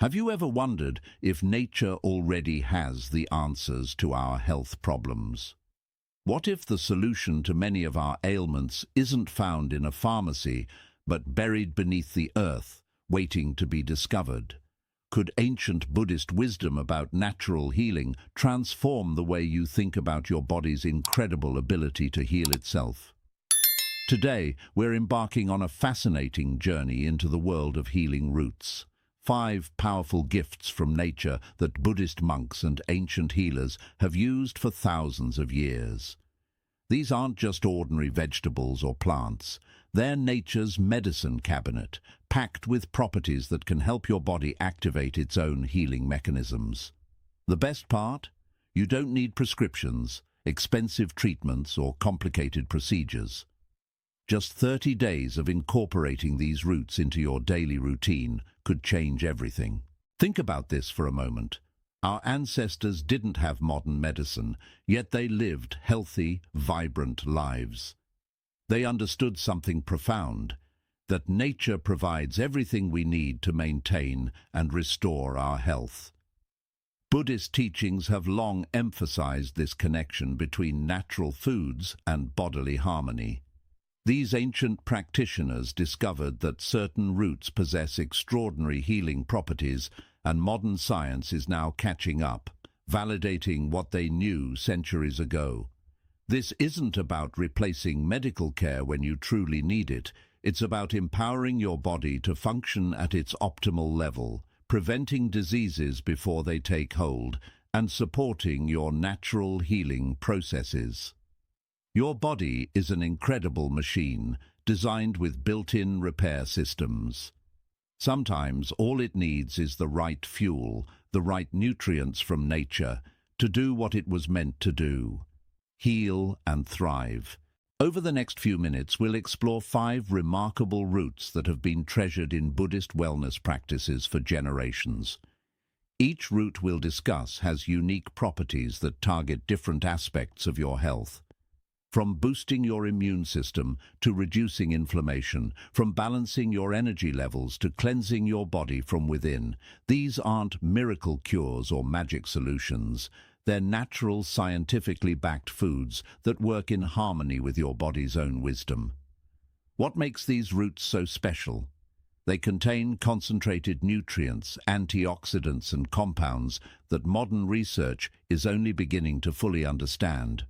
Have you ever wondered if nature already has the answers to our health problems? What if the solution to many of our ailments isn't found in a pharmacy, but buried beneath the earth, waiting to be discovered? Could ancient Buddhist wisdom about natural healing transform the way you think about your body's incredible ability to heal itself? Today, we're embarking on a fascinating journey into the world of healing roots. 5 powerful gifts from nature that Buddhist monks and ancient healers have used for thousands of years. These aren't just ordinary vegetables or plants. They're nature's medicine cabinet, packed with properties that can help your body activate its own healing mechanisms. The best part? You don't need prescriptions, expensive treatments, or complicated procedures. Just 30 days of incorporating these roots into your daily routine could change everything. Think about this for a moment. Our ancestors didn't have modern medicine, yet they lived healthy, vibrant lives. They understood something profound, that nature provides everything we need to maintain and restore our health. Buddhist teachings have long emphasized this connection between natural foods and bodily harmony. These ancient practitioners discovered that certain roots possess extraordinary healing properties, and modern science is now catching up, validating what they knew centuries ago. This isn't about replacing medical care when you truly need it. It's about empowering your body to function at its optimal level, preventing diseases before they take hold, and supporting your natural healing processes. Your body is an incredible machine, designed with built-in repair systems. Sometimes all it needs is the right fuel, the right nutrients from nature, to do what it was meant to do: heal and thrive. Over the next few minutes, we'll explore 5 remarkable roots that have been treasured in Buddhist wellness practices for generations. Each root we'll discuss has unique properties that target different aspects of your health. From boosting your immune system to reducing inflammation, from balancing your energy levels to cleansing your body from within, these aren't miracle cures or magic solutions. They're natural, scientifically backed foods that work in harmony with your body's own wisdom. What makes these roots so special? They contain concentrated nutrients, antioxidants, and compounds that modern research is only beginning to fully understand.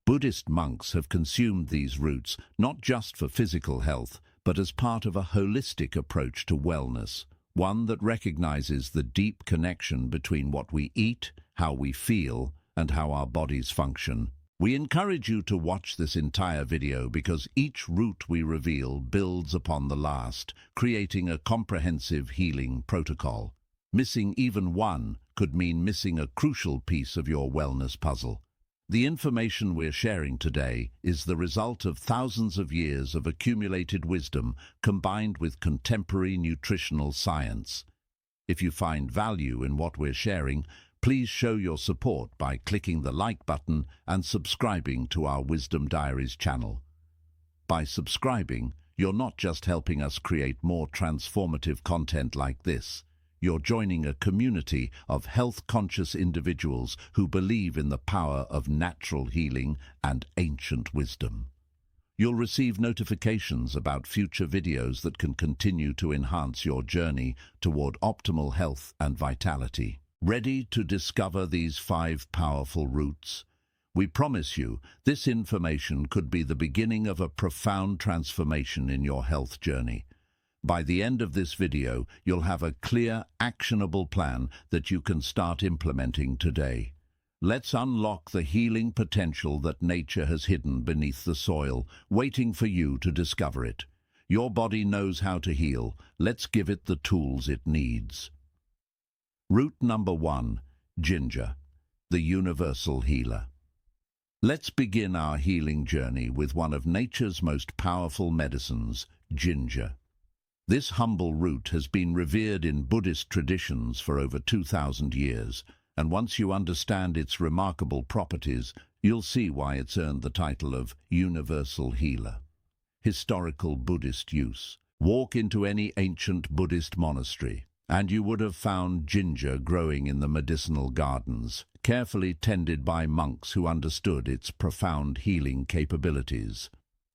Buddhist monks have consumed these roots not just for physical health, but as part of a holistic approach to wellness, one that recognizes the deep connection between what we eat, how we feel, and how our bodies function. We encourage you to watch this entire video because each root we reveal builds upon the last, creating a comprehensive healing protocol. Missing even one could mean missing a crucial piece of your wellness puzzle. The information we're sharing today is the result of thousands of years of accumulated wisdom combined with contemporary nutritional science. If you find value in what we're sharing, please show your support by clicking the like button and subscribing to our Wisdom Diaries channel. By subscribing, you're not just helping us create more transformative content like this. You're joining a community of health-conscious individuals who believe in the power of natural healing and ancient wisdom. You'll receive notifications about future videos that can continue to enhance your journey toward optimal health and vitality. Ready to discover these 5 powerful roots? We promise you, this information could be the beginning of a profound transformation in your health journey. By the end of this video, you'll have a clear, actionable plan that you can start implementing today. Let's unlock the healing potential that nature has hidden beneath the soil, waiting for you to discover it. Your body knows how to heal. Let's give it the tools it needs. Root number 1, ginger, the universal healer. Let's begin our healing journey with one of nature's most powerful medicines, ginger. This humble root has been revered in Buddhist traditions for over 2,000 years, and once you understand its remarkable properties, you'll see why it's earned the title of universal healer. Historical Buddhist use. Walk into any ancient Buddhist monastery. And you would have found ginger growing in the medicinal gardens, carefully tended by monks who understood its profound healing capabilities.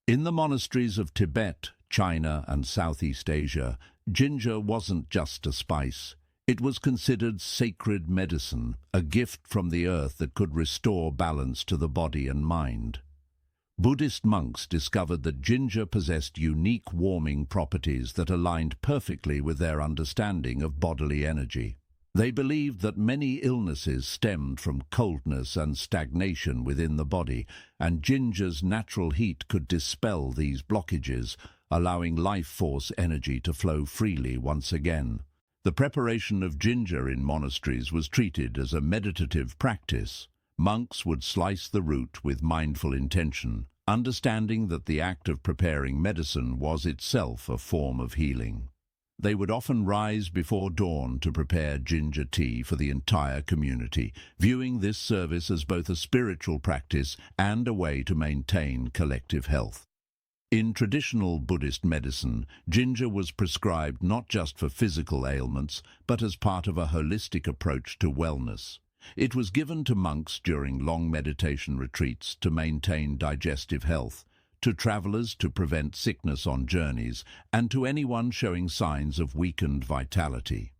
In the monasteries of Tibet, China, and Southeast Asia, ginger wasn't just a spice. It was considered sacred medicine, a gift from the earth that could restore balance to the body and mind. Buddhist monks discovered that ginger possessed unique warming properties that aligned perfectly with their understanding of bodily energy. They believed that many illnesses stemmed from coldness and stagnation within the body, and ginger's natural heat could dispel these blockages, allowing life force energy to flow freely once again. The preparation of ginger in monasteries was treated as a meditative practice. Monks would slice the root with mindful intention, understanding that the act of preparing medicine was itself a form of healing. They would often rise before dawn to prepare ginger tea for the entire community, viewing this service as both a spiritual practice and a way to maintain collective health. In traditional Buddhist medicine, ginger was prescribed not just for physical ailments, but as part of a holistic approach to wellness. It was given to monks during long meditation retreats to maintain digestive health, to travelers to prevent sickness on journeys, and to anyone showing signs of weakened vitality.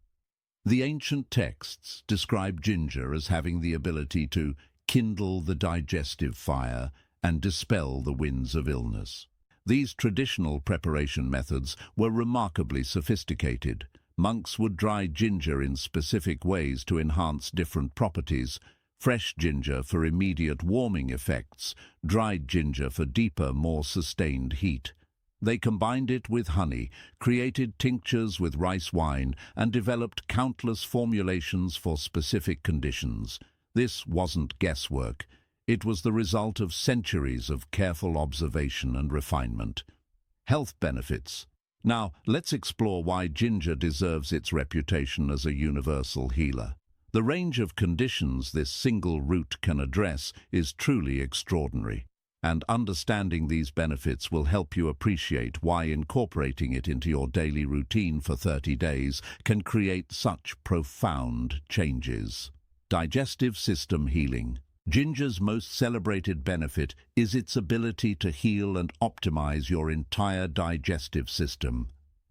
The ancient texts describe ginger as having the ability to kindle the digestive fire and dispel the winds of illness. These traditional preparation methods were remarkably sophisticated. Monks would dry ginger in specific ways to enhance different properties: fresh ginger for immediate warming effects, dried ginger for deeper, more sustained heat. They combined it with honey, created tinctures with rice wine, and developed countless formulations for specific conditions. This wasn't guesswork. It was the result of centuries of careful observation and refinement. Health benefits. Now, let's explore why ginger deserves its reputation as a universal healer. The range of conditions this single root can address is truly extraordinary, and understanding these benefits will help you appreciate why incorporating it into your daily routine for 30 days can create such profound changes. Digestive system healing. Ginger's most celebrated benefit is its ability to heal and optimize your entire digestive system.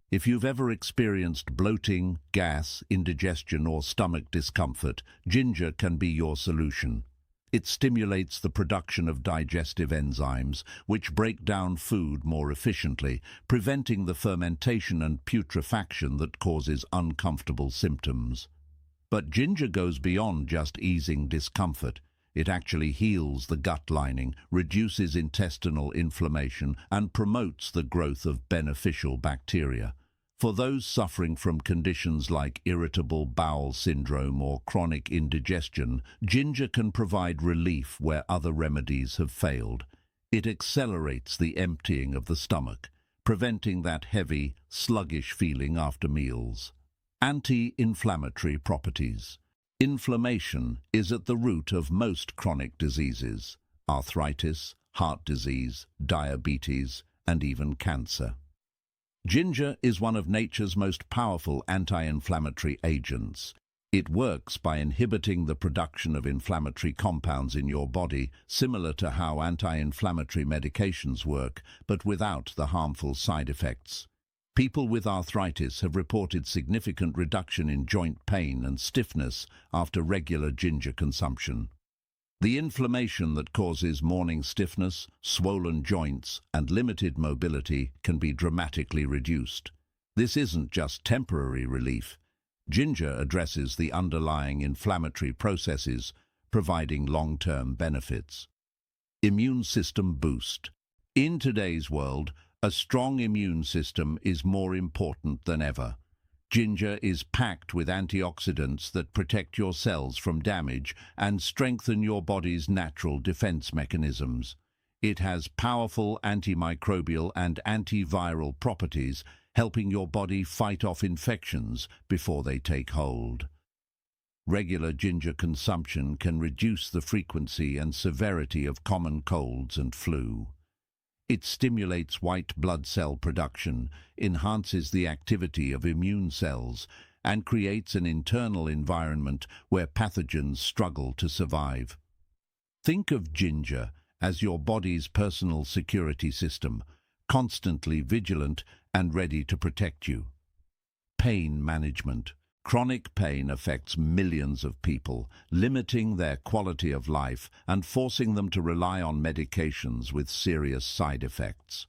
If you've ever experienced bloating, gas, indigestion, or stomach discomfort, ginger can be your solution. It stimulates the production of digestive enzymes, which break down food more efficiently, preventing the fermentation and putrefaction that causes uncomfortable symptoms. But ginger goes beyond just easing discomfort. It actually heals the gut lining, reduces intestinal inflammation, and promotes the growth of beneficial bacteria. For those suffering from conditions like irritable bowel syndrome or chronic indigestion, ginger can provide relief where other remedies have failed. It accelerates the emptying of the stomach, preventing that heavy, sluggish feeling after meals. Anti-inflammatory properties. Inflammation is at the root of most chronic diseases: arthritis, heart disease, diabetes, and even cancer. Ginger is one of nature's most powerful anti-inflammatory agents. It works by inhibiting the production of inflammatory compounds in your body, similar to how anti-inflammatory medications work, but without the harmful side effects. People with arthritis have reported significant reduction in joint pain and stiffness after regular ginger consumption. The inflammation that causes morning stiffness, swollen joints, and limited mobility can be dramatically reduced. This isn't just temporary relief. Ginger addresses the underlying inflammatory processes, providing long-term benefits. Immune system boost. In today's world, a strong immune system is more important than ever. Ginger is packed with antioxidants that protect your cells from damage and strengthen your body's natural defense mechanisms. It has powerful antimicrobial and antiviral properties, helping your body fight off infections before they take hold. Regular ginger consumption can reduce the frequency and severity of common colds and flu. It stimulates white blood cell production, enhances the activity of immune cells, and creates an internal environment where pathogens struggle to survive. Think of ginger as your body's personal security system, constantly vigilant and ready to protect you. Pain management. Chronic pain affects millions of people, limiting their quality of life and forcing them to rely on medications with serious side effects.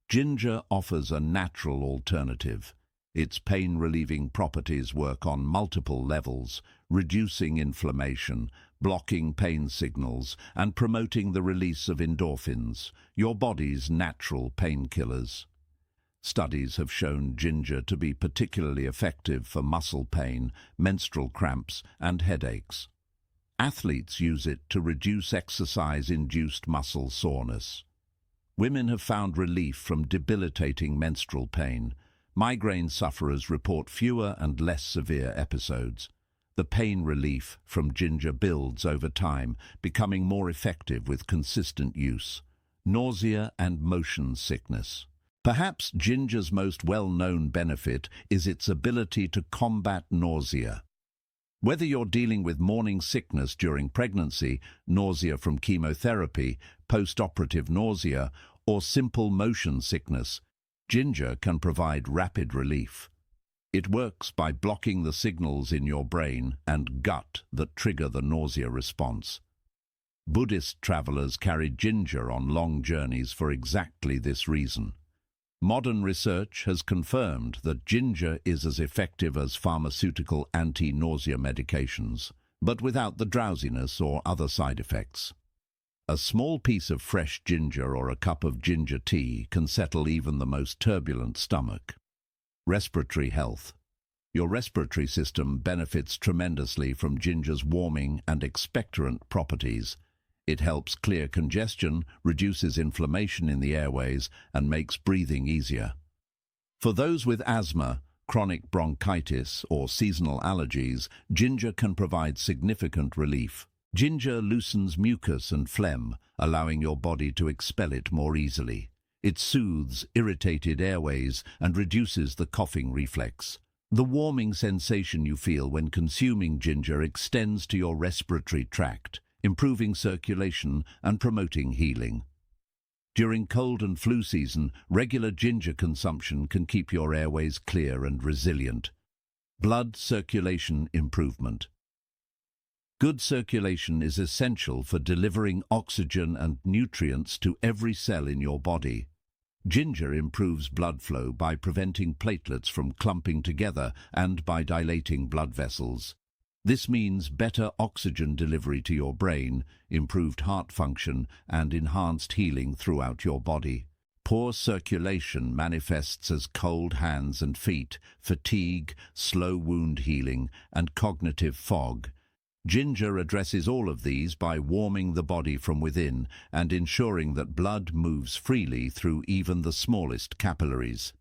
Ginger offers a natural alternative. Its pain-relieving properties work on multiple levels, reducing inflammation, blocking pain signals, and promoting the release of endorphins, your body's natural painkillers. Studies have shown ginger to be particularly effective for muscle pain, menstrual cramps, and headaches. Athletes use it to reduce exercise-induced muscle soreness. Women have found relief from debilitating menstrual pain. Migraine sufferers report fewer and less severe episodes. The pain relief from ginger builds over time, becoming more effective with consistent use. Nausea and motion sickness. Perhaps ginger's most well-known benefit is its ability to combat nausea. Whether you're dealing with morning sickness during pregnancy, nausea from chemotherapy, post-operative nausea, or simple motion sickness, ginger can provide rapid relief. It works by blocking the signals in your brain and gut that trigger the nausea response. Buddhist travelers carried ginger on long journeys for exactly this reason. Modern research has confirmed that ginger is as effective as pharmaceutical anti-nausea medications, but without the drowsiness or other side effects. A small piece of fresh ginger or a cup of ginger tea can settle even the most turbulent stomach. Respiratory health. Your respiratory system benefits tremendously from ginger's warming and expectorant properties. It helps clear congestion, reduces inflammation in the airways, and makes breathing easier. For those with asthma, chronic bronchitis, or seasonal allergies, ginger can provide significant relief. Ginger loosens mucus and phlegm, allowing your body to expel it more easily. It soothes irritated airways and reduces the coughing reflex. The warming sensation you feel when consuming ginger extends to your respiratory tract, improving circulation and promoting healing. During cold and flu season, regular ginger consumption can keep your airways clear and resilient. Blood circulation improvement. Good circulation is essential for delivering oxygen and nutrients to every cell in your body. Ginger improves blood flow by preventing platelets from clumping together and by dilating blood vessels. This means better oxygen delivery to your brain, improved heart function, and enhanced healing throughout your body. Poor circulation manifests as cold hands and feet, fatigue, slow wound healing, and cognitive fog. Ginger addresses all of these by warming the body from within and ensuring that blood moves freely through even the smallest capillaries.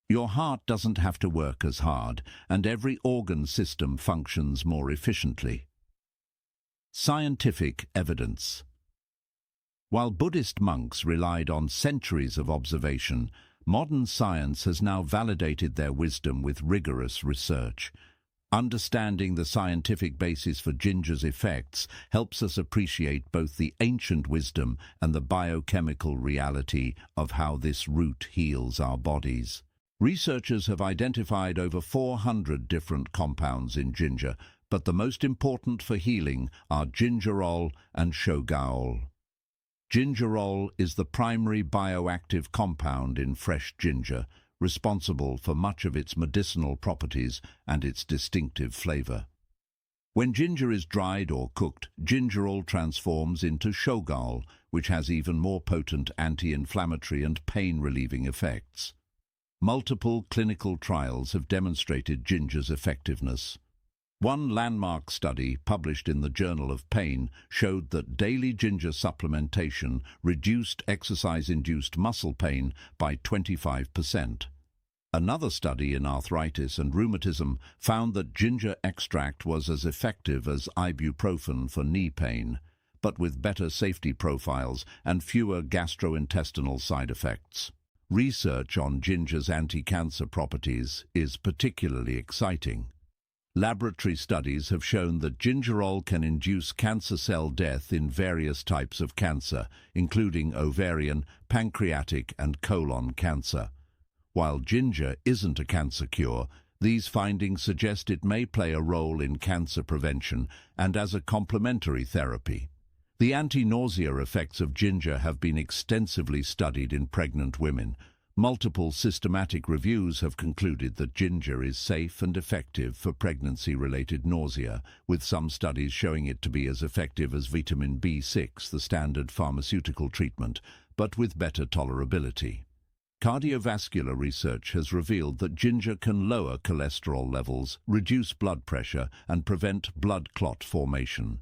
Your heart doesn't have to work as hard, and every organ system functions more efficiently. Scientific evidence. While Buddhist monks relied on centuries of observation, modern science has now validated their wisdom with rigorous research. Understanding the scientific basis for ginger's effects helps us appreciate both the ancient wisdom and the biochemical reality of how this root heals our bodies. Researchers have identified over 400 different compounds in ginger, but the most important for healing are gingerol and shogaol. Gingerol is the primary bioactive compound in fresh ginger, responsible for much of its medicinal properties and its distinctive flavor. When ginger is dried or cooked, gingerol transforms into shogaol, which has even more potent anti-inflammatory and pain-relieving effects. Multiple clinical trials have demonstrated ginger's effectiveness. One landmark study, published in the Journal of Pain, showed that daily ginger supplementation reduced exercise-induced muscle pain by 25%. Another study in arthritis and rheumatism found that ginger extract was as effective as ibuprofen for knee pain, but with better safety profiles and fewer gastrointestinal side effects. Research on ginger's anti-cancer properties is particularly exciting. Laboratory studies have shown that gingerol can induce cancer cell death in various types of cancer, including ovarian, pancreatic, and colon cancer. While ginger isn't a cancer cure, these findings suggest it may play a role in cancer prevention and as a complementary therapy. The anti-nausea effects of ginger have been extensively studied in pregnant women. Multiple systematic reviews have concluded that ginger is safe and effective for pregnancy-related nausea, with some studies showing it to be as effective as vitamin B6, the standard pharmaceutical treatment, but with better tolerability. Cardiovascular research has revealed that ginger can lower cholesterol levels, reduce blood pressure, and prevent blood clot formation.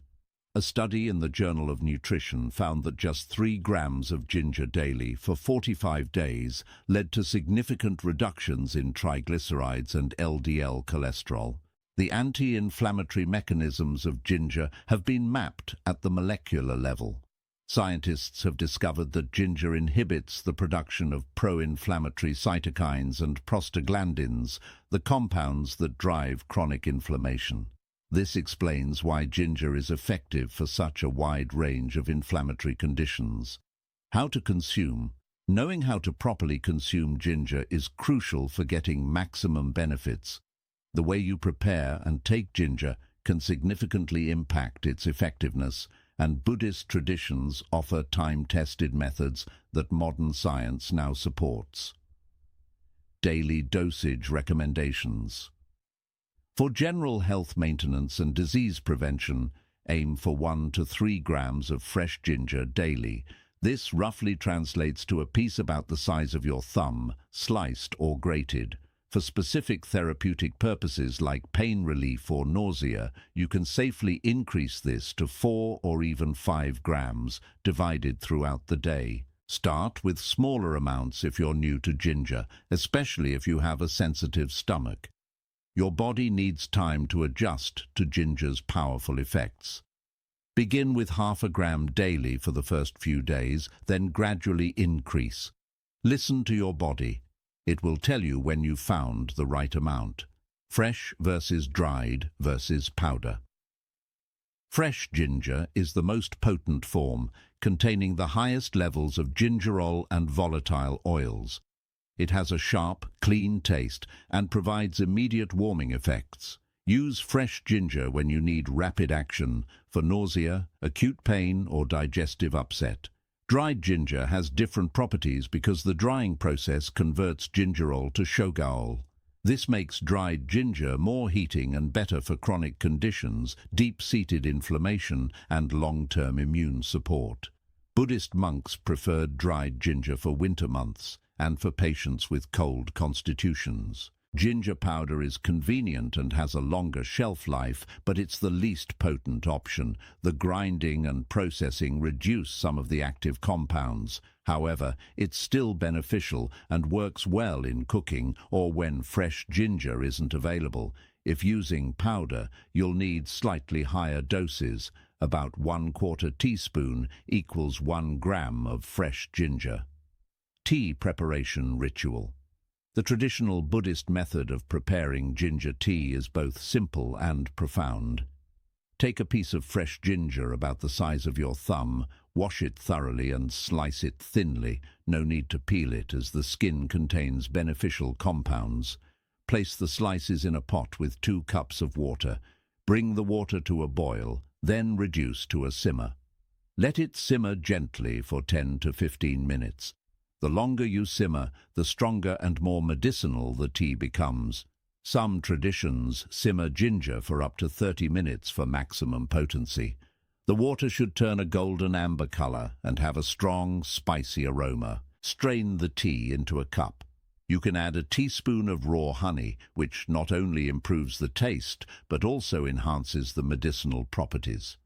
A study in the Journal of Nutrition found that just 3 grams of ginger daily for 45 days led to significant reductions in triglycerides and LDL cholesterol. The anti-inflammatory mechanisms of ginger have been mapped at the molecular level. Scientists have discovered that ginger inhibits the production of pro-inflammatory cytokines and prostaglandins, the compounds that drive chronic inflammation. This explains why ginger is effective for such a wide range of inflammatory conditions. How to consume. Knowing how to properly consume ginger is crucial for getting maximum benefits. The way you prepare and take ginger can significantly impact its effectiveness, and Buddhist traditions offer time-tested methods that modern science now supports. Daily dosage recommendations. For general health maintenance and disease prevention, aim for 1 to 3 grams of fresh ginger daily. This roughly translates to a piece about the size of your thumb, sliced or grated. For specific therapeutic purposes like pain relief or nausea, you can safely increase this to 4 or even 5 grams, divided throughout the day. Start with smaller amounts if you're new to ginger, especially if you have a sensitive stomach. Your body needs time to adjust to ginger's powerful effects. Begin with half a gram daily for the first few days, then gradually increase. Listen to your body. It will tell you when you've found the right amount. Fresh versus dried versus powder. Fresh ginger is the most potent form, containing the highest levels of gingerol and volatile oils. It has a sharp, clean taste and provides immediate warming effects. Use fresh ginger when you need rapid action for nausea, acute pain, or digestive upset. Dried ginger has different properties because the drying process converts gingerol to shogaol. This makes dried ginger more heating and better for chronic conditions, deep-seated inflammation, and long-term immune support. Buddhist monks preferred dried ginger for winter months and for patients with cold constitutions. Ginger powder is convenient and has a longer shelf life, but it's the least potent option. The grinding and processing reduce some of the active compounds. However, it's still beneficial and works well in cooking or when fresh ginger isn't available. If using powder, you'll need slightly higher doses. About 1/4 teaspoon equals 1 gram of fresh ginger. Tea preparation ritual. The traditional Buddhist method of preparing ginger tea is both simple and profound. Take a piece of fresh ginger about the size of your thumb, wash it thoroughly and slice it thinly. No need to peel it as the skin contains beneficial compounds. Place the slices in a pot with 2 cups of water. Bring the water to a boil, then reduce to a simmer. Let it simmer gently for 10 to 15 minutes. The longer you simmer, the stronger and more medicinal the tea becomes. Some traditions simmer ginger for up to 30 minutes for maximum potency. The water should turn a golden amber color and have a strong, spicy aroma. Strain the tea into a cup. You can add a teaspoon of raw honey, which not only improves the taste, but also enhances the medicinal properties.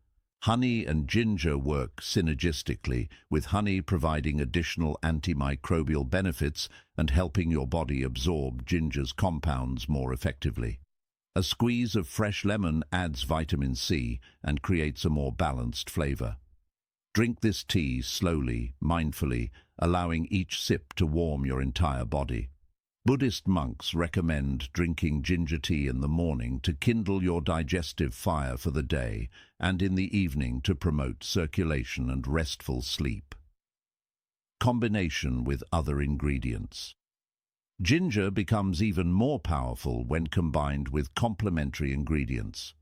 Honey and ginger work synergistically, with honey providing additional antimicrobial benefits and helping your body absorb ginger's compounds more effectively. A squeeze of fresh lemon adds vitamin C and creates a more balanced flavor. Drink this tea slowly, mindfully, allowing each sip to warm your entire body. Buddhist monks recommend drinking ginger tea in the morning to kindle your digestive fire for the day, and in the evening to promote circulation and restful sleep. Combination with other ingredients. Ginger becomes even more powerful when combined with complementary ingredients.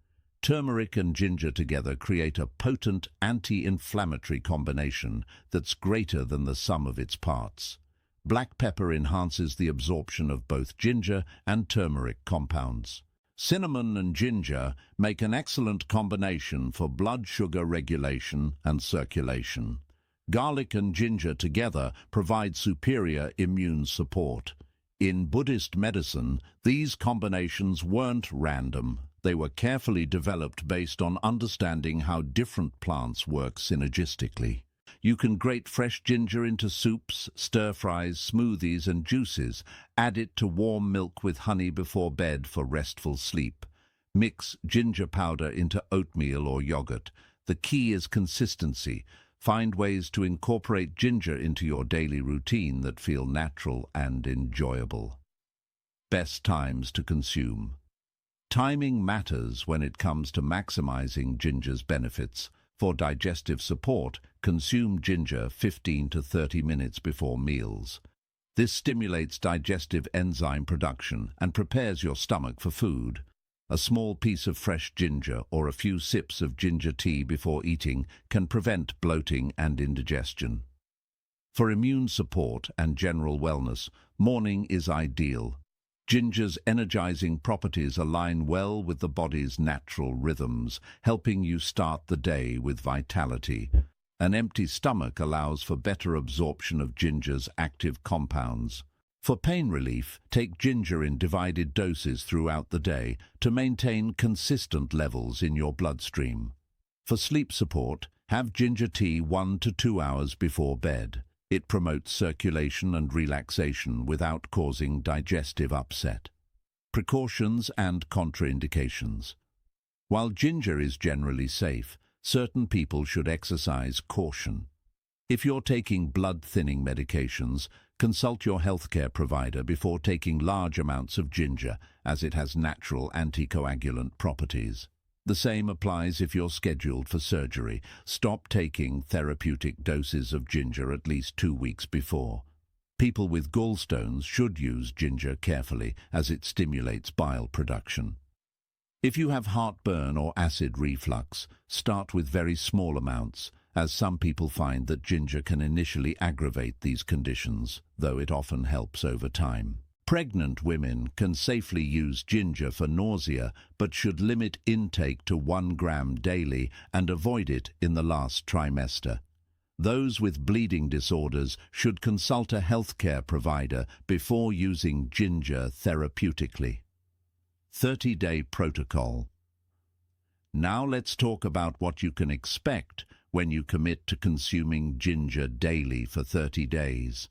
Turmeric and ginger together create a potent anti-inflammatory combination that's greater than the sum of its parts. Black pepper enhances the absorption of both ginger and turmeric compounds. Cinnamon and ginger make an excellent combination for blood sugar regulation and circulation. Garlic and ginger together provide superior immune support. In Buddhist medicine, these combinations weren't random. They were carefully developed based on understanding how different plants work synergistically. You can grate fresh ginger into soups, stir-fries, smoothies and juices. Add it to warm milk with honey before bed for restful sleep. Mix ginger powder into oatmeal or yogurt. The key is consistency. Find ways to incorporate ginger into your daily routine that feel natural and enjoyable. Best times to consume. Timing matters when it comes to maximizing ginger's benefits. For digestive support, consume ginger 15 to 30 minutes before meals. This stimulates digestive enzyme production and prepares your stomach for food. A small piece of fresh ginger or a few sips of ginger tea before eating can prevent bloating and indigestion. For immune support and general wellness, morning is ideal. Ginger's energizing properties align well with the body's natural rhythms, helping you start the day with vitality. An empty stomach allows for better absorption of ginger's active compounds. For pain relief, take ginger in divided doses throughout the day to maintain consistent levels in your bloodstream. For sleep support, have ginger tea 1 to 2 hours before bed. It promotes circulation and relaxation without causing digestive upset. Precautions and contraindications. While ginger is generally safe, certain people should exercise caution. If you're taking blood-thinning medications, consult your healthcare provider before taking large amounts of ginger, as it has natural anticoagulant properties. The same applies if you're scheduled for surgery. Stop taking therapeutic doses of ginger at least 2 weeks before. People with gallstones should use ginger carefully, as it stimulates bile production. If you have heartburn or acid reflux, start with very small amounts, as some people find that ginger can initially aggravate these conditions, though it often helps over time. Pregnant women can safely use ginger for nausea, but should limit intake to 1 gram daily and avoid it in the last trimester. Those with bleeding disorders should consult a healthcare provider before using ginger therapeutically. 30-day protocol. Now let's talk about what you can expect when you commit to consuming ginger daily for 30 days.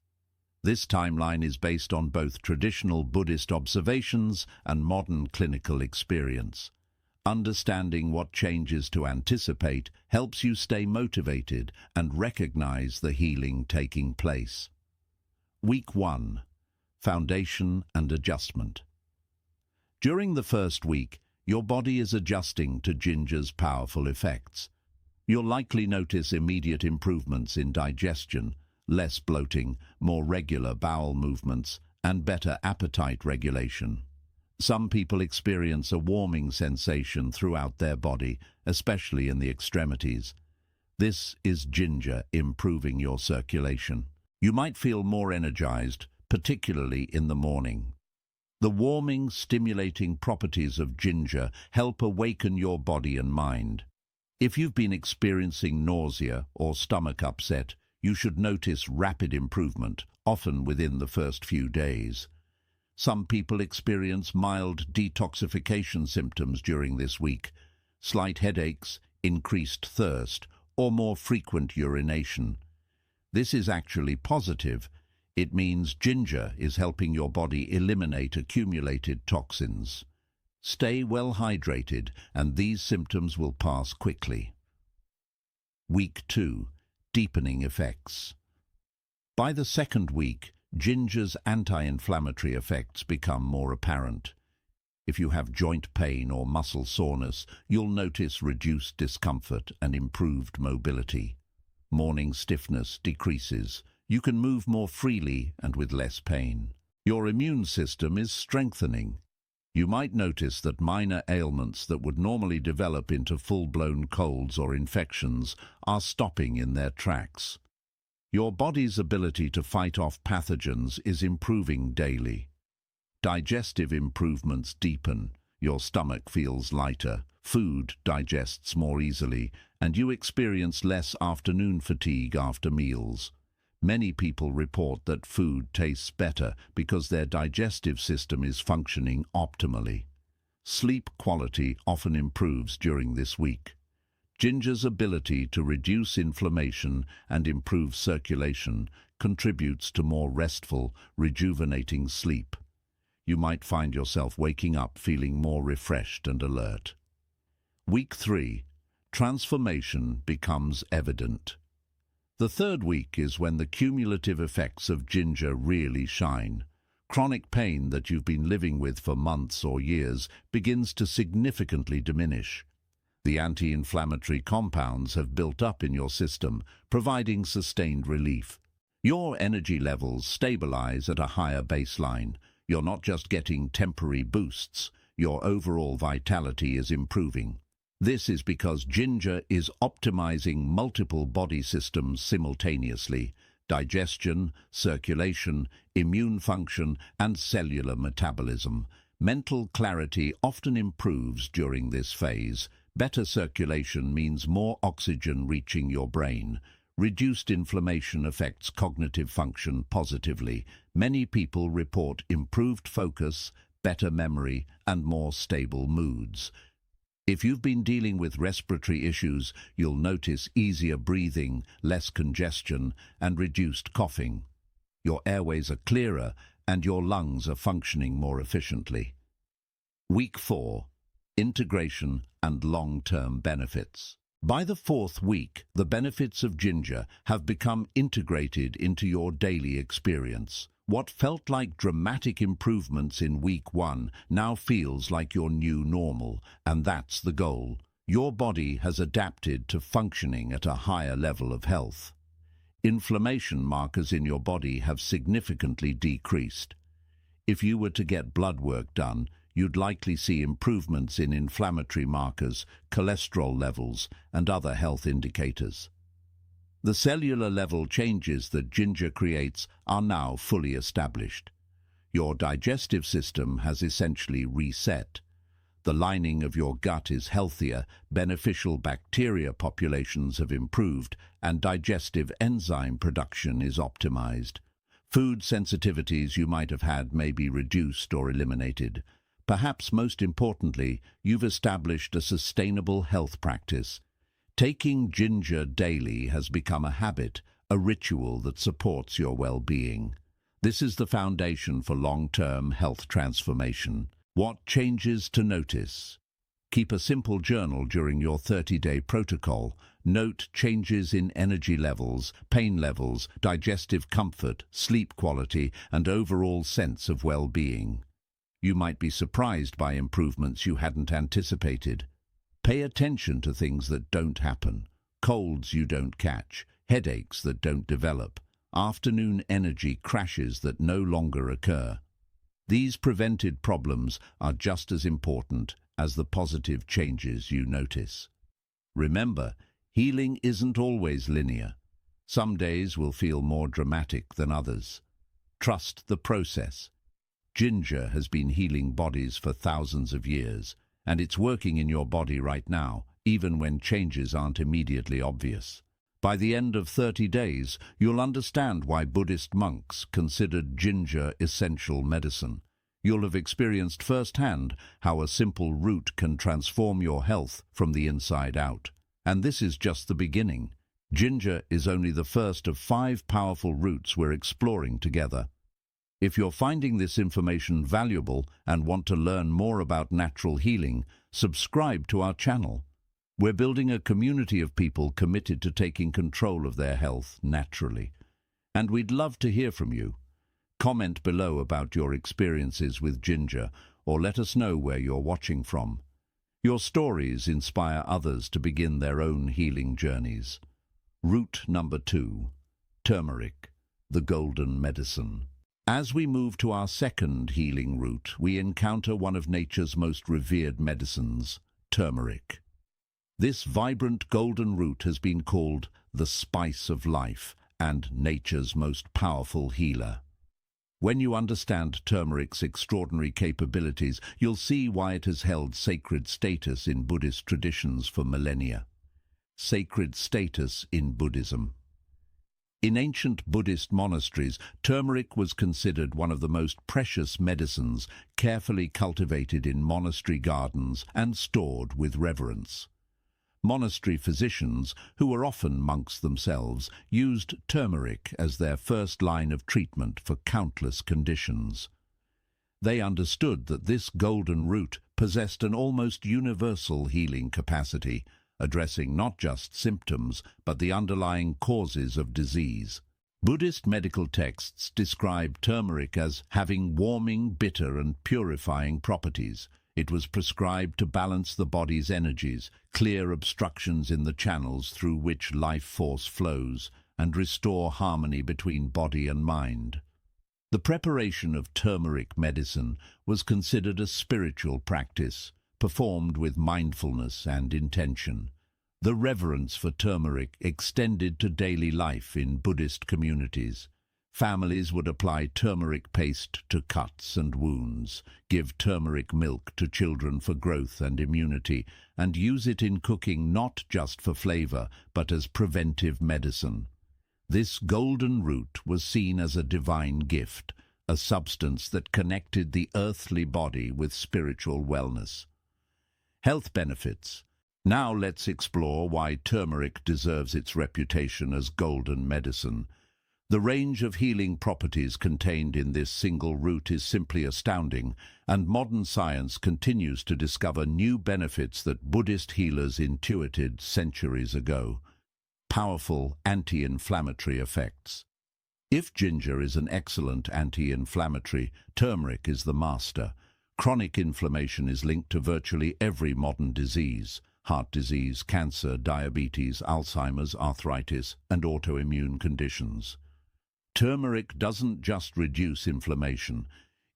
This timeline is based on both traditional Buddhist observations and modern clinical experience. Understanding what changes to anticipate helps you stay motivated and recognize the healing taking place. Week 1. Foundation and adjustment. During the first week, your body is adjusting to ginger's powerful effects. You'll likely notice immediate improvements in digestion, less bloating, more regular bowel movements, and better appetite regulation. Some people experience a warming sensation throughout their body, especially in the extremities. This is ginger improving your circulation. You might feel more energized, particularly in the morning. The warming, stimulating properties of ginger help awaken your body and mind. If you've been experiencing nausea or stomach upset, you should notice rapid improvement, often within the first few days. Some people experience mild detoxification symptoms during this week, slight headaches, increased thirst, or more frequent urination. This is actually positive. It means ginger is helping your body eliminate accumulated toxins. Stay well hydrated, and these symptoms will pass quickly. Week 2. Deepening effects. By the second week, ginger's anti-inflammatory effects become more apparent. If you have joint pain or muscle soreness, you'll notice reduced discomfort and improved mobility. Morning stiffness decreases. You can move more freely and with less pain. Your immune system is strengthening. You might notice that minor ailments that would normally develop into full-blown colds or infections are stopping in their tracks. Your body's ability to fight off pathogens is improving daily. Digestive improvements deepen. Your stomach feels lighter, food digests more easily, and you experience less afternoon fatigue after meals. Many people report that food tastes better because their digestive system is functioning optimally. Sleep quality often improves during this week. Ginger's ability to reduce inflammation and improve circulation contributes to more restful, rejuvenating sleep. You might find yourself waking up feeling more refreshed and alert. Week 3. Transformation becomes evident. The third week is when the cumulative effects of ginger really shine. Chronic pain that you've been living with for months or years begins to significantly diminish. The anti-inflammatory compounds have built up in your system, providing sustained relief. Your energy levels stabilize at a higher baseline. You're not just getting temporary boosts, your overall vitality is improving. This is because ginger is optimizing multiple body systems simultaneously: digestion, circulation, immune function, and cellular metabolism. Mental clarity often improves during this phase. Better circulation means more oxygen reaching your brain. Reduced inflammation affects cognitive function positively. Many people report improved focus, better memory, and more stable moods. If you've been dealing with respiratory issues, you'll notice easier breathing, less congestion, and reduced coughing. Your airways are clearer, and your lungs are functioning more efficiently. Week 4. Integration and long-term benefits. By the 4th week, the benefits of ginger have become integrated into your daily experience. What felt like dramatic improvements in week 1 now feels like your new normal, and that's the goal. Your body has adapted to functioning at a higher level of health. Inflammation markers in your body have significantly decreased. If you were to get blood work done, you'd likely see improvements in inflammatory markers, cholesterol levels, and other health indicators. The cellular level changes that ginger creates are now fully established. Your digestive system has essentially reset. The lining of your gut is healthier, beneficial bacteria populations have improved, and digestive enzyme production is optimized. Food sensitivities you might have had may be reduced or eliminated. Perhaps most importantly, you've established a sustainable health practice. Taking ginger daily has become a habit, a ritual that supports your well-being. This is the foundation for long-term health transformation. What changes to notice? Keep a simple journal during your 30-day protocol. Note changes in energy levels, pain levels, digestive comfort, sleep quality, and overall sense of well-being. You might be surprised by improvements you hadn't anticipated. Pay attention to things that don't happen: colds you don't catch, headaches that don't develop, afternoon energy crashes that no longer occur. These prevented problems are just as important as the positive changes you notice. Remember, healing isn't always linear. Some days will feel more dramatic than others. Trust the process. Ginger has been healing bodies for thousands of years, and it's working in your body right now, even when changes aren't immediately obvious. By the end of 30 days, you'll understand why Buddhist monks considered ginger essential medicine. You'll have experienced firsthand how a simple root can transform your health from the inside out. And this is just the beginning. Ginger is only the first of 5 powerful roots we're exploring together. If you're finding this information valuable and want to learn more about natural healing, subscribe to our channel. We're building a community of people committed to taking control of their health naturally. And we'd love to hear from you. Comment below about your experiences with ginger, or let us know where you're watching from. Your stories inspire others to begin their own healing journeys. Route number 2. Turmeric, the golden medicine. As we move to our second healing route, we encounter one of nature's most revered medicines, turmeric. This vibrant golden root has been called the spice of life and nature's most powerful healer. When you understand turmeric's extraordinary capabilities, you'll see why it has held sacred status in Buddhist traditions for millennia. Sacred status in Buddhism. In ancient Buddhist monasteries, turmeric was considered one of the most precious medicines, carefully cultivated in monastery gardens and stored with reverence. Monastery physicians, who were often monks themselves, used turmeric as their first line of treatment for countless conditions. They understood that this golden root possessed an almost universal healing capacity, addressing not just symptoms, but the underlying causes of disease. Buddhist medical texts describe turmeric as having warming, bitter, and purifying properties. It was prescribed to balance the body's energies, clear obstructions in the channels through which life force flows, and restore harmony between body and mind. The preparation of turmeric medicine was considered a spiritual practice, performed with mindfulness and intention. The reverence for turmeric extended to daily life in Buddhist communities. Families would apply turmeric paste to cuts and wounds, give turmeric milk to children for growth and immunity, and use it in cooking not just for flavor, but as preventive medicine. This golden root was seen as a divine gift, a substance that connected the earthly body with spiritual wellness. Health benefits. Now let's explore why turmeric deserves its reputation as golden medicine. The range of healing properties contained in this single root is simply astounding, and modern science continues to discover new benefits that Buddhist healers intuited centuries ago. Powerful anti-inflammatory effects. If ginger is an excellent anti-inflammatory, turmeric is the master. Chronic inflammation is linked to virtually every modern disease: heart disease, cancer, diabetes, Alzheimer's, arthritis, and autoimmune conditions. Turmeric doesn't just reduce inflammation,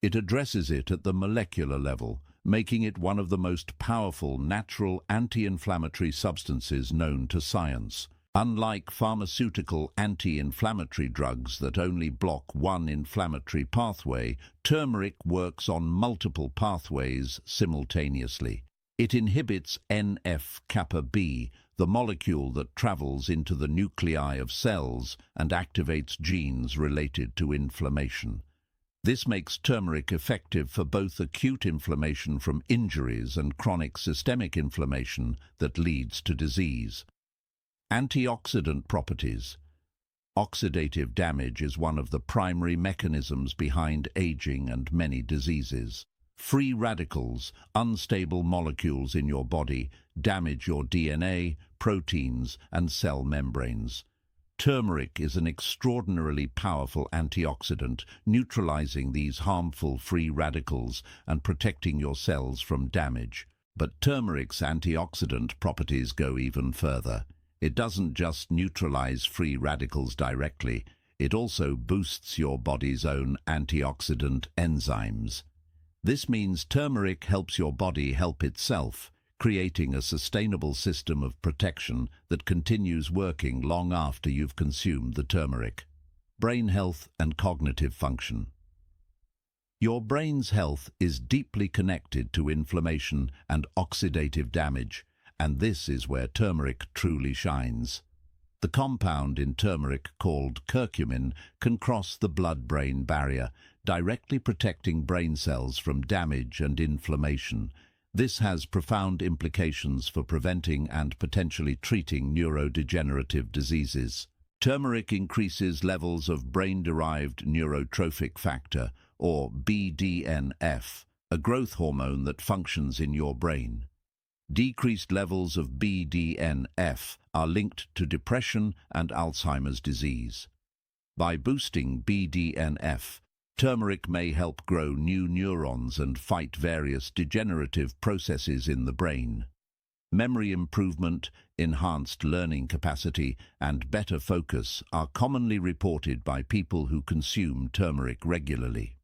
it addresses it at the molecular level, making it one of the most powerful natural anti-inflammatory substances known to science. Unlike pharmaceutical anti-inflammatory drugs that only block one inflammatory pathway, turmeric works on multiple pathways simultaneously. It inhibits NF-kappa B, the molecule that travels into the nuclei of cells and activates genes related to inflammation. This makes turmeric effective for both acute inflammation from injuries and chronic systemic inflammation that leads to disease. Antioxidant properties. Oxidative damage is one of the primary mechanisms behind aging and many diseases. Free radicals, unstable molecules in your body, damage your DNA, proteins, and cell membranes. Turmeric is an extraordinarily powerful antioxidant, neutralizing these harmful free radicals and protecting your cells from damage. But turmeric's antioxidant properties go even further. It doesn't just neutralize free radicals directly, it also boosts your body's own antioxidant enzymes. This means turmeric helps your body help itself, creating a sustainable system of protection that continues working long after you've consumed the turmeric. Brain health and cognitive function. Your brain's health is deeply connected to inflammation and oxidative damage, and this is where turmeric truly shines. The compound in turmeric, called curcumin, can cross the blood-brain barrier, directly protecting brain cells from damage and inflammation. This has profound implications for preventing and potentially treating neurodegenerative diseases. Turmeric increases levels of brain-derived neurotrophic factor, or BDNF, a growth hormone that functions in your brain. Decreased levels of BDNF are linked to depression and Alzheimer's disease. By boosting BDNF, Turmeric may help grow new neurons and fight various degenerative processes in the brain. Memory improvement, enhanced learning capacity, and better focus are commonly reported by people who consume turmeric regularly.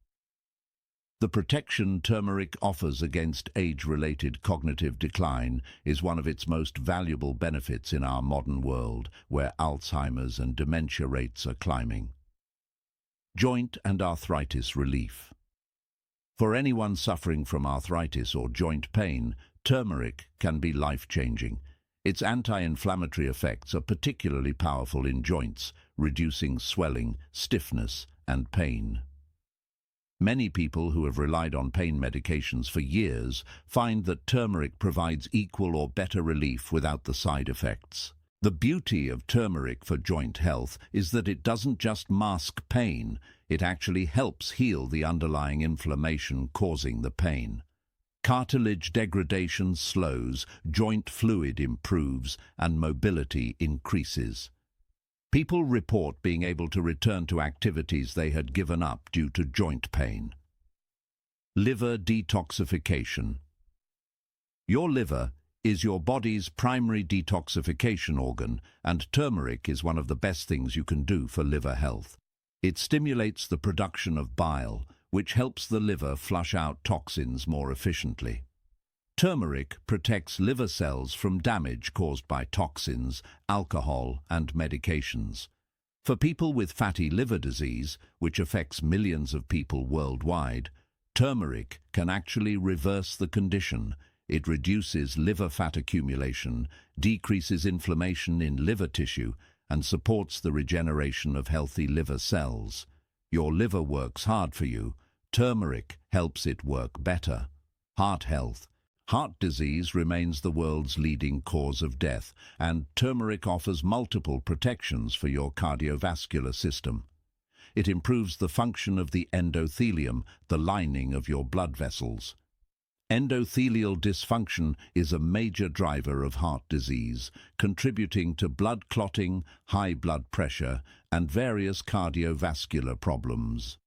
The protection turmeric offers against age-related cognitive decline is one of its most valuable benefits in our modern world, where Alzheimer's and dementia rates are climbing. Joint and arthritis relief. For anyone suffering from arthritis or joint pain, turmeric can be life-changing. Its anti-inflammatory effects are particularly powerful in joints, reducing swelling, stiffness, and pain. Many people who have relied on pain medications for years find that turmeric provides equal or better relief without the side effects. The beauty of turmeric for joint health is that it doesn't just mask pain, it actually helps heal the underlying inflammation causing the pain. Cartilage degradation slows, joint fluid improves, and mobility increases. People report being able to return to activities they had given up due to joint pain. Liver detoxification. Your liver is your body's primary detoxification organ, and turmeric is one of the best things you can do for liver health. It stimulates the production of bile, which helps the liver flush out toxins more efficiently. Turmeric protects liver cells from damage caused by toxins, alcohol, and medications. For people with fatty liver disease, which affects millions of people worldwide, turmeric can actually reverse the condition. It reduces liver fat accumulation, decreases inflammation in liver tissue, and supports the regeneration of healthy liver cells. Your liver works hard for you. Turmeric helps it work better. Heart health. Heart disease remains the world's leading cause of death, and turmeric offers multiple protections for your cardiovascular system. It improves the function of the endothelium, the lining of your blood vessels. Endothelial dysfunction is a major driver of heart disease, contributing to blood clotting, high blood pressure, and various cardiovascular problems.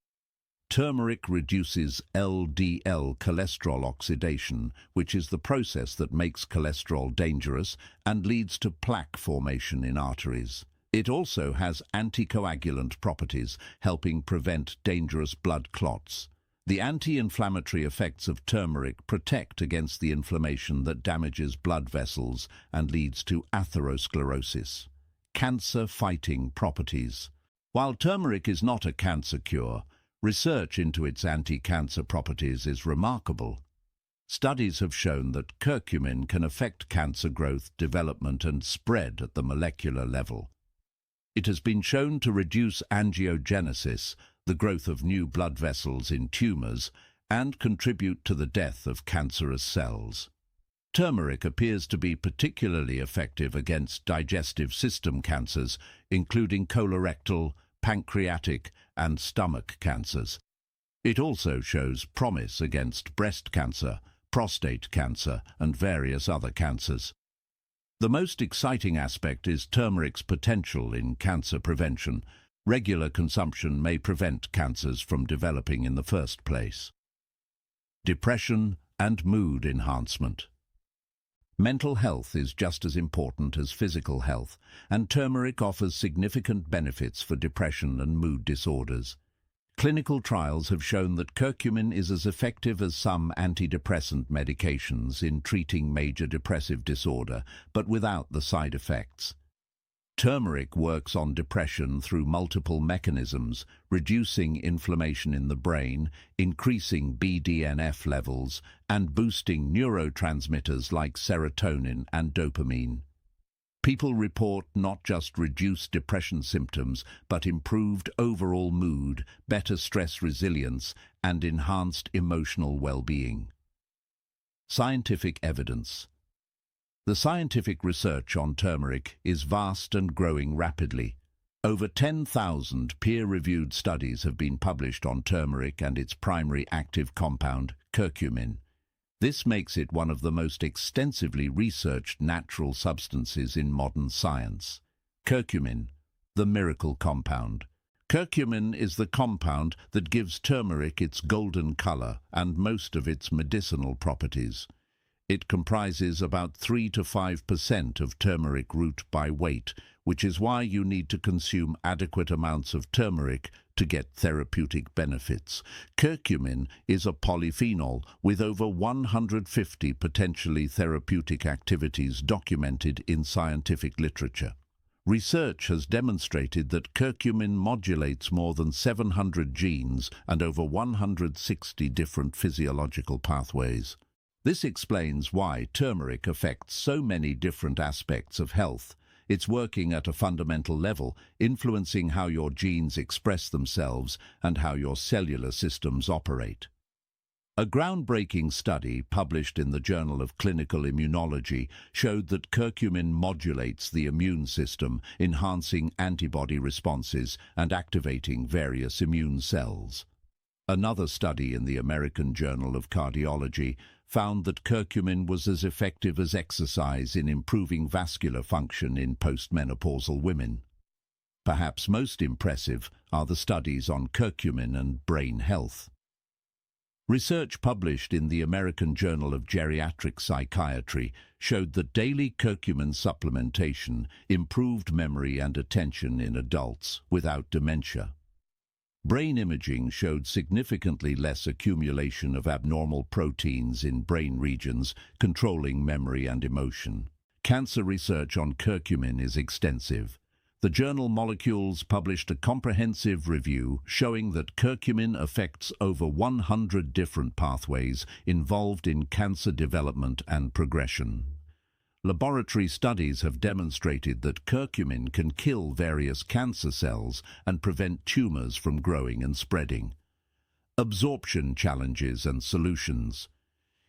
Turmeric reduces LDL cholesterol oxidation, which is the process that makes cholesterol dangerous and leads to plaque formation in arteries. It also has anticoagulant properties, helping prevent dangerous blood clots. The anti-inflammatory effects of turmeric protect against the inflammation that damages blood vessels and leads to atherosclerosis. Cancer-fighting properties. While turmeric is not a cancer cure, research into its anti-cancer properties is remarkable. Studies have shown that curcumin can affect cancer growth, development, and spread at the molecular level. It has been shown to reduce angiogenesis, the growth of new blood vessels in tumors, and contribute to the death of cancerous cells. Turmeric appears to be particularly effective against digestive system cancers, including colorectal, pancreatic, and stomach cancers. It also shows promise against breast cancer, prostate cancer, and various other cancers. The most exciting aspect is turmeric's potential in cancer prevention. Regular consumption may prevent cancers from developing in the first place. Depression and mood enhancement. Mental health is just as important as physical health, and turmeric offers significant benefits for depression and mood disorders. Clinical trials have shown that curcumin is as effective as some antidepressant medications in treating major depressive disorder, but without the side effects. Turmeric works on depression through multiple mechanisms, reducing inflammation in the brain, increasing BDNF levels, and boosting neurotransmitters like serotonin and dopamine. People report not just reduced depression symptoms, but improved overall mood, better stress resilience, and enhanced emotional well-being. Scientific evidence. The scientific research on turmeric is vast and growing rapidly. Over 10,000 peer-reviewed studies have been published on turmeric and its primary active compound, curcumin. This makes it one of the most extensively researched natural substances in modern science. Curcumin, the miracle compound. Curcumin is the compound that gives turmeric its golden color and most of its medicinal properties. It comprises about 3 to 5% of turmeric root by weight, which is why you need to consume adequate amounts of turmeric to get therapeutic benefits. Curcumin is a polyphenol with over 150 potentially therapeutic activities documented in scientific literature. Research has demonstrated that curcumin modulates more than 700 genes and over 160 different physiological pathways. This explains why turmeric affects so many different aspects of health. It's working at a fundamental level, influencing how your genes express themselves and how your cellular systems operate. A groundbreaking study published in the Journal of Clinical Immunology showed that curcumin modulates the immune system, enhancing antibody responses and activating various immune cells. Another study in the American Journal of Cardiology found that curcumin was as effective as exercise in improving vascular function in postmenopausal women. Perhaps most impressive are the studies on curcumin and brain health. Research published in the American Journal of Geriatric Psychiatry showed that daily curcumin supplementation improved memory and attention in adults without dementia. Brain imaging showed significantly less accumulation of abnormal proteins in brain regions controlling memory and emotion. Cancer research on curcumin is extensive. The journal Molecules published a comprehensive review showing that curcumin affects over 100 different pathways involved in cancer development and progression. Laboratory studies have demonstrated that curcumin can kill various cancer cells and prevent tumors from growing and spreading. Absorption challenges and solutions.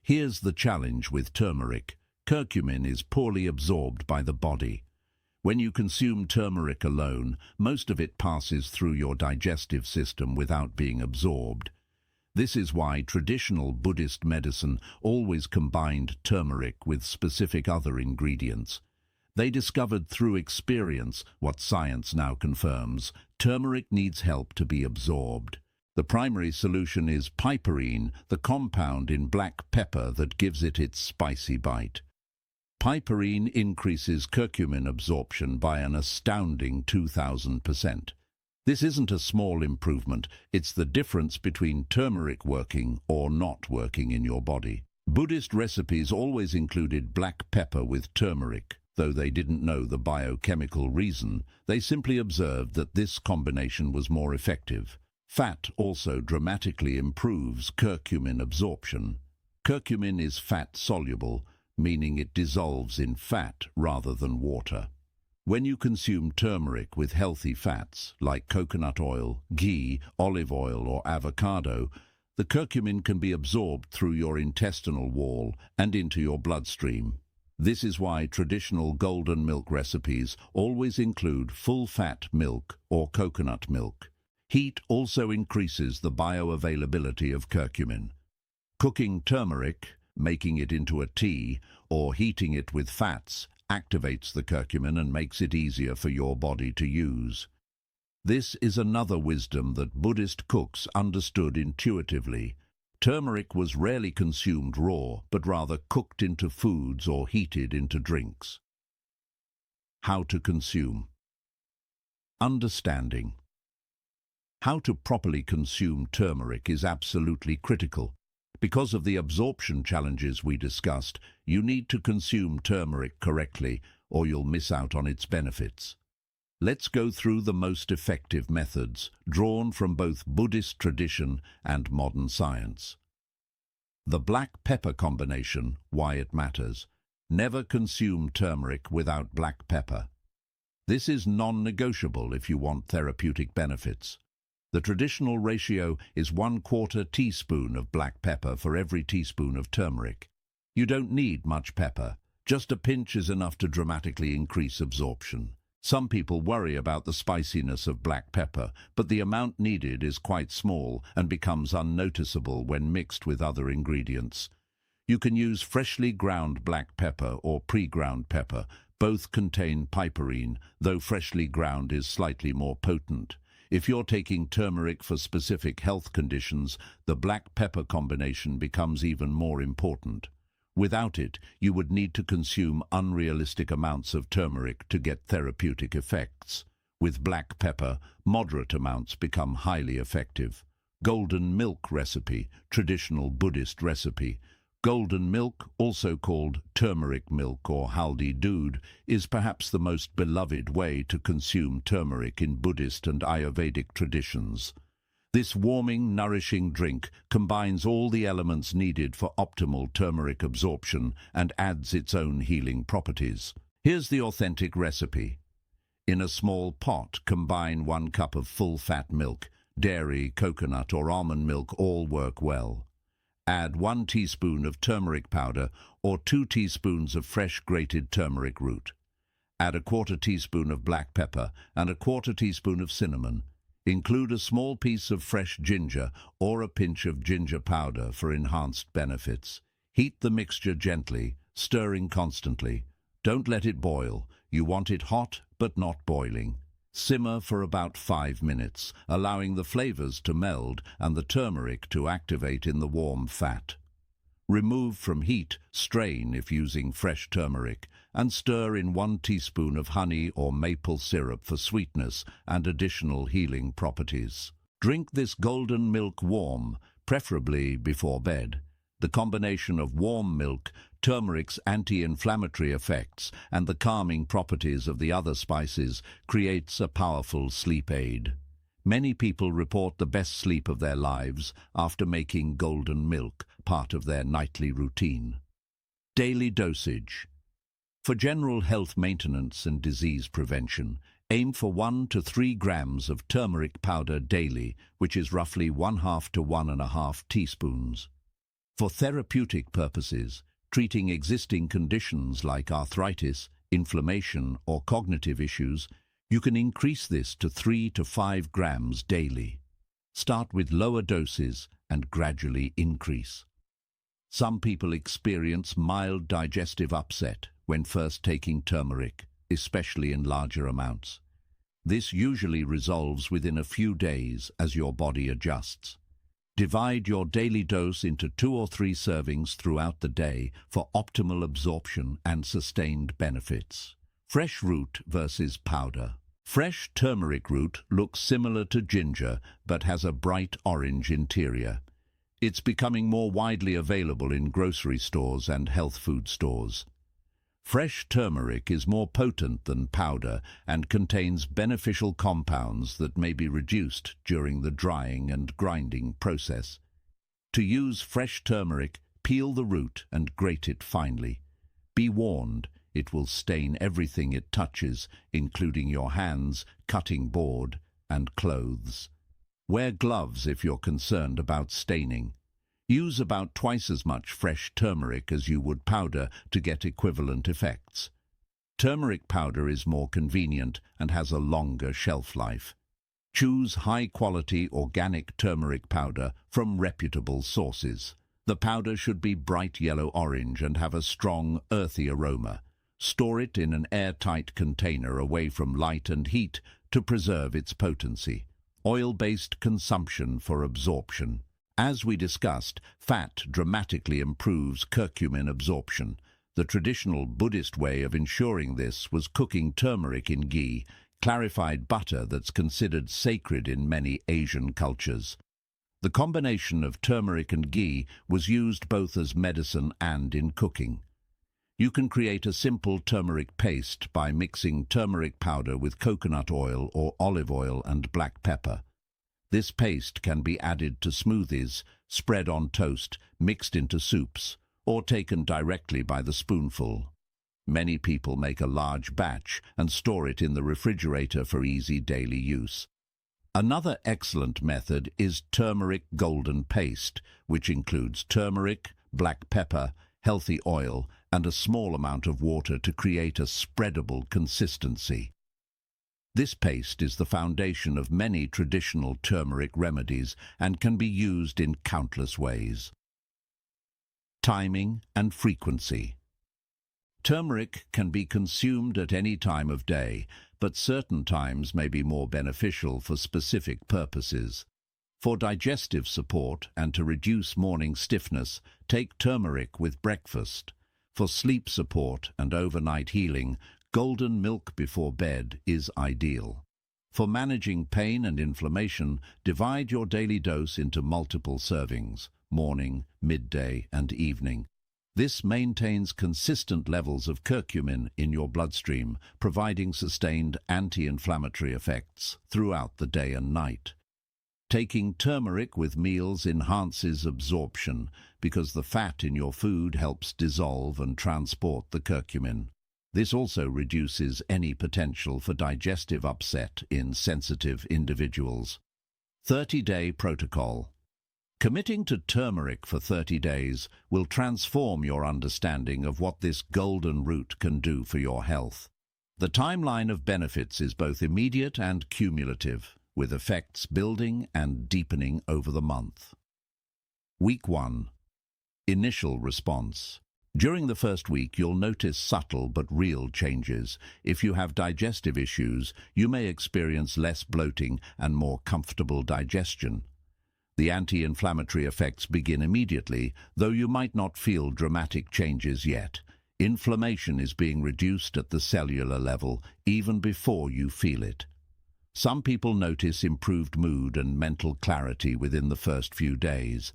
Here's the challenge with turmeric. Curcumin is poorly absorbed by the body. When you consume turmeric alone, most of it passes through your digestive system without being absorbed. This is why traditional Buddhist medicine always combined turmeric with specific other ingredients. They discovered through experience what science now confirms: turmeric needs help to be absorbed. The primary solution is piperine, the compound in black pepper that gives it its spicy bite. Piperine increases curcumin absorption by an astounding 2,000%. This isn't a small improvement, it's the difference between turmeric working or not working in your body. Buddhist recipes always included black pepper with turmeric. Though they didn't know the biochemical reason, they simply observed that this combination was more effective. Fat also dramatically improves curcumin absorption. Curcumin is fat-soluble, meaning it dissolves in fat rather than water. When you consume turmeric with healthy fats, like coconut oil, ghee, olive oil, or avocado, the curcumin can be absorbed through your intestinal wall and into your bloodstream. This is why traditional golden milk recipes always include full-fat milk or coconut milk. Heat also increases the bioavailability of curcumin. Cooking turmeric, making it into a tea, or heating it with fats activates the curcumin and makes it easier for your body to use. This is another wisdom that Buddhist cooks understood intuitively. Turmeric was rarely consumed raw, but rather cooked into foods or heated into drinks. How to consume. Understanding. How to properly consume turmeric is absolutely critical. Because of the absorption challenges we discussed, you need to consume turmeric correctly, or you'll miss out on its benefits. Let's go through the most effective methods, drawn from both Buddhist tradition and modern science. The black pepper combination, why it matters. Never consume turmeric without black pepper. This is non-negotiable if you want therapeutic benefits. The traditional ratio is 1/4 teaspoon of black pepper for every teaspoon of turmeric. You don't need much pepper. Just a pinch is enough to dramatically increase absorption. Some people worry about the spiciness of black pepper, but the amount needed is quite small and becomes unnoticeable when mixed with other ingredients. You can use freshly ground black pepper or pre-ground pepper. Both contain piperine, though freshly ground is slightly more potent. If you're taking turmeric for specific health conditions, the black pepper combination becomes even more important. Without it, you would need to consume unrealistic amounts of turmeric to get therapeutic effects. With black pepper, moderate amounts become highly effective. Golden milk recipe, traditional Buddhist recipe. Golden milk, also called turmeric milk or haldi doodh, is perhaps the most beloved way to consume turmeric in Buddhist and Ayurvedic traditions. This warming, nourishing drink combines all the elements needed for optimal turmeric absorption and adds its own healing properties. Here's the authentic recipe. In a small pot, combine 1 cup of full-fat milk. Dairy, coconut or almond milk all work well. Add 1 teaspoon of turmeric powder or 2 teaspoons of fresh grated turmeric root. Add a 1/4 teaspoon of black pepper and a 1/4 teaspoon of cinnamon. Include a small piece of fresh ginger or a pinch of ginger powder for enhanced benefits. Heat the mixture gently, stirring constantly. Don't let it boil. You want it hot but not boiling. Simmer for about 5 minutes, allowing the flavors to meld and the turmeric to activate in the warm fat. Remove from heat, strain if using fresh turmeric, and stir in 1 teaspoon of honey or maple syrup for sweetness and additional healing properties. Drink this golden milk warm, preferably before bed. The combination of warm milk, turmeric's anti-inflammatory effects, and the calming properties of the other spices creates a powerful sleep aid. Many people report the best sleep of their lives after making golden milk part of their nightly routine. Daily dosage. For general health maintenance and disease prevention, aim for 1 to 3 grams of turmeric powder daily, which is roughly 1/2 to 1.5 teaspoons. For therapeutic purposes, treating existing conditions like arthritis, inflammation, or cognitive issues, you can increase this to 3 to 5 grams daily. Start with lower doses and gradually increase. Some people experience mild digestive upset when first taking turmeric, especially in larger amounts. This usually resolves within a few days as your body adjusts. Divide your daily dose into 2 or 3 servings throughout the day for optimal absorption and sustained benefits. Fresh root versus powder. Fresh turmeric root looks similar to ginger but has a bright orange interior. It's becoming more widely available in grocery stores and health food stores. Fresh turmeric is more potent than powder and contains beneficial compounds that may be reduced during the drying and grinding process. To use fresh turmeric, peel the root and grate it finely. Be warned, it will stain everything it touches, including your hands, cutting board, and clothes. Wear gloves if you're concerned about staining. Use about twice as much fresh turmeric as you would powder to get equivalent effects. Turmeric powder is more convenient and has a longer shelf life. Choose high-quality organic turmeric powder from reputable sources. The powder should be bright yellow-orange and have a strong, earthy aroma. Store it in an airtight container away from light and heat to preserve its potency. Oil-based consumption for absorption. As we discussed, fat dramatically improves curcumin absorption. The traditional Buddhist way of ensuring this was cooking turmeric in ghee, clarified butter that's considered sacred in many Asian cultures. The combination of turmeric and ghee was used both as medicine and in cooking. You can create a simple turmeric paste by mixing turmeric powder with coconut oil or olive oil and black pepper. This paste can be added to smoothies, spread on toast, mixed into soups, or taken directly by the spoonful. Many people make a large batch and store it in the refrigerator for easy daily use. Another excellent method is turmeric golden paste, which includes turmeric, black pepper, healthy oil, and a small amount of water to create a spreadable consistency. This paste is the foundation of many traditional turmeric remedies and can be used in countless ways. Timing and frequency. Turmeric can be consumed at any time of day, but certain times may be more beneficial for specific purposes. For digestive support and to reduce morning stiffness, take turmeric with breakfast. For sleep support and overnight healing, golden milk before bed is ideal. For managing pain and inflammation, divide your daily dose into multiple servings, morning, midday, and evening. This maintains consistent levels of curcumin in your bloodstream, providing sustained anti-inflammatory effects throughout the day and night. Taking turmeric with meals enhances absorption because the fat in your food helps dissolve and transport the curcumin. This also reduces any potential for digestive upset in sensitive individuals. 30-day protocol. Committing to turmeric for 30 days will transform your understanding of what this golden root can do for your health. The timeline of benefits is both immediate and cumulative, with effects building and deepening over the month. Week 1. Initial response. During the first week, you'll notice subtle but real changes. If you have digestive issues, you may experience less bloating and more comfortable digestion. The anti-inflammatory effects begin immediately, though you might not feel dramatic changes yet. Inflammation is being reduced at the cellular level even before you feel it. Some people notice improved mood and mental clarity within the first few days.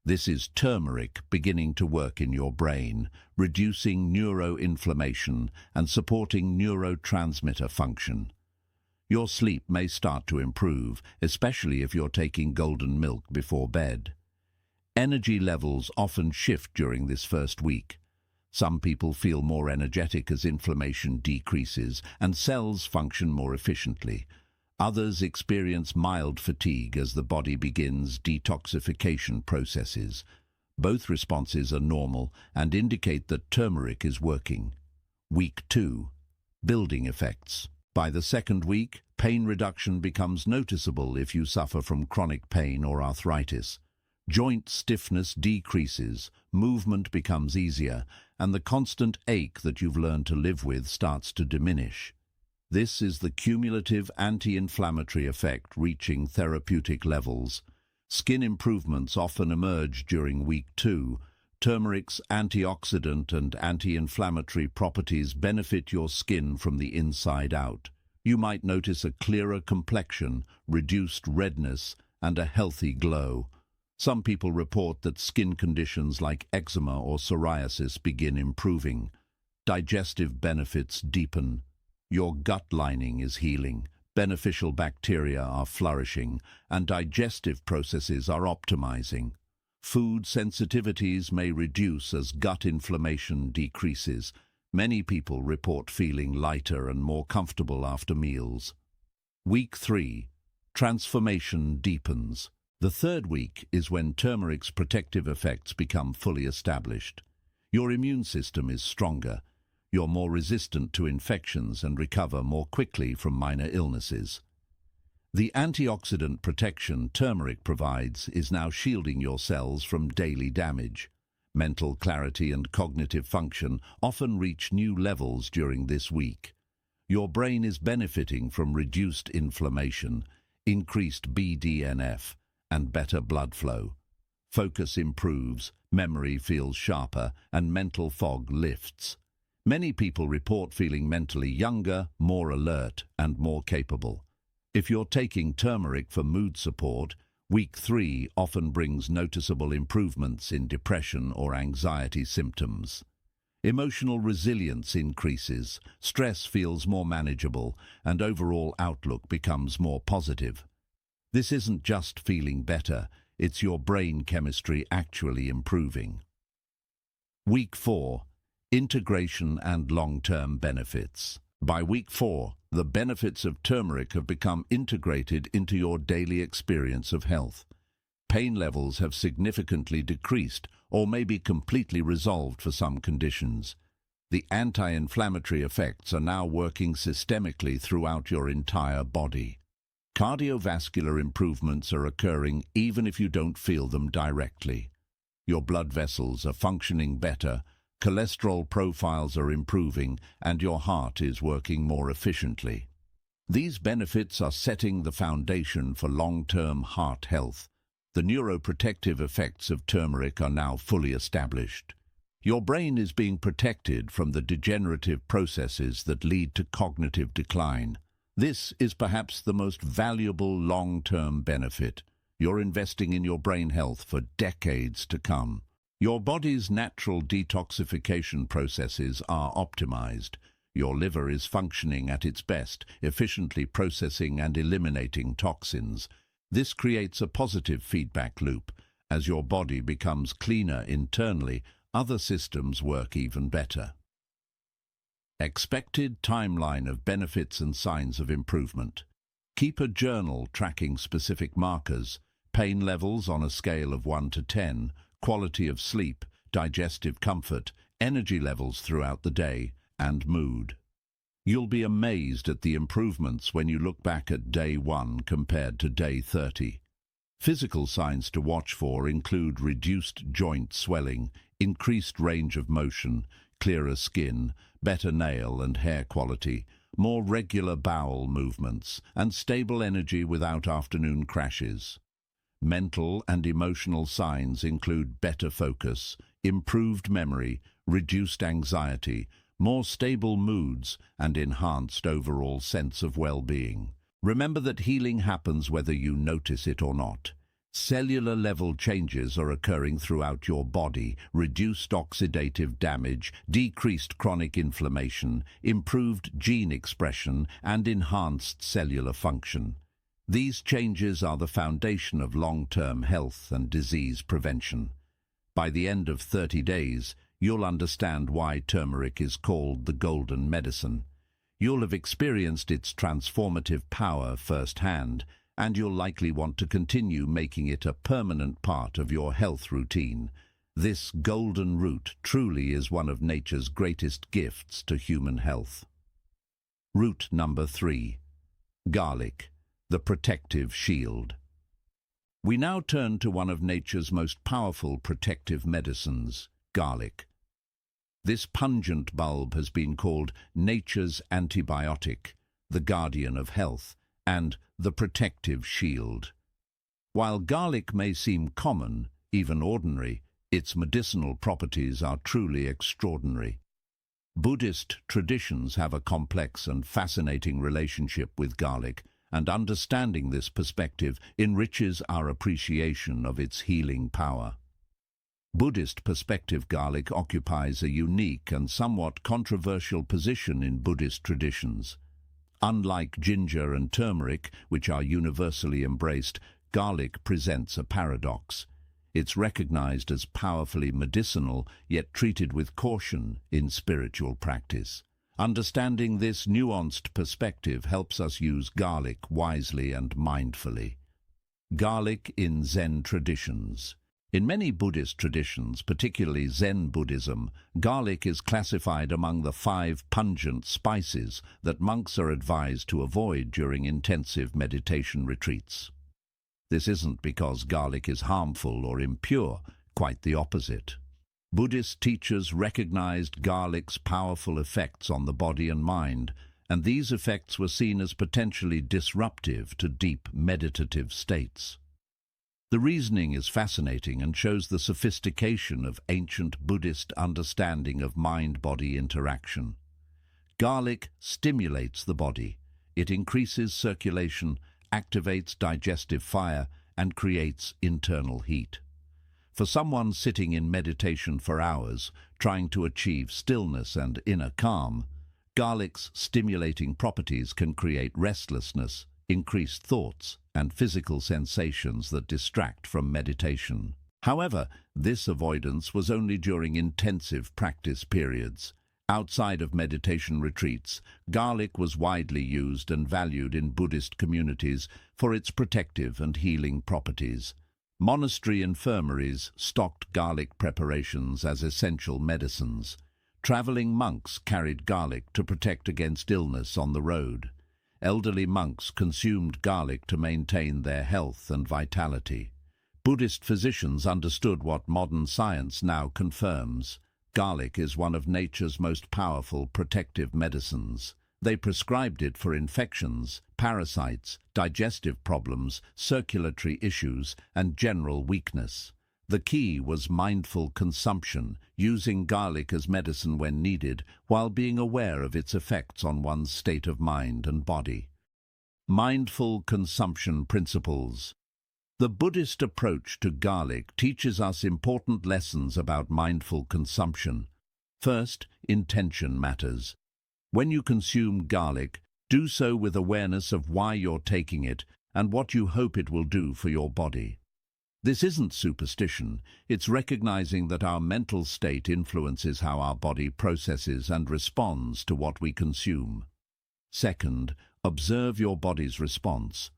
This is turmeric beginning to work in your brain, reducing neuroinflammation and supporting neurotransmitter function. Your sleep may start to improve, especially if you're taking golden milk before bed. Energy levels often shift during this first week. Some people feel more energetic as inflammation decreases and cells function more efficiently. Others experience mild fatigue as the body begins detoxification processes. Both responses are normal and indicate that turmeric is working. Week 2. Building effects. By the second week, pain reduction becomes noticeable if you suffer from chronic pain or arthritis. Joint stiffness decreases, movement becomes easier, and the constant ache that you've learned to live with starts to diminish. This is the cumulative anti-inflammatory effect reaching therapeutic levels. Skin improvements often emerge during week 2. Turmeric's antioxidant and anti-inflammatory properties benefit your skin from the inside out. You might notice a clearer complexion, reduced redness, and a healthy glow. Some people report that skin conditions like eczema or psoriasis begin improving. Digestive benefits deepen. Your gut lining is healing, beneficial bacteria are flourishing, and digestive processes are optimizing. Food sensitivities may reduce as gut inflammation decreases. Many people report feeling lighter and more comfortable after meals. Week 3. Transformation deepens. The third week is when turmeric's protective effects become fully established. Your immune system is stronger. You're more resistant to infections and recover more quickly from minor illnesses. The antioxidant protection turmeric provides is now shielding your cells from daily damage. Mental clarity and cognitive function often reach new levels during this week. Your brain is benefiting from reduced inflammation, increased BDNF, and better blood flow. Focus improves, memory feels sharper, and mental fog lifts. Many people report feeling mentally younger, more alert, and more capable. If you're taking turmeric for mood support, week 3 often brings noticeable improvements in depression or anxiety symptoms. Emotional resilience increases, stress feels more manageable, and overall outlook becomes more positive. This isn't just feeling better, it's your brain chemistry actually improving. Week 4. Integration and long-term benefits. By week 4, the benefits of turmeric have become integrated into your daily experience of health. Pain levels have significantly decreased or may be completely resolved for some conditions. The anti-inflammatory effects are now working systemically throughout your entire body. Cardiovascular improvements are occurring even if you don't feel them directly. Your blood vessels are functioning better, cholesterol profiles are improving, and your heart is working more efficiently. These benefits are setting the foundation for long-term heart health. The neuroprotective effects of turmeric are now fully established. Your brain is being protected from the degenerative processes that lead to cognitive decline. This is perhaps the most valuable long-term benefit. You're investing in your brain health for decades to come. Your body's natural detoxification processes are optimized. Your liver is functioning at its best, efficiently processing and eliminating toxins. This creates a positive feedback loop. As your body becomes cleaner internally, other systems work even better. Expected timeline of benefits and signs of improvement. Keep a journal tracking specific markers, pain levels on a scale of 1 to 10, quality of sleep, digestive comfort, energy levels throughout the day, and mood. You'll be amazed at the improvements when you look back at day 1 compared to day 30. Physical signs to watch for include reduced joint swelling, increased range of motion, clearer skin, better nail and hair quality, more regular bowel movements, and stable energy without afternoon crashes. Mental and emotional signs include better focus, improved memory, reduced anxiety, more stable moods, and enhanced overall sense of well-being. Remember that healing happens whether you notice it or not. Cellular level changes are occurring throughout your body: reduced oxidative damage, decreased chronic inflammation, improved gene expression, and enhanced cellular function. These changes are the foundation of long-term health and disease prevention. By the end of 30 days, you'll understand why turmeric is called the golden medicine. You'll have experienced its transformative power firsthand, and you'll likely want to continue making it a permanent part of your health routine. This golden root truly is one of nature's greatest gifts to human health. Root number 3. Garlic, the protective shield. We now turn to one of nature's most powerful protective medicines, garlic. This pungent bulb has been called nature's antibiotic, the guardian of health, and the protective shield. While garlic may seem common, even ordinary, its medicinal properties are truly extraordinary. Buddhist traditions have a complex and fascinating relationship with garlic, and understanding this perspective enriches our appreciation of its healing power. Buddhist perspective: garlic occupies a unique and somewhat controversial position in Buddhist traditions. Unlike ginger and turmeric, which are universally embraced, garlic presents a paradox. It's recognized as powerfully medicinal, yet treated with caution in spiritual practice. Understanding this nuanced perspective helps us use garlic wisely and mindfully. Garlic in Zen traditions. In many Buddhist traditions, particularly Zen Buddhism, garlic is classified among the 5 pungent spices that monks are advised to avoid during intensive meditation retreats. This isn't because garlic is harmful or impure, quite the opposite. Buddhist teachers recognized garlic's powerful effects on the body and mind, and these effects were seen as potentially disruptive to deep meditative states. The reasoning is fascinating and shows the sophistication of ancient Buddhist understanding of mind-body interaction. Garlic stimulates the body. It increases circulation, activates digestive fire, and creates internal heat. For someone sitting in meditation for hours, trying to achieve stillness and inner calm, garlic's stimulating properties can create restlessness, increased thoughts, and physical sensations that distract from meditation. However, this avoidance was only during intensive practice periods. Outside of meditation retreats, garlic was widely used and valued in Buddhist communities for its protective and healing properties. Monastery infirmaries stocked garlic preparations as essential medicines. Traveling monks carried garlic to protect against illness on the road. Elderly monks consumed garlic to maintain their health and vitality. Buddhist physicians understood what modern science now confirms: Garlic is one of nature's most powerful protective medicines. They prescribed it for infections, parasites, digestive problems, circulatory issues, and general weakness. The key was mindful consumption, using garlic as medicine when needed, while being aware of its effects on one's state of mind and body. Mindful consumption principles. The Buddhist approach to garlic teaches us important lessons about mindful consumption. First, intention matters. When you consume garlic, do so with awareness of why you're taking it and what you hope it will do for your body. This isn't superstition, it's recognizing that our mental state influences how our body processes and responds to what we consume. Second, observe your body's response.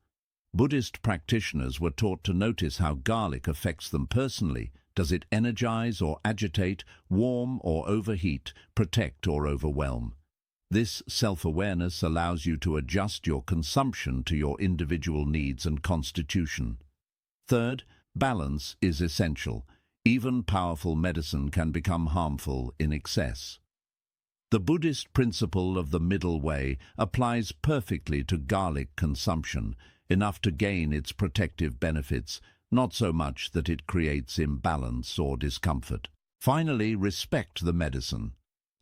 Buddhist practitioners were taught to notice how garlic affects them personally. Does it energize or agitate, warm or overheat, protect or overwhelm? This self-awareness allows you to adjust your consumption to your individual needs and constitution. Third, balance is essential. Even powerful medicine can become harmful in excess. The Buddhist principle of the middle way applies perfectly to garlic consumption, enough to gain its protective benefits, not so much that it creates imbalance or discomfort. Finally, respect the medicine.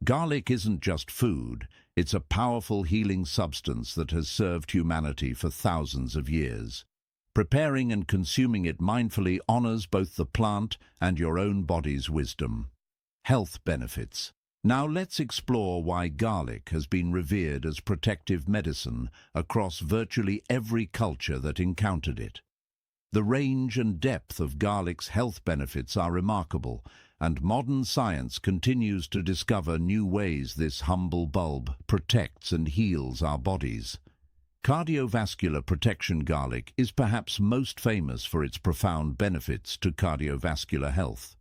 Garlic isn't just food, it's a powerful healing substance that has served humanity for thousands of years. Preparing and consuming it mindfully honors both the plant and your own body's wisdom. Health benefits. Now let's explore why garlic has been revered as protective medicine across virtually every culture that encountered it. The range and depth of garlic's health benefits are remarkable, and modern science continues to discover new ways this humble bulb protects and heals our bodies. Cardiovascular protection. Garlic is perhaps most famous for its profound benefits to cardiovascular health.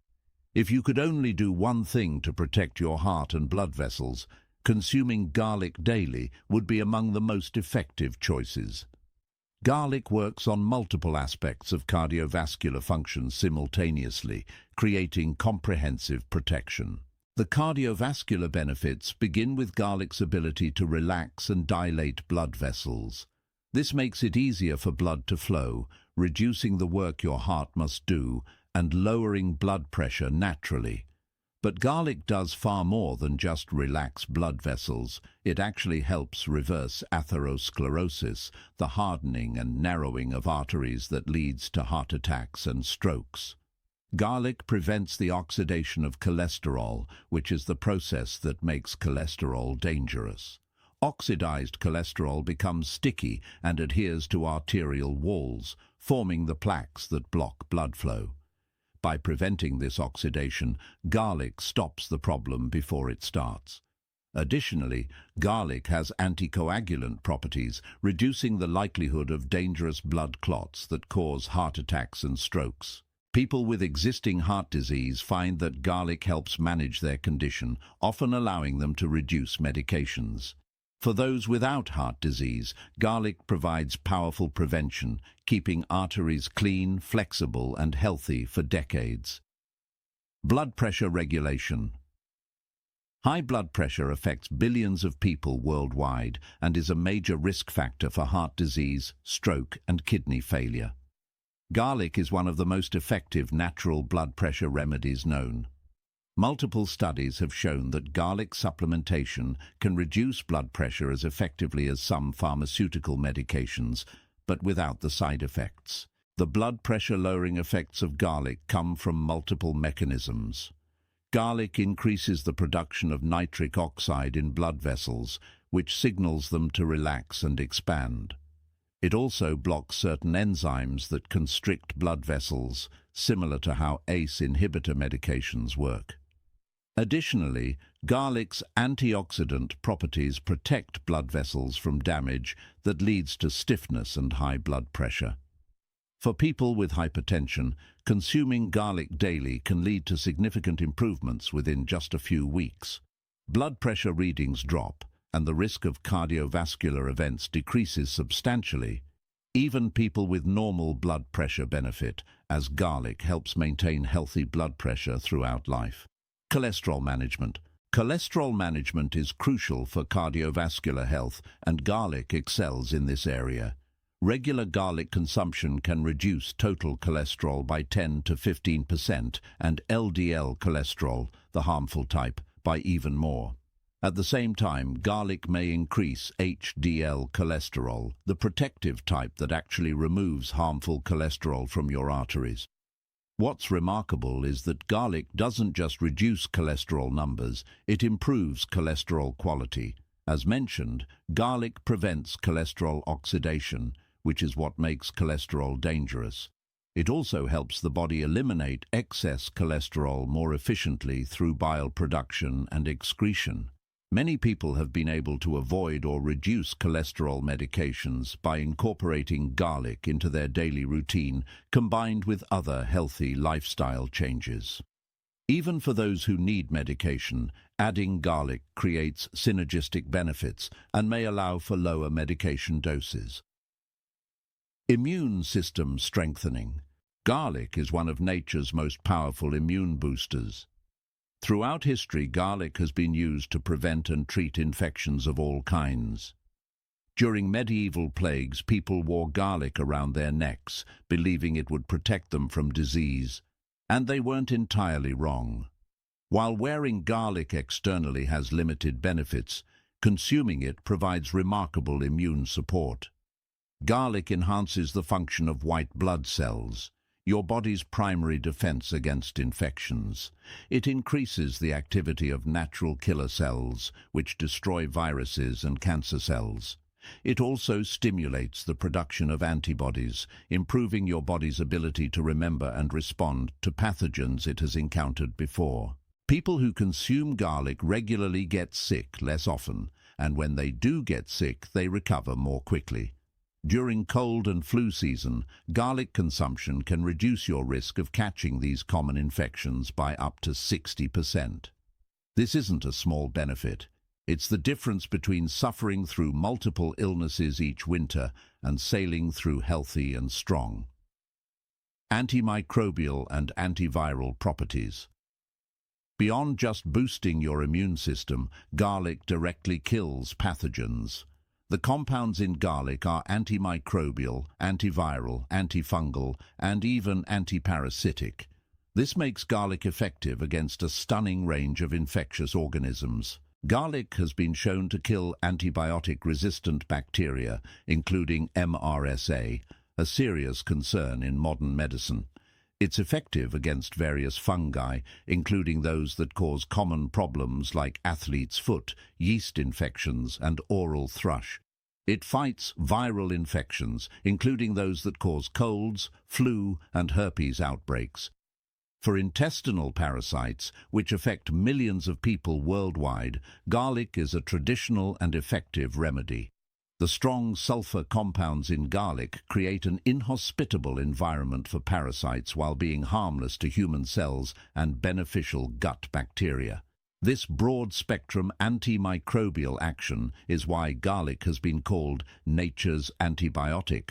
If you could only do one thing to protect your heart and blood vessels, consuming garlic daily would be among the most effective choices. Garlic works on multiple aspects of cardiovascular function simultaneously, creating comprehensive protection. The cardiovascular benefits begin with garlic's ability to relax and dilate blood vessels. This makes it easier for blood to flow, reducing the work your heart must do and lowering blood pressure naturally. But garlic does far more than just relax blood vessels. It actually helps reverse atherosclerosis, the hardening and narrowing of arteries that leads to heart attacks and strokes. Garlic prevents the oxidation of cholesterol, which is the process that makes cholesterol dangerous. Oxidized cholesterol becomes sticky and adheres to arterial walls, forming the plaques that block blood flow. By preventing this oxidation, garlic stops the problem before it starts. Additionally, garlic has anticoagulant properties, reducing the likelihood of dangerous blood clots that cause heart attacks and strokes. People with existing heart disease find that garlic helps manage their condition, often allowing them to reduce medications. For those without heart disease, garlic provides powerful prevention, keeping arteries clean, flexible, and healthy for decades. Blood pressure regulation. High blood pressure affects billions of people worldwide and is a major risk factor for heart disease, stroke, and kidney failure. Garlic is one of the most effective natural blood pressure remedies known. Multiple studies have shown that garlic supplementation can reduce blood pressure as effectively as some pharmaceutical medications, but without the side effects. The blood pressure lowering effects of garlic come from multiple mechanisms. Garlic increases the production of nitric oxide in blood vessels, which signals them to relax and expand. It also blocks certain enzymes that constrict blood vessels, similar to how ACE inhibitor medications work. Additionally, garlic's antioxidant properties protect blood vessels from damage that leads to stiffness and high blood pressure. For people with hypertension, consuming garlic daily can lead to significant improvements within just a few weeks. Blood pressure readings drop, and the risk of cardiovascular events decreases substantially. Even people with normal blood pressure benefit, as garlic helps maintain healthy blood pressure throughout life. Cholesterol management. Cholesterol management is crucial for cardiovascular health, and garlic excels in this area. Regular garlic consumption can reduce total cholesterol by 10 to 15% and LDL cholesterol, the harmful type, by even more. At the same time, garlic may increase HDL cholesterol, the protective type that actually removes harmful cholesterol from your arteries. What's remarkable is that garlic doesn't just reduce cholesterol numbers, it improves cholesterol quality. As mentioned, garlic prevents cholesterol oxidation, which is what makes cholesterol dangerous. It also helps the body eliminate excess cholesterol more efficiently through bile production and excretion. Many people have been able to avoid or reduce cholesterol medications by incorporating garlic into their daily routine, combined with other healthy lifestyle changes. Even for those who need medication, adding garlic creates synergistic benefits and may allow for lower medication doses. Immune system strengthening. Garlic is one of nature's most powerful immune boosters. Throughout history, garlic has been used to prevent and treat infections of all kinds. During medieval plagues, people wore garlic around their necks, believing it would protect them from disease. And they weren't entirely wrong. While wearing garlic externally has limited benefits, consuming it provides remarkable immune support. Garlic enhances the function of white blood cells, your body's primary defense against infections. It increases the activity of natural killer cells, which destroy viruses and cancer cells. It also stimulates the production of antibodies, improving your body's ability to remember and respond to pathogens it has encountered before. People who consume garlic regularly get sick less often, and when they do get sick, they recover more quickly. During cold and flu season, garlic consumption can reduce your risk of catching these common infections by up to 60%. This isn't a small benefit. It's the difference between suffering through multiple illnesses each winter and sailing through healthy and strong. Antimicrobial and antiviral properties. Beyond just boosting your immune system, garlic directly kills pathogens. The compounds in garlic are antimicrobial, antiviral, antifungal, and even antiparasitic. This makes garlic effective against a stunning range of infectious organisms. Garlic has been shown to kill antibiotic-resistant bacteria, including MRSA, a serious concern in modern medicine. It's effective against various fungi, including those that cause common problems like athlete's foot, yeast infections, and oral thrush. It fights viral infections, including those that cause colds, flu, and herpes outbreaks. For intestinal parasites, which affect millions of people worldwide, garlic is a traditional and effective remedy. The strong sulfur compounds in garlic create an inhospitable environment for parasites while being harmless to human cells and beneficial gut bacteria. This broad-spectrum antimicrobial action is why garlic has been called nature's antibiotic.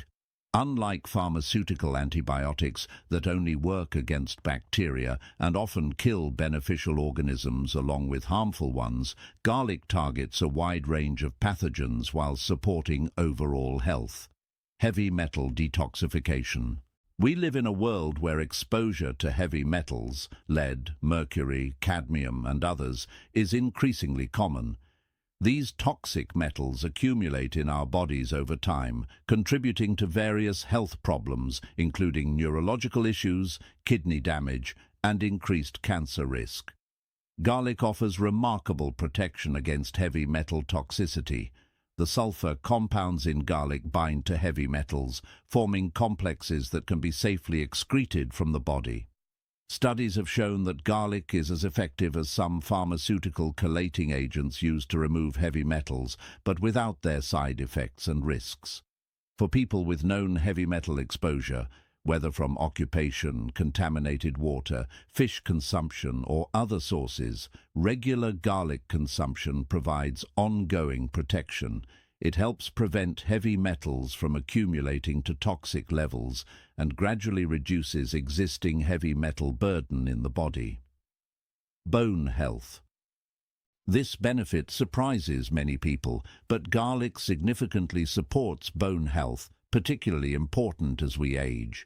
Unlike pharmaceutical antibiotics that only work against bacteria and often kill beneficial organisms along with harmful ones, garlic targets a wide range of pathogens while supporting overall health. Heavy metal detoxification. We live in a world where exposure to heavy metals, lead, mercury, cadmium, and others, is increasingly common. These toxic metals accumulate in our bodies over time, contributing to various health problems, including neurological issues, kidney damage, and increased cancer risk. Garlic offers remarkable protection against heavy metal toxicity. The sulfur compounds in garlic bind to heavy metals, forming complexes that can be safely excreted from the body. Studies have shown that garlic is as effective as some pharmaceutical chelating agents used to remove heavy metals, but without their side effects and risks. For people with known heavy metal exposure, whether from occupation, contaminated water, fish consumption, or other sources, regular garlic consumption provides ongoing protection. It helps prevent heavy metals from accumulating to toxic levels and gradually reduces existing heavy metal burden in the body. Bone health. This benefit surprises many people, but garlic significantly supports bone health, particularly important as we age.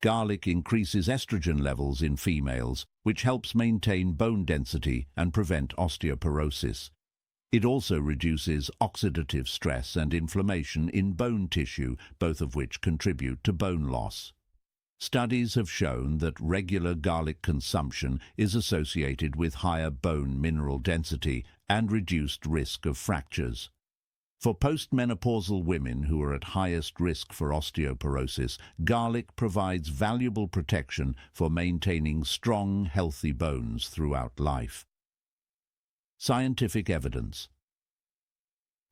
Garlic increases estrogen levels in females, which helps maintain bone density and prevent osteoporosis. It also reduces oxidative stress and inflammation in bone tissue, both of which contribute to bone loss. Studies have shown that regular garlic consumption is associated with higher bone mineral density and reduced risk of fractures. For postmenopausal women who are at highest risk for osteoporosis, garlic provides valuable protection for maintaining strong, healthy bones throughout life. Scientific evidence.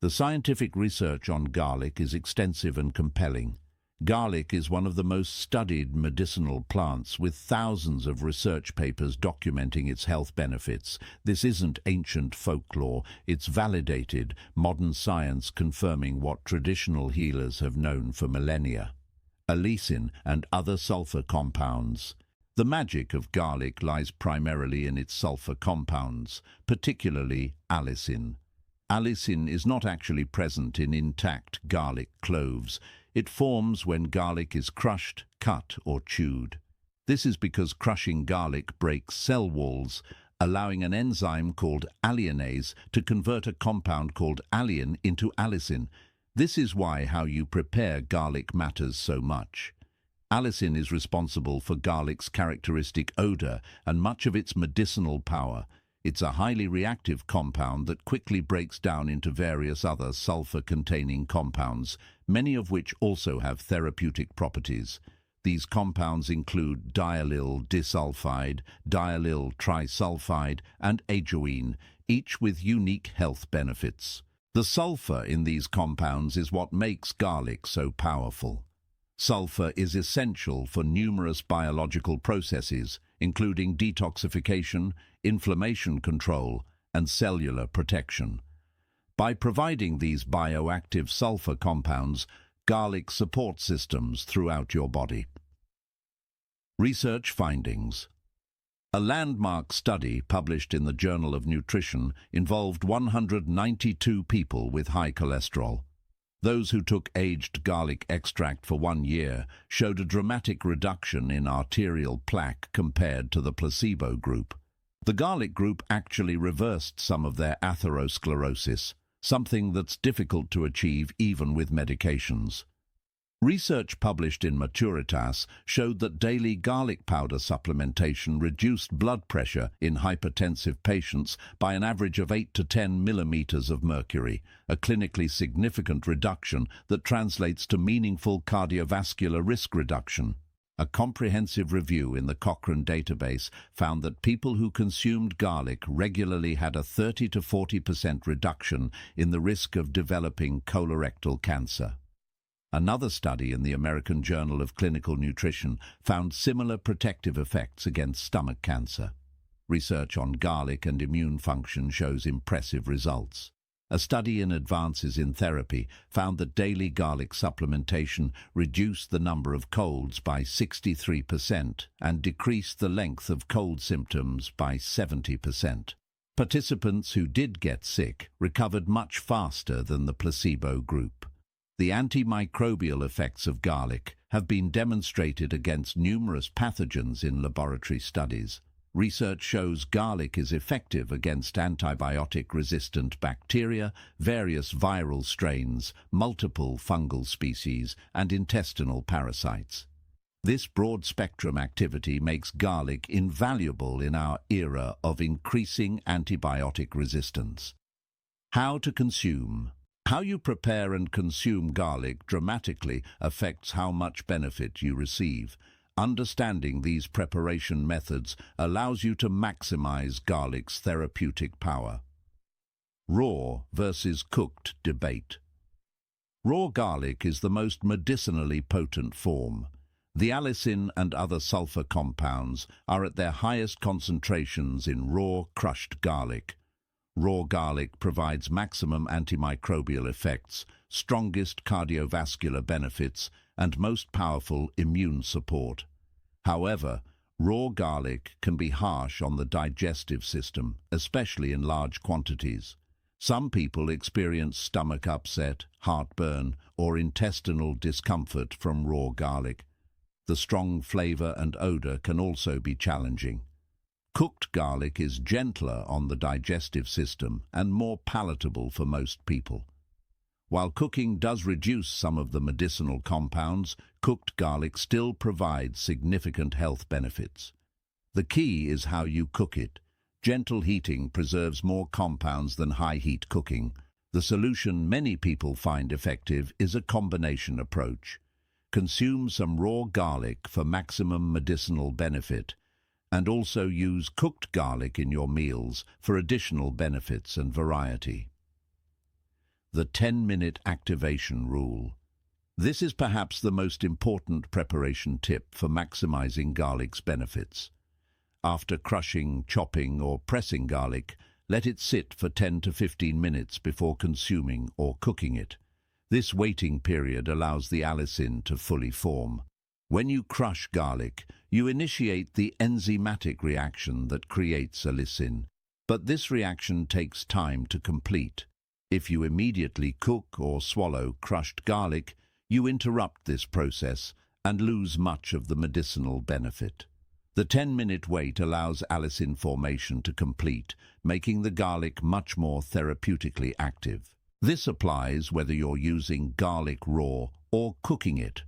The scientific research on garlic is extensive and compelling. Garlic is one of the most studied medicinal plants, with thousands of research papers documenting its health benefits. This isn't ancient folklore, it's validated, modern science confirming what traditional healers have known for millennia. Allicin and other sulfur compounds. The magic of garlic lies primarily in its sulfur compounds, particularly allicin. Allicin is not actually present in intact garlic cloves. It forms when garlic is crushed, cut, or chewed. This is because crushing garlic breaks cell walls, allowing an enzyme called alliinase to convert a compound called alliin into allicin. This is why how you prepare garlic matters so much. Allicin is responsible for garlic's characteristic odor and much of its medicinal power. It's a highly reactive compound that quickly breaks down into various other sulfur-containing compounds, many of which also have therapeutic properties. These compounds include diallyl disulfide, diallyl trisulfide, and ajoine, each with unique health benefits. The sulfur in these compounds is what makes garlic so powerful. Sulfur is essential for numerous biological processes, including detoxification, inflammation control, and cellular protection. By providing these bioactive sulfur compounds, garlic supports systems throughout your body. Research findings. A landmark study published in the Journal of Nutrition involved 192 people with high cholesterol. Those who took aged garlic extract for 1 year showed a dramatic reduction in arterial plaque compared to the placebo group. The garlic group actually reversed some of their atherosclerosis, something that's difficult to achieve even with medications. Research published in Maturitas showed that daily garlic powder supplementation reduced blood pressure in hypertensive patients by an average of 8 to 10 millimeters of mercury, a clinically significant reduction that translates to meaningful cardiovascular risk reduction. A comprehensive review in the Cochrane database found that people who consumed garlic regularly had a 30 to 40% reduction in the risk of developing colorectal cancer. Another study in the American Journal of Clinical Nutrition found similar protective effects against stomach cancer. Research on garlic and immune function shows impressive results. A study in Advances in Therapy found that daily garlic supplementation reduced the number of colds by 63% and decreased the length of cold symptoms by 70%. Participants who did get sick recovered much faster than the placebo group. The antimicrobial effects of garlic have been demonstrated against numerous pathogens in laboratory studies. Research shows garlic is effective against antibiotic-resistant bacteria, various viral strains, multiple fungal species, and intestinal parasites. This broad-spectrum activity makes garlic invaluable in our era of increasing antibiotic resistance. How to consume. How you prepare and consume garlic dramatically affects how much benefit you receive. Understanding these preparation methods allows you to maximize garlic's therapeutic power. Raw versus cooked debate. Raw garlic is the most medicinally potent form. The allicin and other sulfur compounds are at their highest concentrations in raw, crushed garlic. Raw garlic provides maximum antimicrobial effects, strongest cardiovascular benefits, and most powerful immune support. However, Raw garlic can be harsh on the digestive system, especially in large quantities. Some people experience stomach upset, heartburn, or intestinal discomfort from raw garlic. The strong flavor and odor can also be challenging. Cooked garlic is gentler on the digestive system and more palatable for most people. While cooking does reduce some of the medicinal compounds, cooked garlic still provides significant health benefits. The key is how you cook it. Gentle heating preserves more compounds than high-heat cooking. The solution many people find effective is a combination approach. Consume some raw garlic for maximum medicinal benefit, and also use cooked garlic in your meals for additional benefits and variety. The 10-minute activation rule. This is perhaps the most important preparation tip for maximizing garlic's benefits. After crushing, chopping, or pressing garlic, let it sit for 10 to 15 minutes before consuming or cooking it. This waiting period allows the allicin to fully form. When you crush garlic, you initiate the enzymatic reaction that creates allicin, but this reaction takes time to complete. If you immediately cook or swallow crushed garlic, you interrupt this process and lose much of the medicinal benefit. The 10-minute wait allows allicin formation to complete, making the garlic much more therapeutically active. This applies whether you're using garlic raw or cooking it.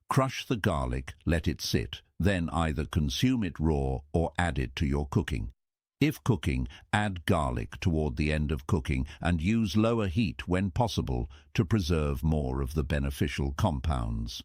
Crush the garlic, let it sit, then either consume it raw or add it to your cooking. If cooking, add garlic toward the end of cooking and use lower heat when possible to preserve more of the beneficial compounds.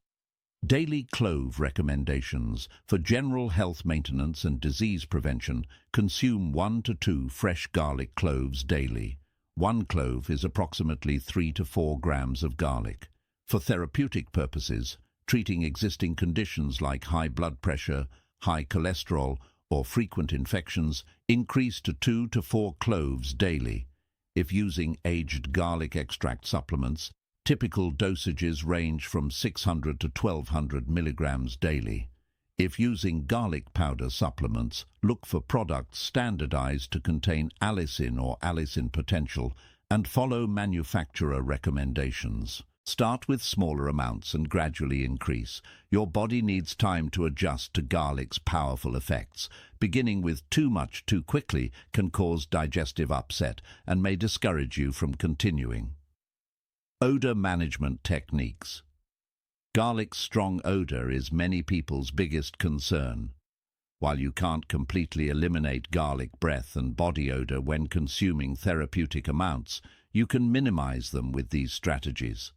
Daily clove recommendations. For general health maintenance and disease prevention, consume 1 to 2 fresh garlic cloves daily. 1 clove is approximately 3 to 4 grams of garlic. For therapeutic purposes, treating existing conditions like high blood pressure, high cholesterol, or frequent infections, increase to 2 to 4 cloves daily. If using aged garlic extract supplements, typical dosages range from 600 to 1200 milligrams daily. If using garlic powder supplements, look for products standardized to contain allicin or allicin potential and follow manufacturer recommendations. Start with smaller amounts and gradually increase. Your body needs time to adjust to garlic's powerful effects. Beginning with too much too quickly can cause digestive upset and may discourage you from continuing. Odor management techniques. Garlic's strong odor is many people's biggest concern. While you can't completely eliminate garlic breath and body odor when consuming therapeutic amounts, you can minimize them with these strategies.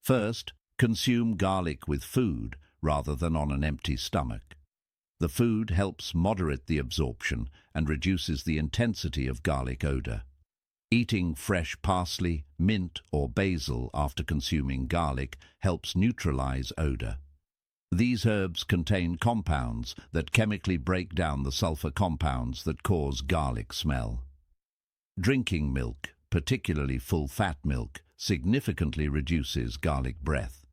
First, consume garlic with food rather than on an empty stomach. The food helps moderate the absorption and reduces the intensity of garlic odor. Eating fresh parsley, mint, or basil after consuming garlic helps neutralize odor. These herbs contain compounds that chemically break down the sulfur compounds that cause garlic smell. Drinking milk, particularly full-fat milk, significantly reduces garlic breath.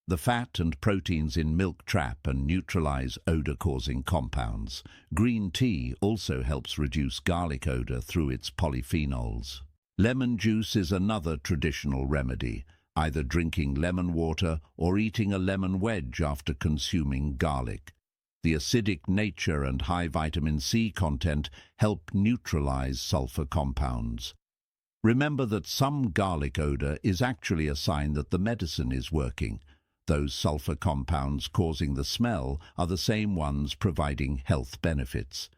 The fat and proteins in milk trap and neutralize odor-causing compounds. Green tea also helps reduce garlic odor through its polyphenols. Lemon juice is another traditional remedy, either drinking lemon water or eating a lemon wedge after consuming garlic. The acidic nature and high vitamin C content help neutralize sulfur compounds. Remember that some garlic odor is actually a sign that the medicine is working. Those sulfur compounds causing the smell are the same ones providing health benefits.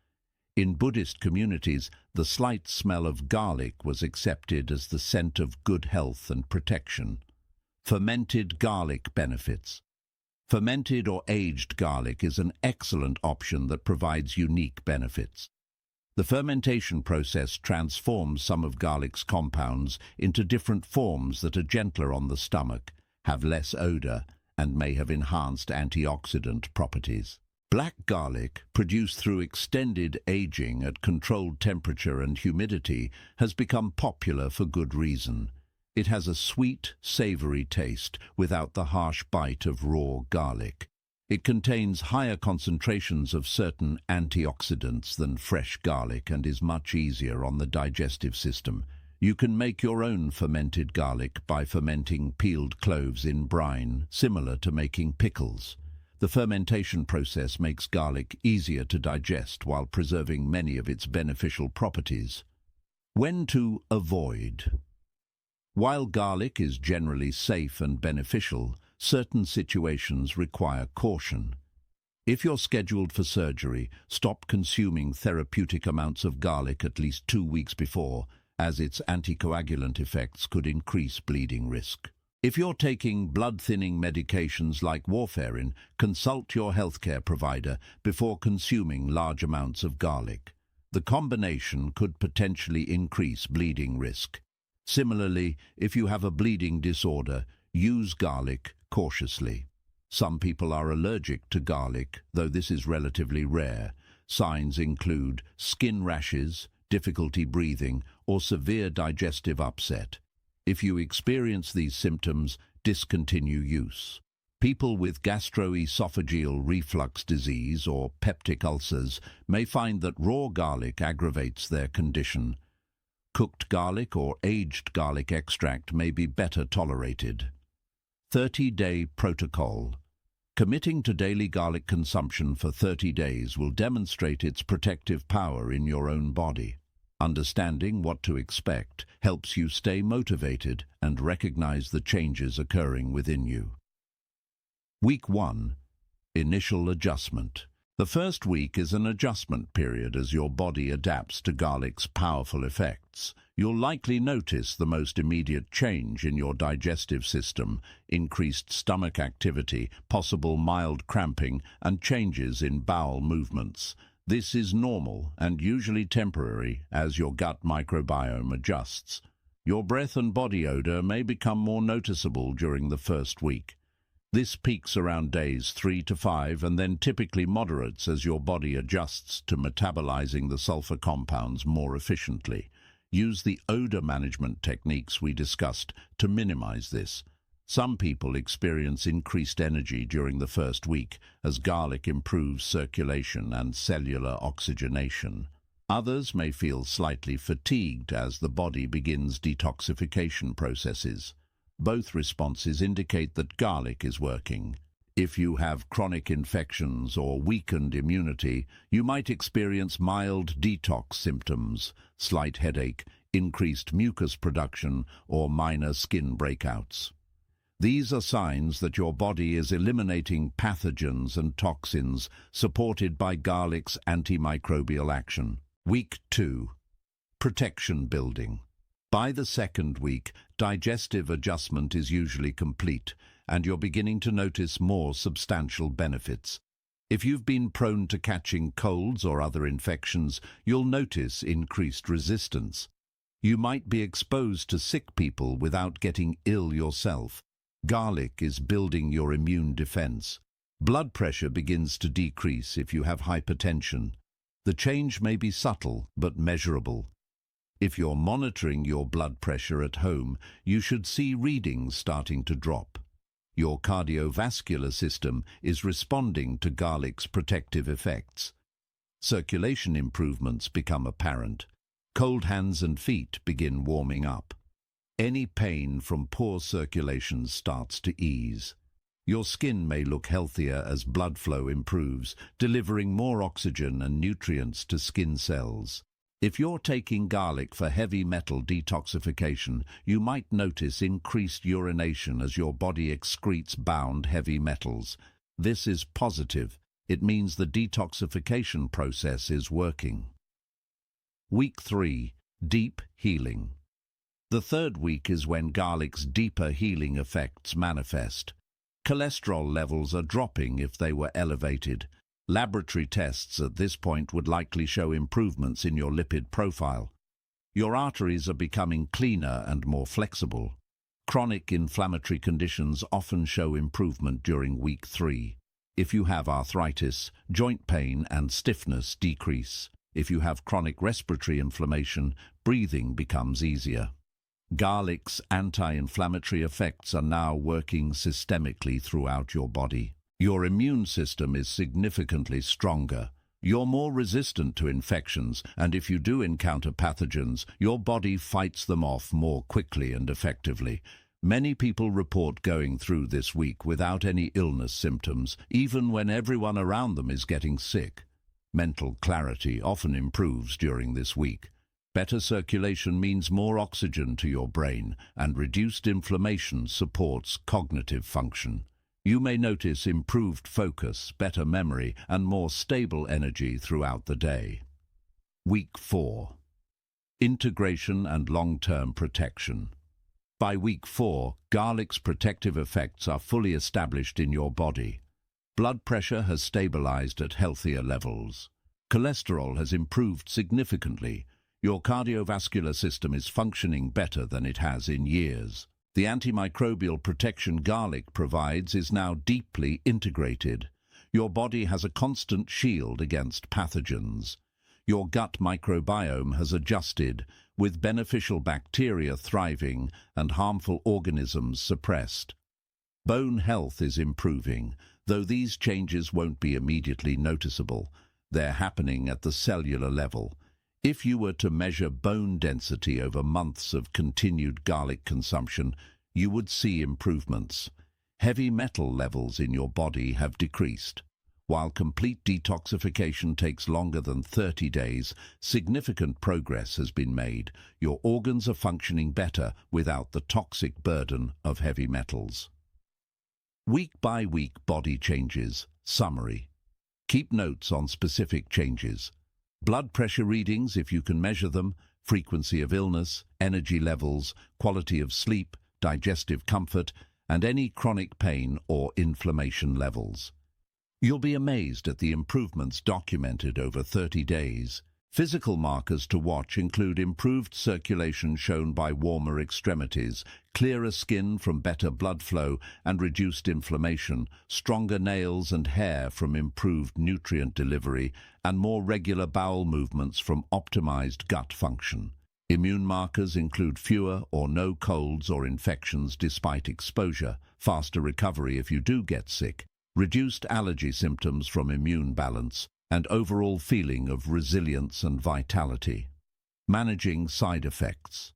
In Buddhist communities, the slight smell of garlic was accepted as the scent of good health and protection. Fermented garlic benefits. Fermented or aged garlic is an excellent option that provides unique benefits. The fermentation process transforms some of garlic's compounds into different forms that are gentler on the stomach, have less odor, and may have enhanced antioxidant properties. Black garlic, produced through extended aging at controlled temperature and humidity, has become popular for good reason. It has a sweet, savory taste without the harsh bite of raw garlic. It contains higher concentrations of certain antioxidants than fresh garlic and is much easier on the digestive system. You can make your own fermented garlic by fermenting peeled cloves in brine, similar to making pickles. The fermentation process makes garlic easier to digest while preserving many of its beneficial properties. When to avoid. While garlic is generally safe and beneficial, certain situations require caution. If you're scheduled for surgery, stop consuming therapeutic amounts of garlic at least 2 weeks before, as its anticoagulant effects could increase bleeding risk. If you're taking blood-thinning medications like warfarin, consult your healthcare provider before consuming large amounts of garlic. The combination could potentially increase bleeding risk. Similarly, if you have a bleeding disorder, use garlic cautiously. Some people are allergic to garlic, though this is relatively rare. Signs include skin rashes, difficulty breathing, or severe digestive upset. If you experience these symptoms, discontinue use. People with gastroesophageal reflux disease or peptic ulcers may find that raw garlic aggravates their condition. Cooked garlic or aged garlic extract may be better tolerated. 30-day protocol. Committing to daily garlic consumption for 30 days will demonstrate its protective power in your own body. Understanding what to expect helps you stay motivated and recognize the changes occurring within you. Week 1. Initial adjustment. The first week is an adjustment period as your body adapts to garlic's powerful effects. You'll likely notice the most immediate change in your digestive system, increased stomach activity, possible mild cramping, and changes in bowel movements. This is normal and usually temporary as your gut microbiome adjusts. Your breath and body odor may become more noticeable during the first week. This peaks around days 3 to 5 and then typically moderates as your body adjusts to metabolizing the sulfur compounds more efficiently. Use the odor management techniques we discussed to minimize this. Some people experience increased energy during the first week as garlic improves circulation and cellular oxygenation. Others may feel slightly fatigued as the body begins detoxification processes. Both responses indicate that garlic is working. If you have chronic infections or weakened immunity, you might experience mild detox symptoms, slight headache, increased mucus production, or minor skin breakouts. These are signs that your body is eliminating pathogens and toxins supported by garlic's antimicrobial action. Week 2. Protection building. By the second week, digestive adjustment is usually complete, and you're beginning to notice more substantial benefits. If you've been prone to catching colds or other infections, you'll notice increased resistance. You might be exposed to sick people without getting ill yourself. Garlic is building your immune defense. Blood pressure begins to decrease if you have hypertension. The change may be subtle but measurable. If you're monitoring your blood pressure at home, you should see readings starting to drop. Your cardiovascular system is responding to garlic's protective effects. Circulation improvements become apparent. Cold hands and feet begin warming up. Any pain from poor circulation starts to ease. Your skin may look healthier as blood flow improves, delivering more oxygen and nutrients to skin cells. If you're taking garlic for heavy metal detoxification, you might notice increased urination as your body excretes bound heavy metals. This is positive. It means the detoxification process is working. Week 3. Deep healing. The third week is when garlic's deeper healing effects manifest. Cholesterol levels are dropping if they were elevated. Laboratory tests at this point would likely show improvements in your lipid profile. Your arteries are becoming cleaner and more flexible. Chronic inflammatory conditions often show improvement during week 3. If you have arthritis, joint pain and stiffness decrease. If you have chronic respiratory inflammation, breathing becomes easier. Garlic's anti-inflammatory effects are now working systemically throughout your body. Your immune system is significantly stronger. You're more resistant to infections, and if you do encounter pathogens, your body fights them off more quickly and effectively. Many people report going through this week without any illness symptoms, even when everyone around them is getting sick. Mental clarity often improves during this week. Better circulation means more oxygen to your brain, and reduced inflammation supports cognitive function. You may notice improved focus, better memory, and more stable energy throughout the day. Week 4. Integration and long-term protection. By week 4, garlic's protective effects are fully established in your body. Blood pressure has stabilized at healthier levels. Cholesterol has improved significantly. Your cardiovascular system is functioning better than it has in years. The antimicrobial protection garlic provides is now deeply integrated. Your body has a constant shield against pathogens. Your gut microbiome has adjusted, with beneficial bacteria thriving and harmful organisms suppressed. Bone health is improving, though these changes won't be immediately noticeable. They're happening at the cellular level. If you were to measure bone density over months of continued garlic consumption, you would see improvements. Heavy metal levels in your body have decreased. While complete detoxification takes longer than 30 days, significant progress has been made. Your organs are functioning better without the toxic burden of heavy metals. Week-by-week body changes. Summary. Keep notes on specific changes. Blood pressure readings, if you can measure them, frequency of illness, energy levels, quality of sleep, digestive comfort, and any chronic pain or inflammation levels. You'll be amazed at the improvements documented over 30 days. Physical markers to watch include improved circulation shown by warmer extremities, clearer skin from better blood flow and reduced inflammation, stronger nails and hair from improved nutrient delivery, and more regular bowel movements from optimized gut function. Immune markers include fewer or no colds or infections despite exposure, faster recovery if you do get sick, reduced allergy symptoms from immune balance, and overall feeling of resilience and vitality. Managing side effects.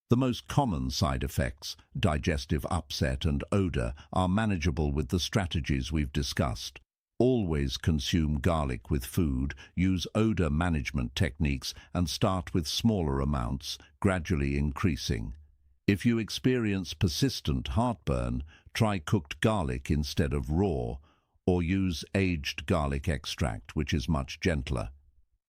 The most common side effects, digestive upset and odor, are manageable with the strategies we've discussed. Always consume garlic with food, use odor management techniques, and start with smaller amounts, gradually increasing. If you experience persistent heartburn, try cooked garlic instead of raw, or use aged garlic extract, which is much gentler.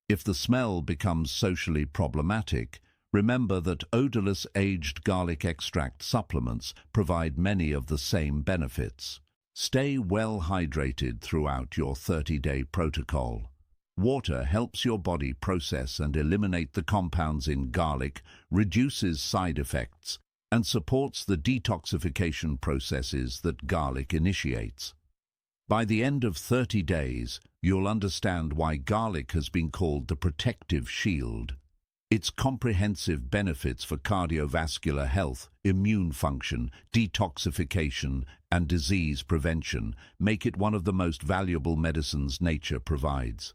If the smell becomes socially problematic, remember that odorless aged garlic extract supplements provide many of the same benefits. Stay well hydrated throughout your 30-day protocol. Water helps your body process and eliminate the compounds in garlic, reduces side effects, and supports the detoxification processes that garlic initiates. By the end of 30 days, you'll understand why garlic has been called the protective shield. Its comprehensive benefits for cardiovascular health, immune function, detoxification, and disease prevention make it one of the most valuable medicines nature provides.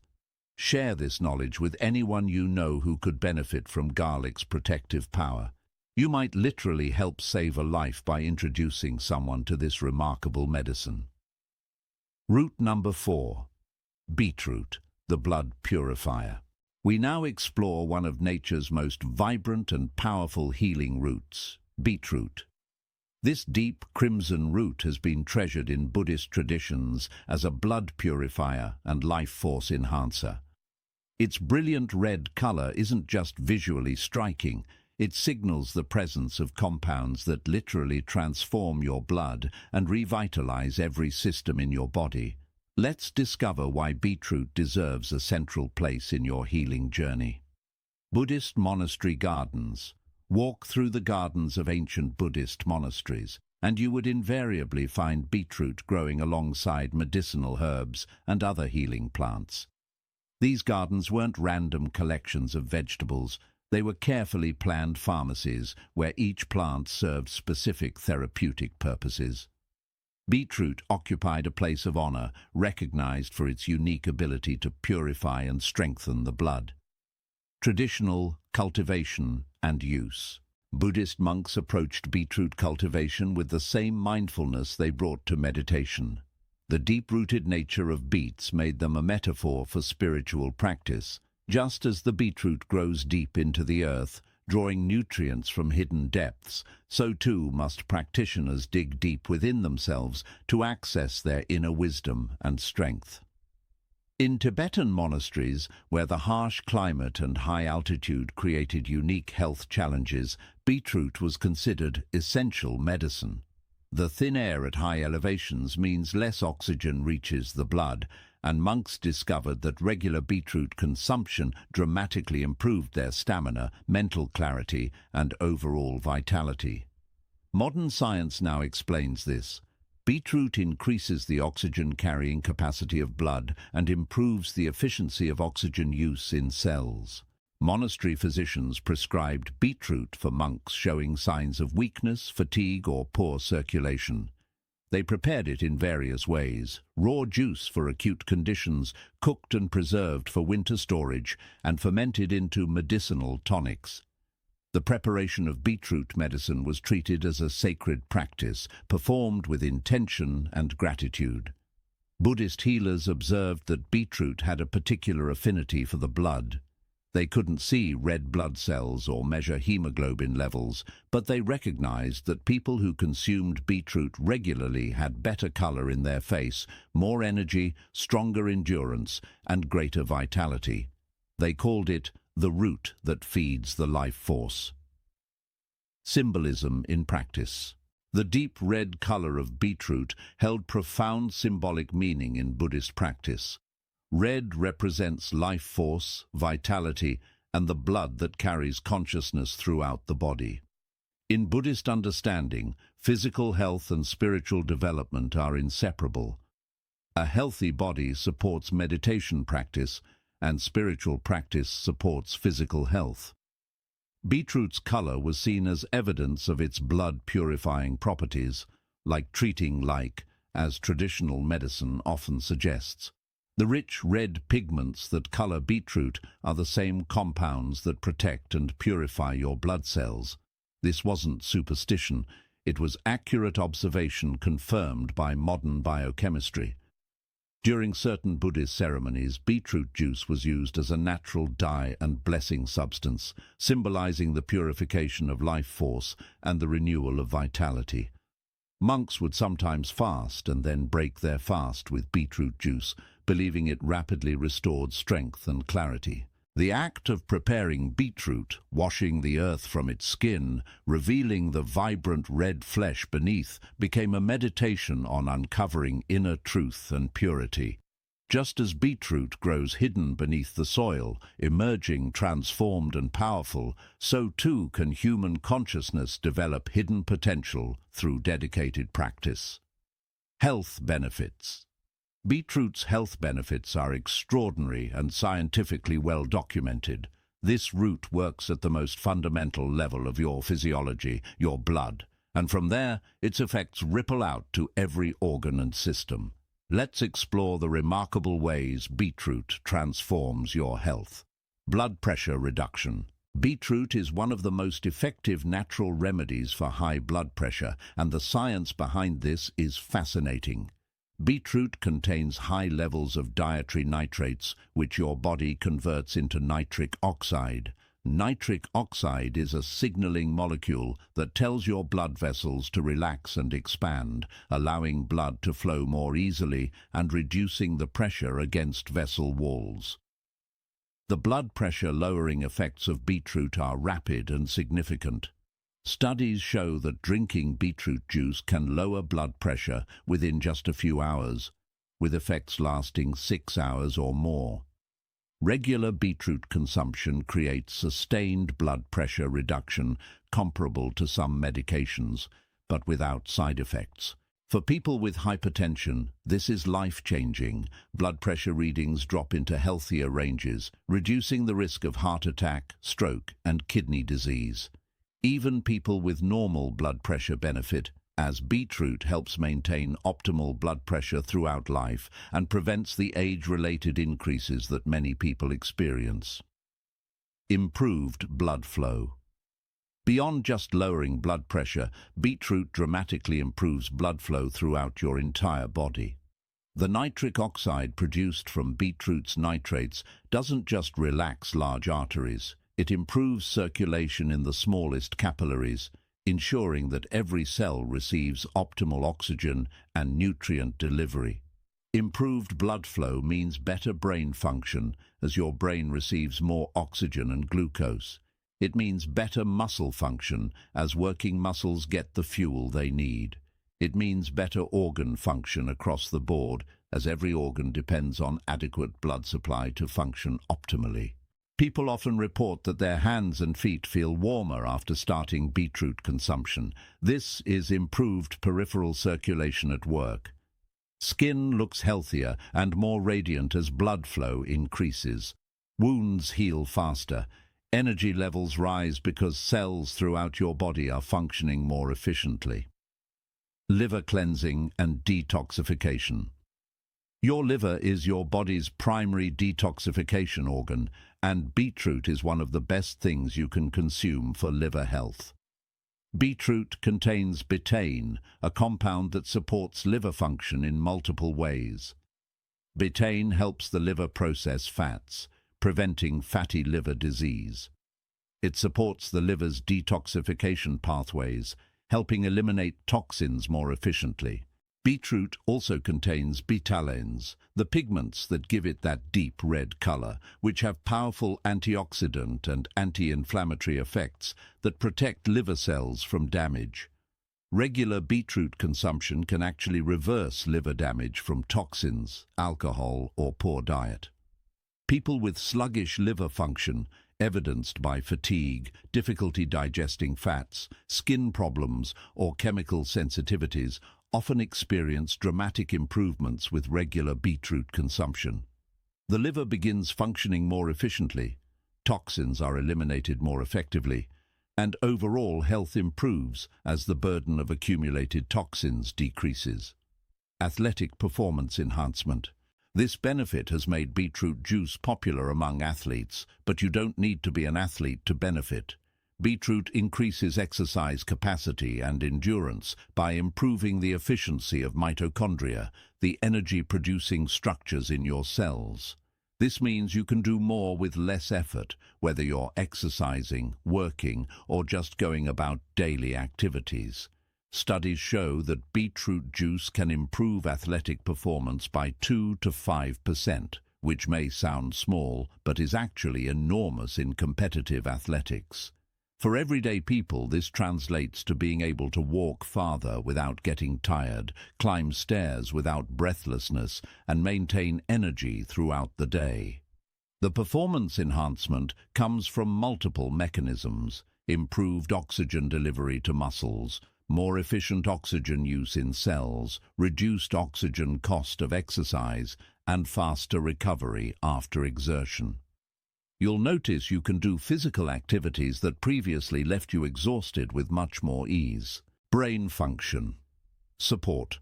Share this knowledge with anyone you know who could benefit from garlic's protective power. You might literally help save a life by introducing someone to this remarkable medicine. Root number 4. Beetroot, the blood purifier. We now explore one of nature's most vibrant and powerful healing roots, beetroot. This deep crimson root has been treasured in Buddhist traditions as a blood purifier and life force enhancer. Its brilliant red color isn't just visually striking, it signals the presence of compounds that literally transform your blood and revitalize every system in your body. Let's discover why beetroot deserves a central place in your healing journey. Buddhist monastery gardens. Walk through the gardens of ancient Buddhist monasteries, and you would invariably find beetroot growing alongside medicinal herbs and other healing plants. These gardens weren't random collections of vegetables. They were carefully planned pharmacies where each plant served specific therapeutic purposes. Beetroot occupied a place of honor, recognized for its unique ability to purify and strengthen the blood. Traditional cultivation and use. Buddhist monks approached beetroot cultivation with the same mindfulness they brought to meditation. The deep-rooted nature of beets made them a metaphor for spiritual practice. Just as the beetroot grows deep into the earth, drawing nutrients from hidden depths, so too must practitioners dig deep within themselves to access their inner wisdom and strength. In Tibetan monasteries, where the harsh climate and high altitude created unique health challenges, beetroot was considered essential medicine. The thin air at high elevations means less oxygen reaches the blood, and monks discovered that regular beetroot consumption dramatically improved their stamina, mental clarity, and overall vitality. Modern science now explains this. Beetroot increases the oxygen-carrying capacity of blood and improves the efficiency of oxygen use in cells. Monastery physicians prescribed beetroot for monks showing signs of weakness, fatigue, or poor circulation. They prepared it in various ways: raw juice for acute conditions, cooked and preserved for winter storage, and fermented into medicinal tonics. The preparation of beetroot medicine was treated as a sacred practice, performed with intention and gratitude. Buddhist healers observed that beetroot had a particular affinity for the blood. They couldn't see red blood cells or measure hemoglobin levels, but they recognized that people who consumed beetroot regularly had better color in their face, more energy, stronger endurance, and greater vitality. They called it the root that feeds the life force. Symbolism in practice. The deep red color of beetroot held profound symbolic meaning in Buddhist practice. Red represents life force, vitality, and the blood that carries consciousness throughout the body. In Buddhist understanding, physical health and spiritual development are inseparable. A healthy body supports meditation practice, and spiritual practice supports physical health. Beetroot's color was seen as evidence of its blood-purifying properties, like treating like, as traditional medicine often suggests. The rich red pigments that color beetroot are the same compounds that protect and purify your blood cells. This wasn't superstition, it was accurate observation confirmed by modern biochemistry. During certain Buddhist ceremonies, beetroot juice was used as a natural dye and blessing substance, symbolizing the purification of life force and the renewal of vitality. Monks would sometimes fast and then break their fast with beetroot juice, believing it rapidly restored strength and clarity. The act of preparing beetroot, washing the earth from its skin, revealing the vibrant red flesh beneath, became a meditation on uncovering inner truth and purity. Just as beetroot grows hidden beneath the soil, emerging transformed and powerful, so too can human consciousness develop hidden potential through dedicated practice. Health benefits. Beetroot's health benefits are extraordinary and scientifically well documented. This root works at the most fundamental level of your physiology, your blood, and from there its effects ripple out to every organ and system. Let's explore the remarkable ways beetroot transforms your health. Blood pressure reduction. Beetroot is one of the most effective natural remedies for high blood pressure, and the science behind this is fascinating. Beetroot contains high levels of dietary nitrates, which your body converts into nitric oxide. Nitric oxide is a signaling molecule that tells your blood vessels to relax and expand, allowing blood to flow more easily and reducing the pressure against vessel walls. The blood pressure lowering effects of beetroot are rapid and significant. Studies show that drinking beetroot juice can lower blood pressure within just a few hours, with effects lasting 6 hours or more. Regular beetroot consumption creates sustained blood pressure reduction comparable to some medications, but without side effects. For people with hypertension, this is life-changing. Blood pressure readings drop into healthier ranges, reducing the risk of heart attack, stroke, and kidney disease. Even people with normal blood pressure benefit. as beetroot helps maintain optimal blood pressure throughout life and prevents the age-related increases that many people experience. Improved blood flow. Beyond just lowering blood pressure, beetroot dramatically improves blood flow throughout your entire body. The nitric oxide produced from beetroot's nitrates doesn't just relax large arteries, it improves circulation in the smallest capillaries, ensuring that every cell receives optimal oxygen and nutrient delivery. Improved blood flow means better brain function as your brain receives more oxygen and glucose. It means better muscle function as working muscles get the fuel they need. It means better organ function across the board as every organ depends on adequate blood supply to function optimally. People often report that their hands and feet feel warmer after starting beetroot consumption. This is improved peripheral circulation at work. Skin looks healthier and more radiant as blood flow increases. Wounds heal faster. Energy levels rise because cells throughout your body are functioning more efficiently. Liver cleansing and detoxification. Your liver is your body's primary detoxification organ, and beetroot is one of the best things you can consume for liver health. Beetroot contains betaine, a compound that supports liver function in multiple ways. Betaine helps the liver process fats, preventing fatty liver disease. It supports the liver's detoxification pathways, helping eliminate toxins more efficiently. Beetroot also contains betalains, the pigments that give it that deep red color, which have powerful antioxidant and anti-inflammatory effects that protect liver cells from damage. Regular beetroot consumption can actually reverse liver damage from toxins, alcohol, or poor diet. People with sluggish liver function, evidenced by fatigue, difficulty digesting fats, skin problems, or chemical sensitivities, often experience dramatic improvements with regular beetroot consumption. The liver begins functioning more efficiently, toxins are eliminated more effectively, and overall health improves as the burden of accumulated toxins decreases. Athletic performance enhancement. This benefit has made beetroot juice popular among athletes, but you don't need to be an athlete to benefit. Beetroot increases exercise capacity and endurance by improving the efficiency of mitochondria, the energy-producing structures in your cells. This means you can do more with less effort, whether you're exercising, working, or just going about daily activities. Studies show that beetroot juice can improve athletic performance by 2 to 5%, which may sound small, but is actually enormous in competitive athletics. For everyday people, this translates to being able to walk farther without getting tired, climb stairs without breathlessness, and maintain energy throughout the day. The performance enhancement comes from multiple mechanisms: improved oxygen delivery to muscles, more efficient oxygen use in cells, reduced oxygen cost of exercise, and faster recovery after exertion. You'll notice you can do physical activities that previously left you exhausted with much more ease. Brain function. Support.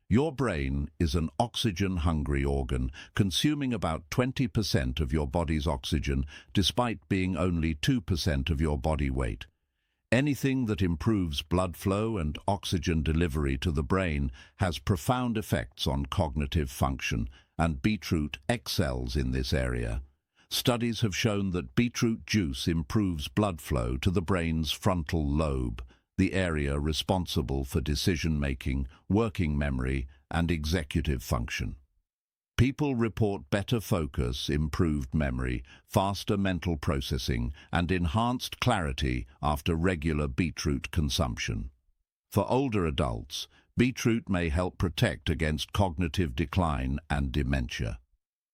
Your brain is an oxygen-hungry organ, consuming about 20% of your body's oxygen, despite being only 2% of your body weight. Anything that improves blood flow and oxygen delivery to the brain has profound effects on cognitive function, and beetroot excels in this area. Studies have shown that beetroot juice improves blood flow to the brain's frontal lobe, the area responsible for decision-making, working memory, and executive function. People report better focus, improved memory, faster mental processing, and enhanced clarity after regular beetroot consumption. For older adults, beetroot may help protect against cognitive decline and dementia.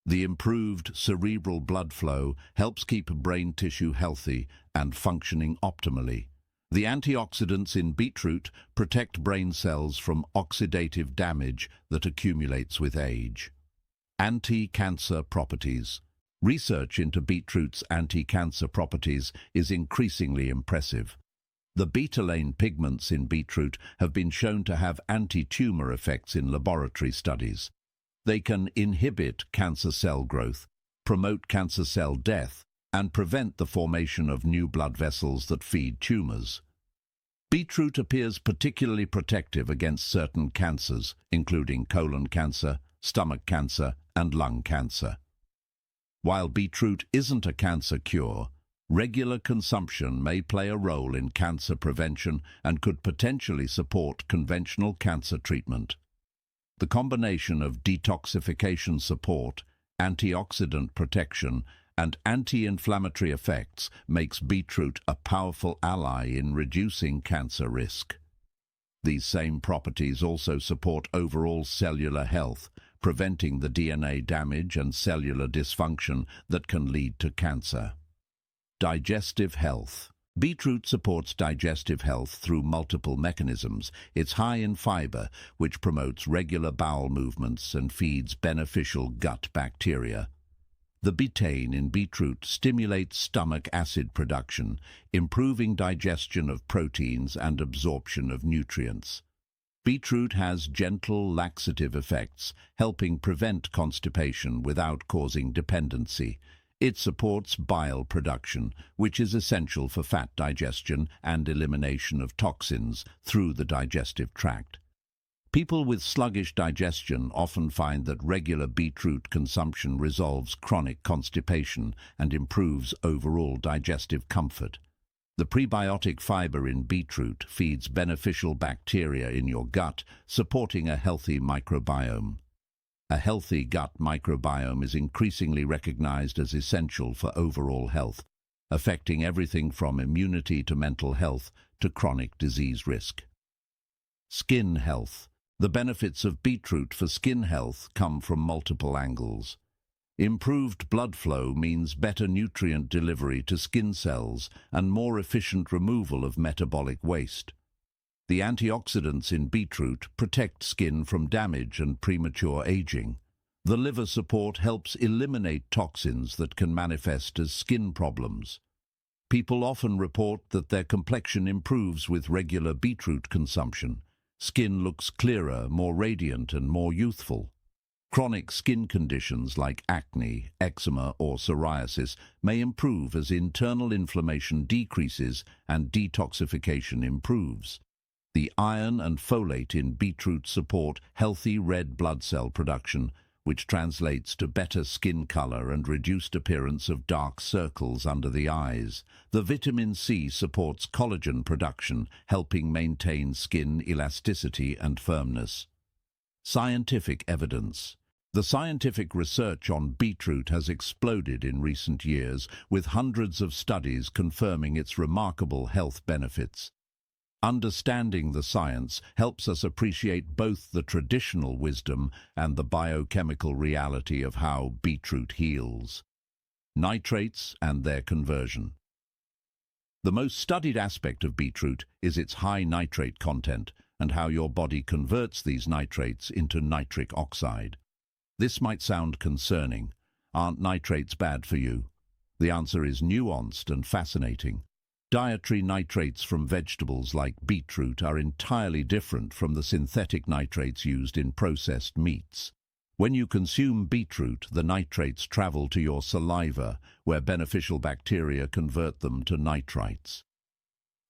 The improved cerebral blood flow helps keep brain tissue healthy and functioning optimally. The antioxidants in beetroot protect brain cells from oxidative damage that accumulates with age. Anti-cancer properties. Research into beetroot's anti-cancer properties is increasingly impressive. The betalain pigments in beetroot have been shown to have anti-tumor effects in laboratory studies. They can inhibit cancer cell growth, promote cancer cell death, and prevent the formation of new blood vessels that feed tumors. Beetroot appears particularly protective against certain cancers, including colon cancer, stomach cancer, and lung cancer. While beetroot isn't a cancer cure, regular consumption may play a role in cancer prevention and could potentially support conventional cancer treatment. The combination of detoxification support, antioxidant protection, and anti-inflammatory effects makes beetroot a powerful ally in reducing cancer risk. These same properties also support overall cellular health, preventing the DNA damage and cellular dysfunction that can lead to cancer. Digestive health. Beetroot supports digestive health through multiple mechanisms. It's high in fiber, which promotes regular bowel movements and feeds beneficial gut bacteria. The betaine in beetroot stimulates stomach acid production, improving digestion of proteins and absorption of nutrients. Beetroot has gentle laxative effects, helping prevent constipation without causing dependency. It supports bile production, which is essential for fat digestion and elimination of toxins through the digestive tract. People with sluggish digestion often find that regular beetroot consumption resolves chronic constipation and improves overall digestive comfort. The prebiotic fiber in beetroot feeds beneficial bacteria in your gut, supporting a healthy microbiome. A healthy gut microbiome is increasingly recognized as essential for overall health, affecting everything from immunity to mental health to chronic disease risk. Skin health. The benefits of beetroot for skin health come from multiple angles. Improved blood flow means better nutrient delivery to skin cells and more efficient removal of metabolic waste. The antioxidants in beetroot protect skin from damage and premature aging. The liver support helps eliminate toxins that can manifest as skin problems. People often report that their complexion improves with regular beetroot consumption. Skin looks clearer, more radiant, and more youthful. Chronic skin conditions like acne, eczema, or psoriasis may improve as internal inflammation decreases and detoxification improves. The iron and folate in beetroot support healthy red blood cell production, which translates to better skin color and reduced appearance of dark circles under the eyes. The vitamin C supports collagen production, helping maintain skin elasticity and firmness. Scientific evidence. The scientific research on beetroot has exploded in recent years, with hundreds of studies confirming its remarkable health benefits. Understanding the science helps us appreciate both the traditional wisdom and the biochemical reality of how beetroot heals. Nitrates and their conversion. The most studied aspect of beetroot is its high nitrate content and how your body converts these nitrates into nitric oxide. This might sound concerning. Aren't nitrates bad for you? The answer is nuanced and fascinating. Dietary nitrates from vegetables like beetroot are entirely different from the synthetic nitrates used in processed meats. When you consume beetroot, the nitrates travel to your saliva, where beneficial bacteria convert them to nitrites.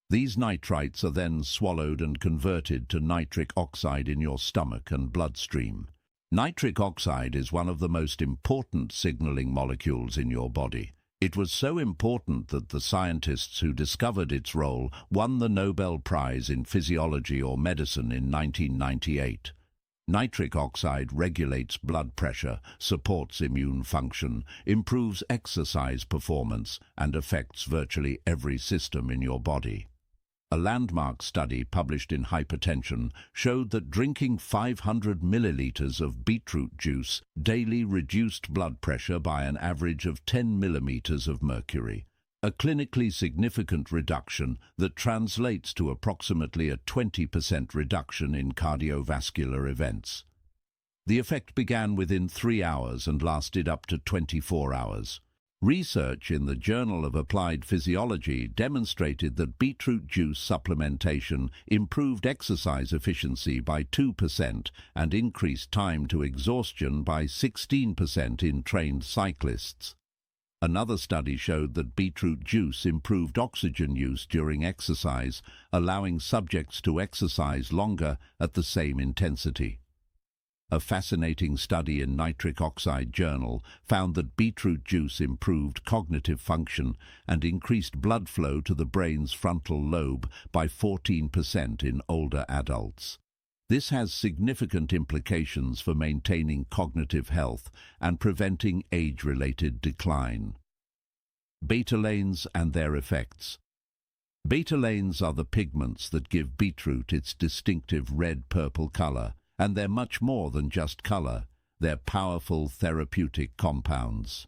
These nitrites are then swallowed and converted to nitric oxide in your stomach and bloodstream. Nitric oxide is one of the most important signaling molecules in your body. It was so important that the scientists who discovered its role won the Nobel Prize in Physiology or Medicine in 1998. Nitric oxide regulates blood pressure, supports immune function, improves exercise performance, and affects virtually every system in your body. A landmark study published in Hypertension showed that drinking 500 milliliters of beetroot juice daily reduced blood pressure by an average of 10 millimeters of mercury, a clinically significant reduction that translates to approximately a 20% reduction in cardiovascular events. The effect began within 3 hours and lasted up to 24 hours. Research in the Journal of Applied Physiology demonstrated that beetroot juice supplementation improved exercise efficiency by 2% and increased time to exhaustion by 16% in trained cyclists. Another study showed that beetroot juice improved oxygen use during exercise, allowing subjects to exercise longer at the same intensity. A fascinating study in Nitric Oxide Journal found that beetroot juice improved cognitive function and increased blood flow to the brain's frontal lobe by 14% in older adults. This has significant implications for maintaining cognitive health and preventing age-related decline. Betalains and their effects. Betalains are the pigments that give beetroot its distinctive red-purple color, and they're much more than just color. They're powerful therapeutic compounds.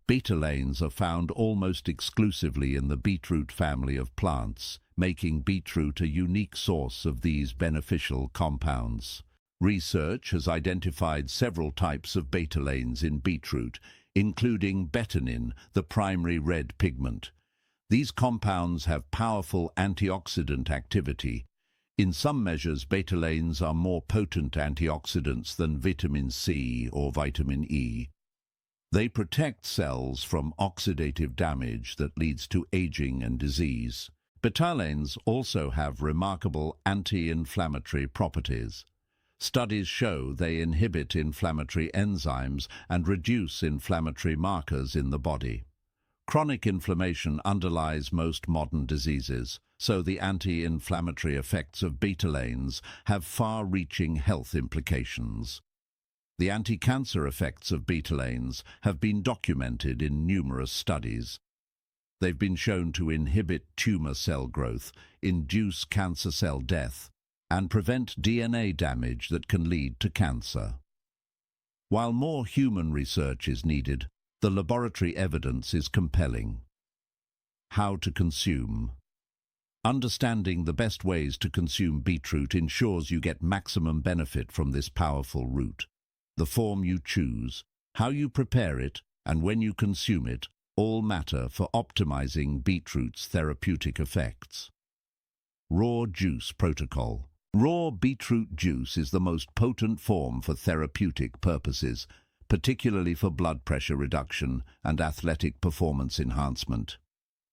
Betalains are found almost exclusively in the beetroot family of plants, making beetroot a unique source of these beneficial compounds. Research has identified several types of betalains in beetroot, including betanin, the primary red pigment. These compounds have powerful antioxidant activity. In some measures, betalains are more potent antioxidants than vitamin C or vitamin E. They protect cells from oxidative damage that leads to aging and disease. Betalains also have remarkable anti-inflammatory properties. Studies show they inhibit inflammatory enzymes and reduce inflammatory markers in the body. Chronic inflammation underlies most modern diseases, so the anti-inflammatory effects of betalains have far-reaching health implications. The anti-cancer effects of betalains have been documented in numerous studies. They've been shown to inhibit tumor cell growth, induce cancer cell death, and prevent DNA damage that can lead to cancer. While more human research is needed, the laboratory evidence is compelling. How to consume. Understanding the best ways to consume beetroot ensures you get maximum benefit from this powerful root. The form you choose, how you prepare it, and when you consume it all matter for optimizing beetroot's therapeutic effects. Raw juice protocol. Raw beetroot juice is the most potent form for therapeutic purposes, particularly for blood pressure reduction and athletic performance enhancement.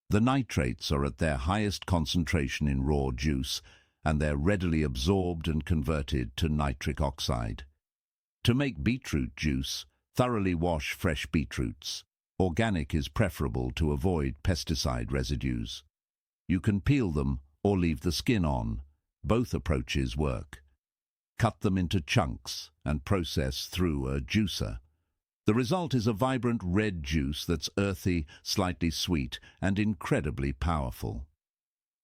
The nitrates are at their highest concentration in raw juice, and they're readily absorbed and converted to nitric oxide. To make beetroot juice, thoroughly wash fresh beetroots. Organic is preferable to avoid pesticide residues. You can peel them or leave the skin on. Both approaches work. Cut them into chunks and process through a juicer. The result is a vibrant red juice that's earthy, slightly sweet, and incredibly powerful.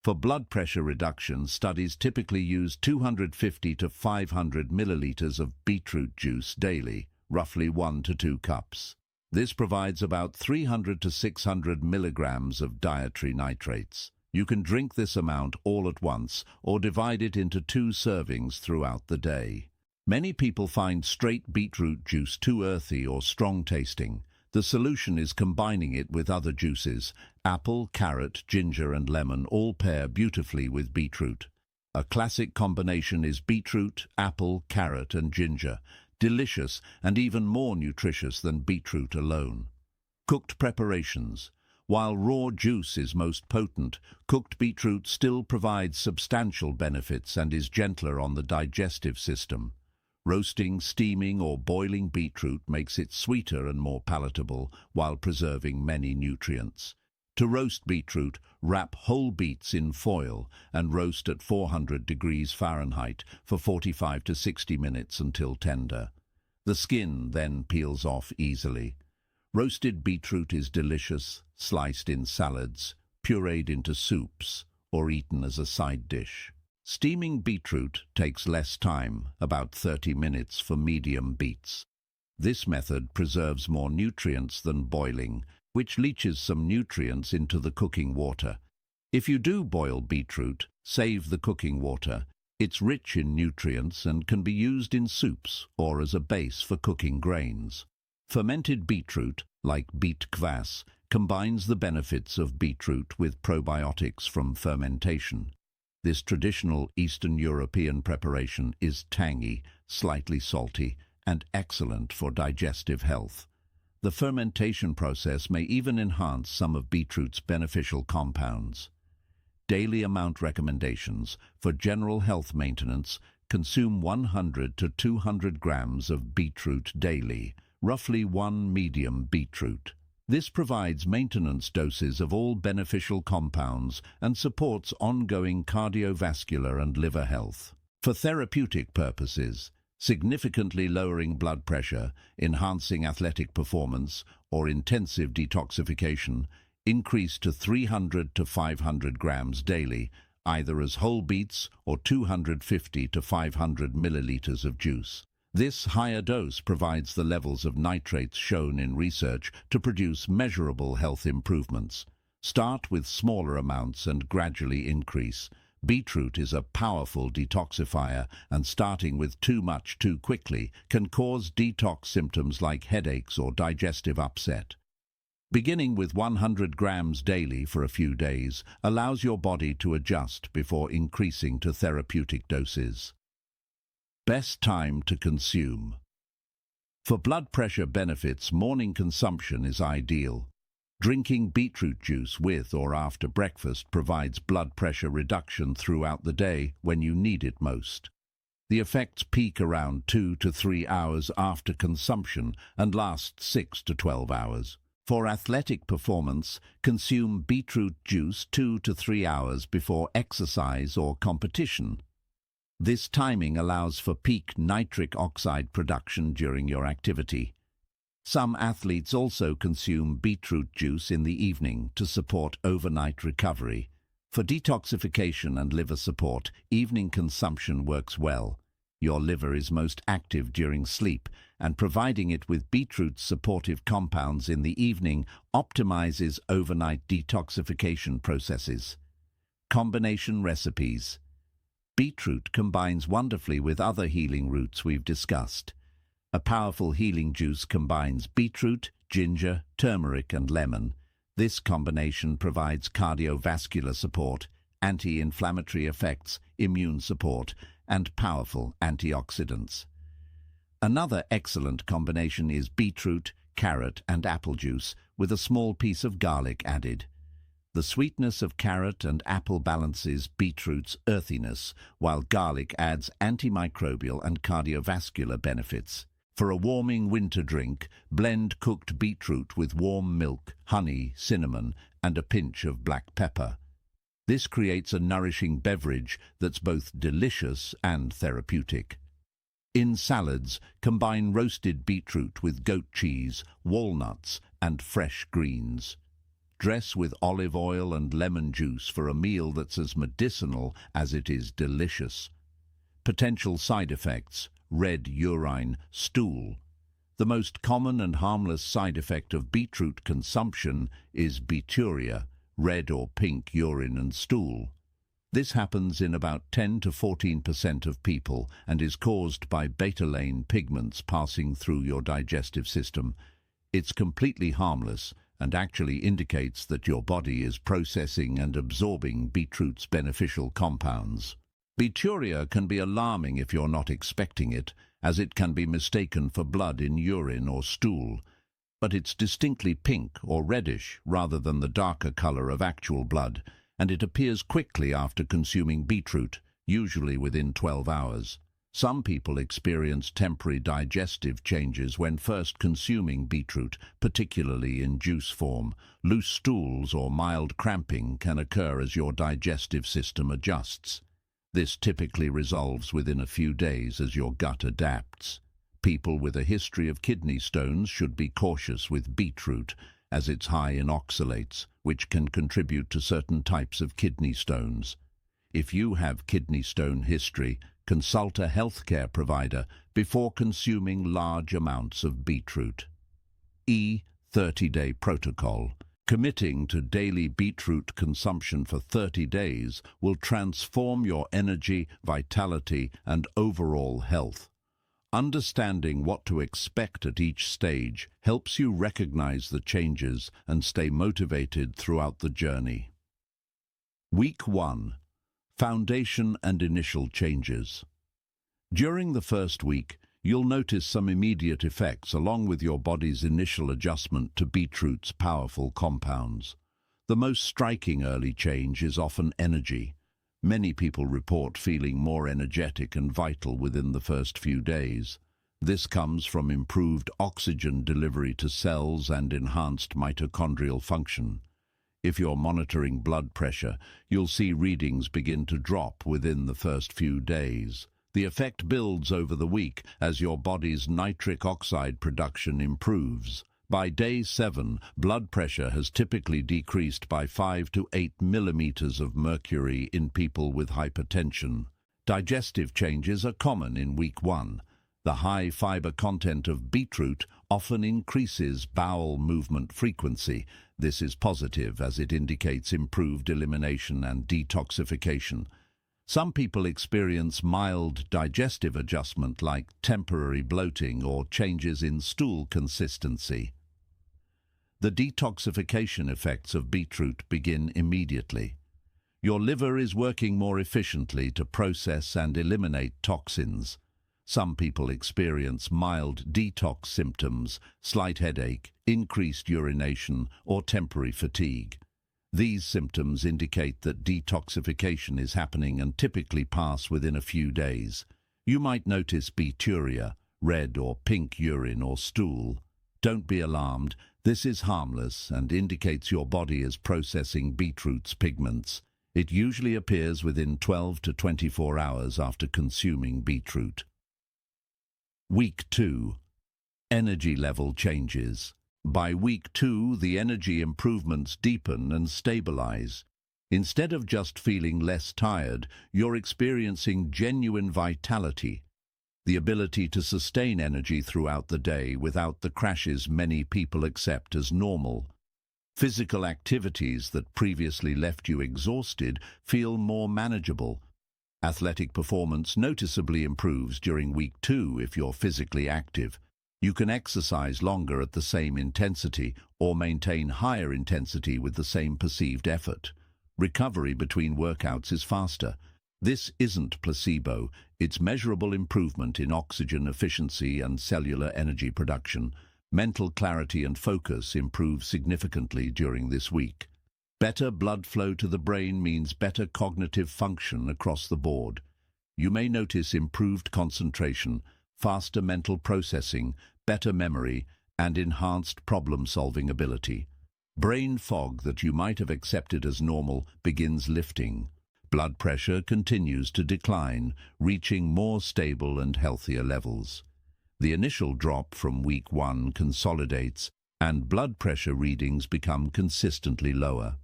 For blood pressure reduction, studies typically use 250 to 500 milliliters of beetroot juice daily, roughly 1 to 2 cups. This provides about 300 to 600 milligrams of dietary nitrates. You can drink this amount all at once or divide it into 2 servings throughout the day. Many people find straight beetroot juice too earthy or strong-tasting. The solution is combining it with other juices. Apple, carrot, ginger, and lemon all pair beautifully with beetroot. A classic combination is beetroot, apple, carrot, and ginger. Delicious and even more nutritious than beetroot alone. Cooked preparations. While raw juice is most potent, cooked beetroot still provides substantial benefits and is gentler on the digestive system. Roasting, steaming, or boiling beetroot makes it sweeter and more palatable while preserving many nutrients. To roast beetroot, wrap whole beets in foil and roast at 400 degrees Fahrenheit for 45 to 60 minutes until tender. The skin then peels off easily. Roasted beetroot is delicious, sliced in salads, pureed into soups, or eaten as a side dish. Steaming beetroot takes less time, about 30 minutes for medium beets. This method preserves more nutrients than boiling, which leaches some nutrients into the cooking water. If you do boil beetroot, save the cooking water. It's rich in nutrients and can be used in soups or as a base for cooking grains. Fermented beetroot, like beet kvass, combines the benefits of beetroot with probiotics from fermentation. This traditional Eastern European preparation is tangy, slightly salty, and excellent for digestive health. The fermentation process may even enhance some of beetroot's beneficial compounds. Daily amount recommendations for general health maintenance: consume 100 to 200 grams of beetroot daily, roughly 1 medium beetroot. This provides maintenance doses of all beneficial compounds and supports ongoing cardiovascular and liver health. For therapeutic purposes, significantly lowering blood pressure, enhancing athletic performance, or intensive detoxification, increase to 300 to 500 grams daily, either as whole beets or 250 to 500 milliliters of juice. This higher dose provides the levels of nitrates shown in research to produce measurable health improvements. Start with smaller amounts and gradually increase. Beetroot is a powerful detoxifier, and starting with too much too quickly can cause detox symptoms like headaches or digestive upset. Beginning with 100 grams daily for a few days allows your body to adjust before increasing to therapeutic doses. Best time to consume. For blood pressure benefits, morning consumption is ideal. Drinking beetroot juice with or after breakfast provides blood pressure reduction throughout the day when you need it most. The effects peak around 2 to 3 hours after consumption and last 6 to 12 hours. For athletic performance, consume beetroot juice 2 to 3 hours before exercise or competition. This timing allows for peak nitric oxide production during your activity. Some athletes also consume beetroot juice in the evening to support overnight recovery. For detoxification and liver support, evening consumption works well. Your liver is most active during sleep, and providing it with beetroot's supportive compounds in the evening optimizes overnight detoxification processes. Combination recipes. Beetroot combines wonderfully with other healing roots we've discussed. A powerful healing juice combines beetroot, ginger, turmeric, and lemon. This combination provides cardiovascular support, anti-inflammatory effects, immune support, and powerful antioxidants. Another excellent combination is beetroot, carrot, and apple juice with a small piece of garlic added. The sweetness of carrot and apple balances beetroot's earthiness, while garlic adds antimicrobial and cardiovascular benefits. For a warming winter drink, blend cooked beetroot with warm milk, honey, cinnamon, and a pinch of black pepper. This creates a nourishing beverage that's both delicious and therapeutic. In salads, combine roasted beetroot with goat cheese, walnuts, and fresh greens. Dress with olive oil and lemon juice for a meal that's as medicinal as it is delicious. Potential side effects: red urine, stool. The most common and harmless side effect of beetroot consumption is beeturia, red or pink urine and stool. This happens in about 10 to 14% of people and is caused by beta-lane pigments passing through your digestive system. It's completely harmless and actually indicates that your body is processing and absorbing beetroot's beneficial compounds. Beeturia can be alarming if you're not expecting it, as it can be mistaken for blood in urine or stool, but it's distinctly pink or reddish rather than the darker color of actual blood, and it appears quickly after consuming beetroot, usually within 12 hours. Some people experience temporary digestive changes when first consuming beetroot, particularly in juice form. Loose stools or mild cramping can occur as your digestive system adjusts. This typically resolves within a few days as your gut adapts. People with a history of kidney stones should be cautious with beetroot, as it's high in oxalates, which can contribute to certain types of kidney stones. If you have kidney stone history, consult a healthcare provider before consuming large amounts of beetroot. 30-day protocol. Committing to daily beetroot consumption for 30 days will transform your energy, vitality, and overall health. Understanding what to expect at each stage helps you recognize the changes and stay motivated throughout the journey. Week 1. Foundation and initial changes. During the first week, you'll notice some immediate effects along with your body's initial adjustment to beetroot's powerful compounds. The most striking early change is often energy. Many people report feeling more energetic and vital within the first few days. This comes from improved oxygen delivery to cells and enhanced mitochondrial function. If you're monitoring blood pressure, you'll see readings begin to drop within the first few days. The effect builds over the week as your body's nitric oxide production improves. By day 7, blood pressure has typically decreased by 5 to 8 millimeters of mercury in people with hypertension. Digestive changes are common in week 1. The high fiber content of beetroot often increases bowel movement frequency. This is positive as it indicates improved elimination and detoxification. Some people experience mild digestive adjustment like temporary bloating or changes in stool consistency. The detoxification effects of beetroot begin immediately. Your liver is working more efficiently to process and eliminate toxins. Some people experience mild detox symptoms, slight headache, increased urination, or temporary fatigue. These symptoms indicate that detoxification is happening and typically pass within a few days. You might notice bituria, red or pink urine or stool. Don't be alarmed. This is harmless and indicates your body is processing beetroot's pigments. It usually appears within 12 to 24 hours after consuming beetroot. Week 2. Energy level changes. By week 2, the energy improvements deepen and stabilize. Instead of just feeling less tired, you're experiencing genuine vitality. The ability to sustain energy throughout the day without the crashes many people accept as normal. Physical activities that previously left you exhausted feel more manageable. Athletic performance noticeably improves during week 2 if you're physically active. You can exercise longer at the same intensity or maintain higher intensity with the same perceived effort. Recovery between workouts is faster. This isn't placebo, it's measurable improvement in oxygen efficiency and cellular energy production. Mental clarity and focus improve significantly during this week. Better blood flow to the brain means better cognitive function across the board. You may notice improved concentration, faster mental processing, better memory, and enhanced problem-solving ability. Brain fog that you might have accepted as normal begins lifting. Blood pressure continues to decline, reaching more stable and healthier levels. The initial drop from week 1 consolidates, and blood pressure readings become consistently lower.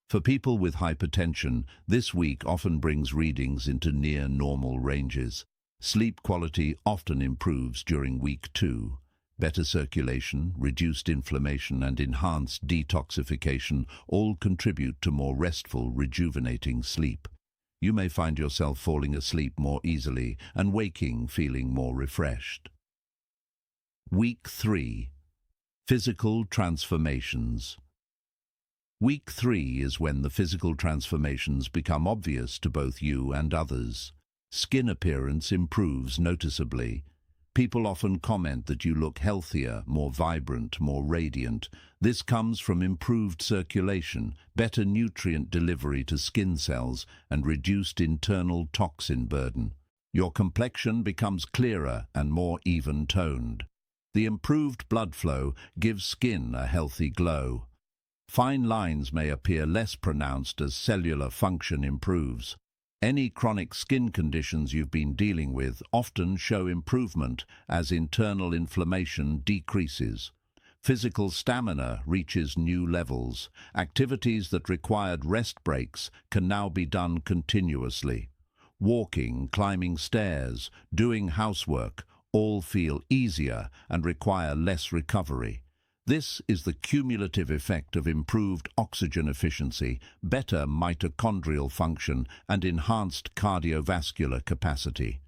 For people with hypertension, this week often brings readings into near normal ranges. Sleep quality often improves during week 2. Better circulation, reduced inflammation, and enhanced detoxification all contribute to more restful, rejuvenating sleep. You may find yourself falling asleep more easily and waking feeling more refreshed. Week 3. Physical transformations. Week 3 is when the physical transformations become obvious to both you and others. Skin appearance improves noticeably. People often comment that you look healthier, more vibrant, more radiant. This comes from improved circulation, better nutrient delivery to skin cells, and reduced internal toxin burden. Your complexion becomes clearer and more even-toned. The improved blood flow gives skin a healthy glow. Fine lines may appear less pronounced as cellular function improves. Any chronic skin conditions you've been dealing with often show improvement as internal inflammation decreases. Physical stamina reaches new levels. Activities that required rest breaks can now be done continuously. Walking, climbing stairs, doing housework all feel easier and require less recovery. This is the cumulative effect of improved oxygen efficiency, better mitochondrial function, and enhanced cardiovascular capacity.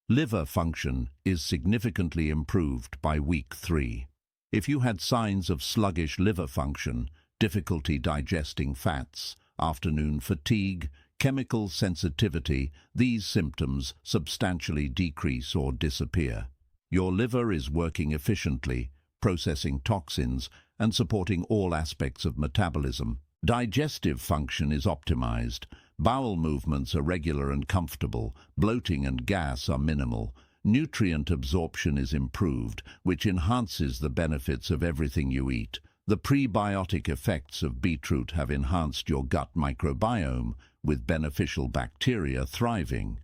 Liver function is significantly improved by week 3. If you had signs of sluggish liver function, difficulty digesting fats, afternoon fatigue, chemical sensitivity, these symptoms substantially decrease or disappear. Your liver is working efficiently, processing toxins and supporting all aspects of metabolism. Digestive function is optimized. Bowel movements are regular and comfortable. Bloating and gas are minimal. Nutrient absorption is improved, which enhances the benefits of everything you eat. The prebiotic effects of beetroot have enhanced your gut microbiome, with beneficial bacteria thriving.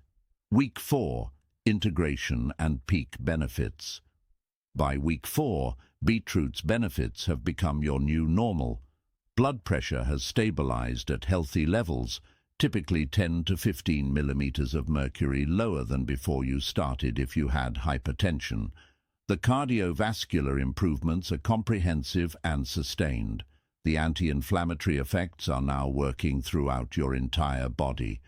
Week 4. Integration and peak benefits. By week 4, beetroot's benefits have become your new normal. Blood pressure has stabilized at healthy levels, typically 10 to 15 millimeters of mercury lower than before you started if you had hypertension. The cardiovascular improvements are comprehensive and sustained. The anti-inflammatory effects are now working throughout your entire body.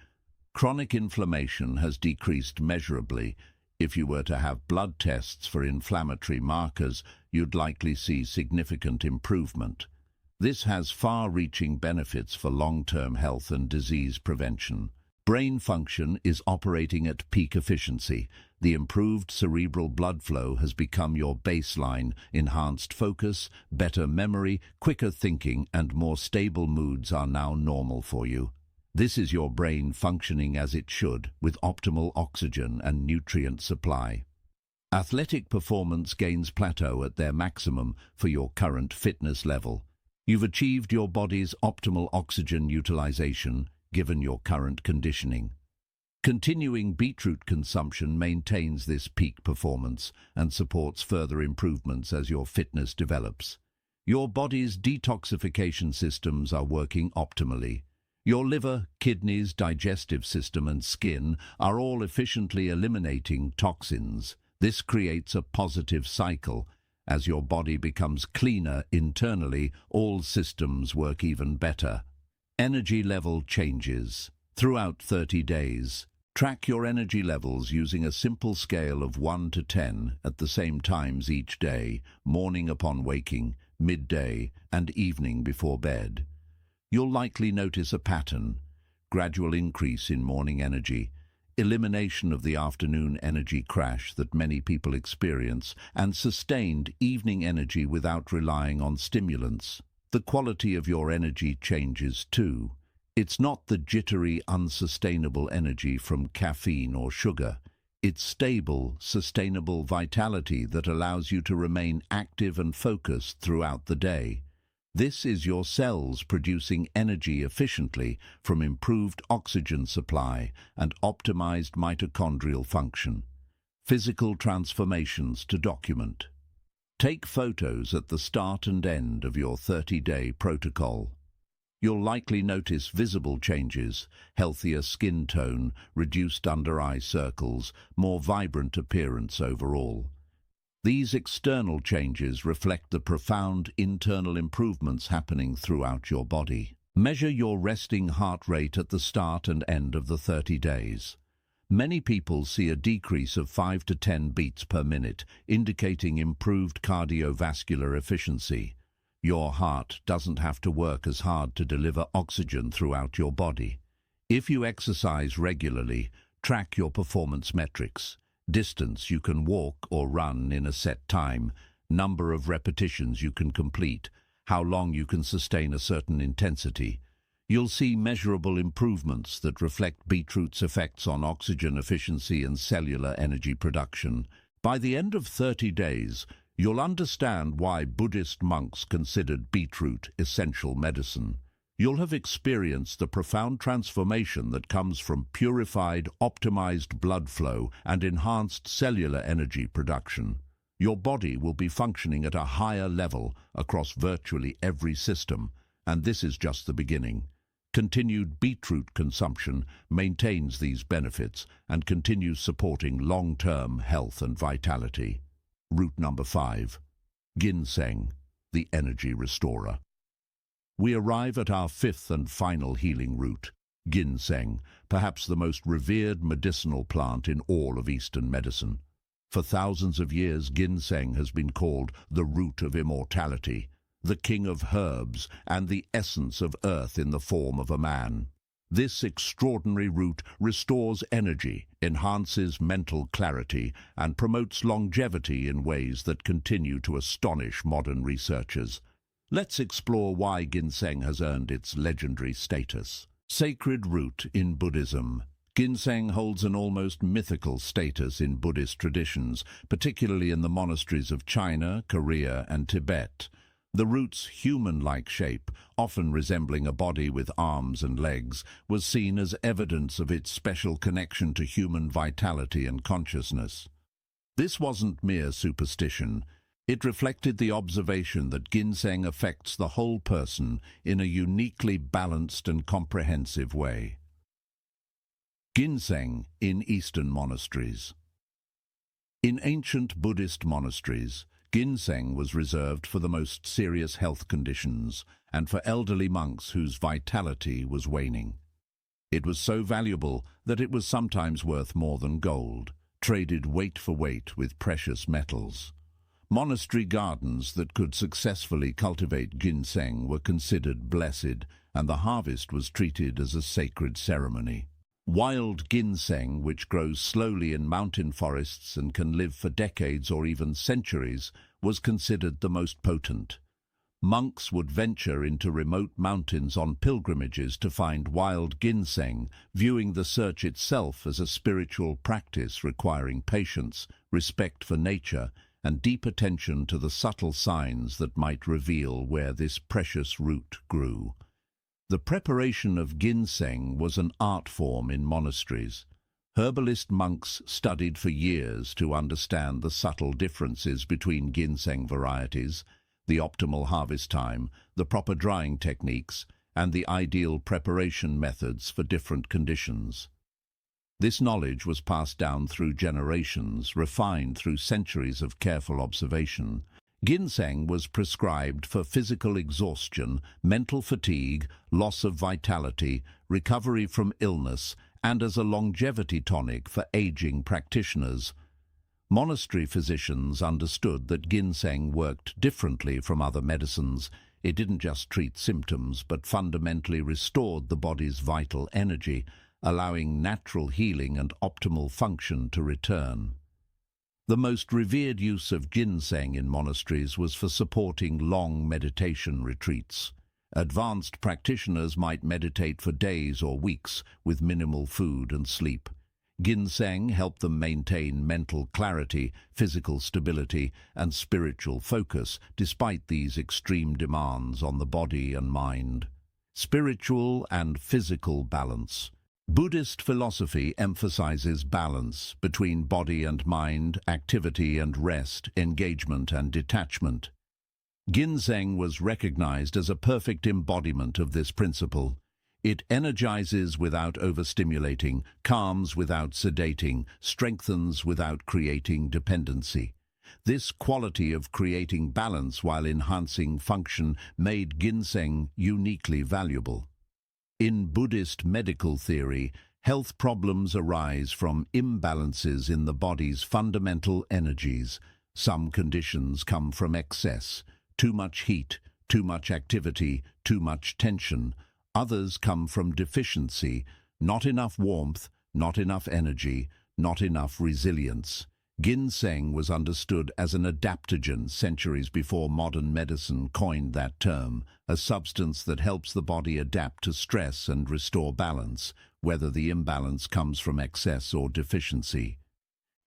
Chronic inflammation has decreased measurably. If you were to have blood tests for inflammatory markers, you'd likely see significant improvement. This has far-reaching benefits for long-term health and disease prevention. Brain function is operating at peak efficiency. The improved cerebral blood flow has become your baseline. Enhanced focus, better memory, quicker thinking, and more stable moods are now normal for you. This is your brain functioning as it should, with optimal oxygen and nutrient supply. Athletic performance gains plateau at their maximum for your current fitness level. You've achieved your body's optimal oxygen utilization, given your current conditioning. Continuing beetroot consumption maintains this peak performance and supports further improvements as your fitness develops. Your body's detoxification systems are working optimally. Your liver, kidneys, digestive system and skin are all efficiently eliminating toxins. This creates a positive cycle. As your body becomes cleaner internally, all systems work even better. Energy level changes. Throughout 30 days, track your energy levels using a simple scale of 1 to 10 at the same times each day, morning upon waking, midday, and evening before bed. You'll likely notice a pattern: gradual increase in morning energy, elimination of the afternoon energy crash that many people experience, and sustained evening energy without relying on stimulants. The quality of your energy changes too. It's not the jittery, unsustainable energy from caffeine or sugar. It's stable, sustainable vitality that allows you to remain active and focused throughout the day. This is your cells producing energy efficiently from improved oxygen supply and optimized mitochondrial function. Physical transformations to document. Take photos at the start and end of your 30-day protocol. You'll likely notice visible changes: healthier skin tone, reduced under-eye circles, more vibrant appearance overall. These external changes reflect the profound internal improvements happening throughout your body. Measure your resting heart rate at the start and end of the 30 days. Many people see a decrease of 5 to 10 beats per minute, indicating improved cardiovascular efficiency. Your heart doesn't have to work as hard to deliver oxygen throughout your body. If you exercise regularly, track your performance metrics: distance you can walk or run in a set time, number of repetitions you can complete, how long you can sustain a certain intensity. You'll see measurable improvements that reflect beetroot's effects on oxygen efficiency and cellular energy production. By the end of 30 days, you'll understand why Buddhist monks considered beetroot essential medicine. You'll have experienced the profound transformation that comes from purified, optimized blood flow and enhanced cellular energy production. Your body will be functioning at a higher level across virtually every system, and this is just the beginning. Continued beetroot consumption maintains these benefits and continues supporting long-term health and vitality. Route number 5. Ginseng, the energy restorer. We arrive at our 5th and final healing route, Ginseng, perhaps the most revered medicinal plant in all of Eastern medicine. For thousands of years, ginseng has been called the root of immortality, the king of herbs, and the essence of earth in the form of a man. This extraordinary root restores energy, enhances mental clarity, and promotes longevity in ways that continue to astonish modern researchers. Let's explore why ginseng has earned its legendary status. Sacred root in Buddhism. Ginseng holds an almost mythical status in Buddhist traditions, particularly in the monasteries of China, Korea, and Tibet. The root's human-like shape, often resembling a body with arms and legs, was seen as evidence of its special connection to human vitality and consciousness. This wasn't mere superstition. It reflected the observation that ginseng affects the whole person in a uniquely balanced and comprehensive way. Ginseng in Eastern monasteries. In ancient Buddhist monasteries, ginseng was reserved for the most serious health conditions and for elderly monks whose vitality was waning. It was so valuable that it was sometimes worth more than gold, traded weight for weight with precious metals. Monastery gardens that could successfully cultivate ginseng were considered blessed, and the harvest was treated as a sacred ceremony. Wild ginseng, which grows slowly in mountain forests and can live for decades or even centuries, was considered the most potent. Monks would venture into remote mountains on pilgrimages to find wild ginseng, viewing the search itself as a spiritual practice requiring patience, respect for nature, and deep attention to the subtle signs that might reveal where this precious root grew. The preparation of ginseng was an art form in monasteries. Herbalist monks studied for years to understand the subtle differences between ginseng varieties, the optimal harvest time, the proper drying techniques, and the ideal preparation methods for different conditions. This knowledge was passed down through generations, refined through centuries of careful observation. Ginseng was prescribed for physical exhaustion, mental fatigue, loss of vitality, recovery from illness, and as a longevity tonic for aging practitioners. Monastery physicians understood that ginseng worked differently from other medicines. It didn't just treat symptoms, but fundamentally restored the body's vital energy, allowing natural healing and optimal function to return. The most revered use of ginseng in monasteries was for supporting long meditation retreats. Advanced practitioners might meditate for days or weeks with minimal food and sleep. Ginseng helped them maintain mental clarity, physical stability, and spiritual focus despite these extreme demands on the body and mind. Spiritual and physical balance. Buddhist philosophy emphasizes balance between body and mind, activity and rest, engagement and detachment. Ginseng was recognized as a perfect embodiment of this principle. It energizes without overstimulating, calms without sedating, strengthens without creating dependency. This quality of creating balance while enhancing function made ginseng uniquely valuable. In Buddhist medical theory, health problems arise from imbalances in the body's fundamental energies. Some conditions come from excess, too much heat, too much activity, too much tension. Others come from deficiency, not enough warmth, not enough energy, not enough resilience. Ginseng was understood as an adaptogen centuries before modern medicine coined that term, a substance that helps the body adapt to stress and restore balance, whether the imbalance comes from excess or deficiency.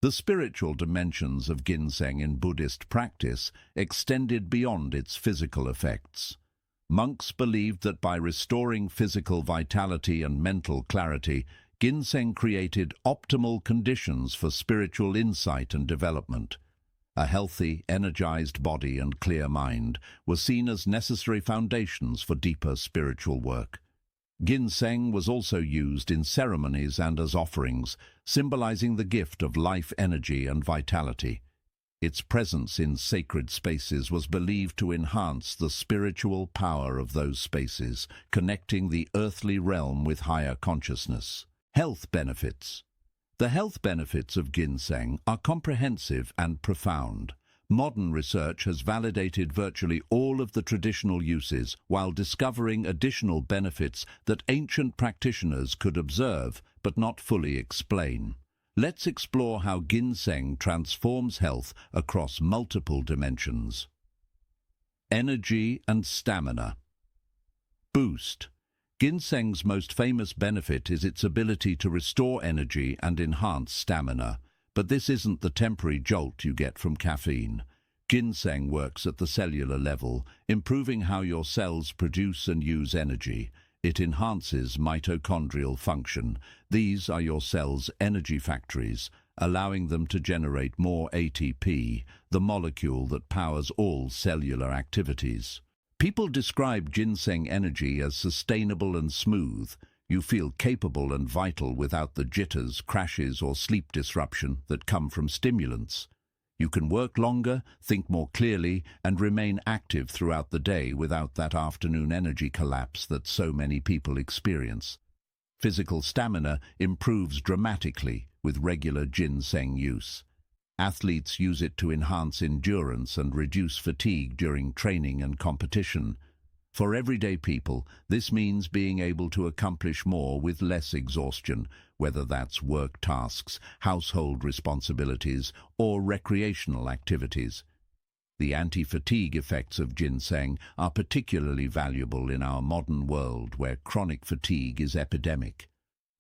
The spiritual dimensions of ginseng in Buddhist practice extended beyond its physical effects. Monks believed that by restoring physical vitality and mental clarity, ginseng created optimal conditions for spiritual insight and development. A healthy, energized body and clear mind were seen as necessary foundations for deeper spiritual work. Ginseng was also used in ceremonies and as offerings, symbolizing the gift of life energy and vitality. Its presence in sacred spaces was believed to enhance the spiritual power of those spaces, connecting the earthly realm with higher consciousness. Health benefits. The health benefits of ginseng are comprehensive and profound. Modern research has validated virtually all of the traditional uses while discovering additional benefits that ancient practitioners could observe but not fully explain. Let's explore how ginseng transforms health across multiple dimensions. Energy and stamina. Boost. Ginseng's most famous benefit is its ability to restore energy and enhance stamina. But this isn't the temporary jolt you get from caffeine. Ginseng works at the cellular level, improving how your cells produce and use energy. It enhances mitochondrial function. These are your cells' energy factories, allowing them to generate more ATP, the molecule that powers all cellular activities. People describe ginseng energy as sustainable and smooth. You feel capable and vital without the jitters, crashes, or sleep disruption that come from stimulants. You can work longer, think more clearly, and remain active throughout the day without that afternoon energy collapse that so many people experience. Physical stamina improves dramatically with regular ginseng use. Athletes use it to enhance endurance and reduce fatigue during training and competition. For everyday people, this means being able to accomplish more with less exhaustion, whether that's work tasks, household responsibilities, or recreational activities. The anti-fatigue effects of ginseng are particularly valuable in our modern world where chronic fatigue is epidemic.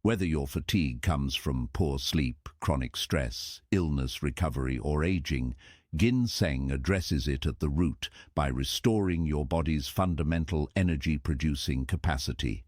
Whether your fatigue comes from poor sleep, chronic stress, illness recovery, or aging, ginseng addresses it at the root by restoring your body's fundamental energy-producing capacity.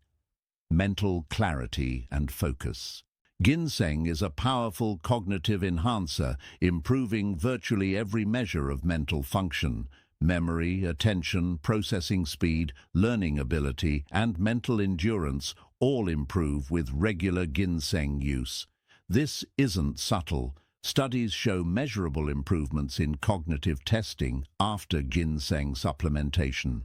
Mental clarity and focus. Ginseng is a powerful cognitive enhancer, improving virtually every measure of mental function. Memory, attention, processing speed, learning ability, and mental endurance all improve with regular ginseng use. This isn't subtle. Studies show measurable improvements in cognitive testing after ginseng supplementation.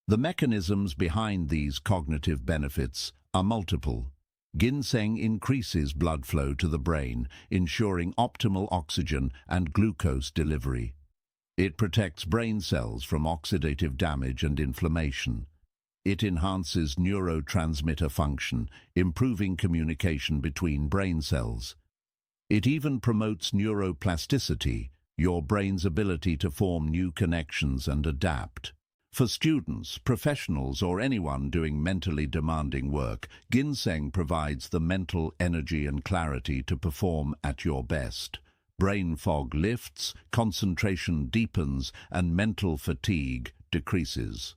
The mechanisms behind these cognitive benefits are multiple. Ginseng increases blood flow to the brain, ensuring optimal oxygen and glucose delivery. It protects brain cells from oxidative damage and inflammation. It enhances neurotransmitter function, improving communication between brain cells. It even promotes neuroplasticity, your brain's ability to form new connections and adapt. For students, professionals, or anyone doing mentally demanding work, ginseng provides the mental energy and clarity to perform at your best. Brain fog lifts, concentration deepens, and mental fatigue decreases.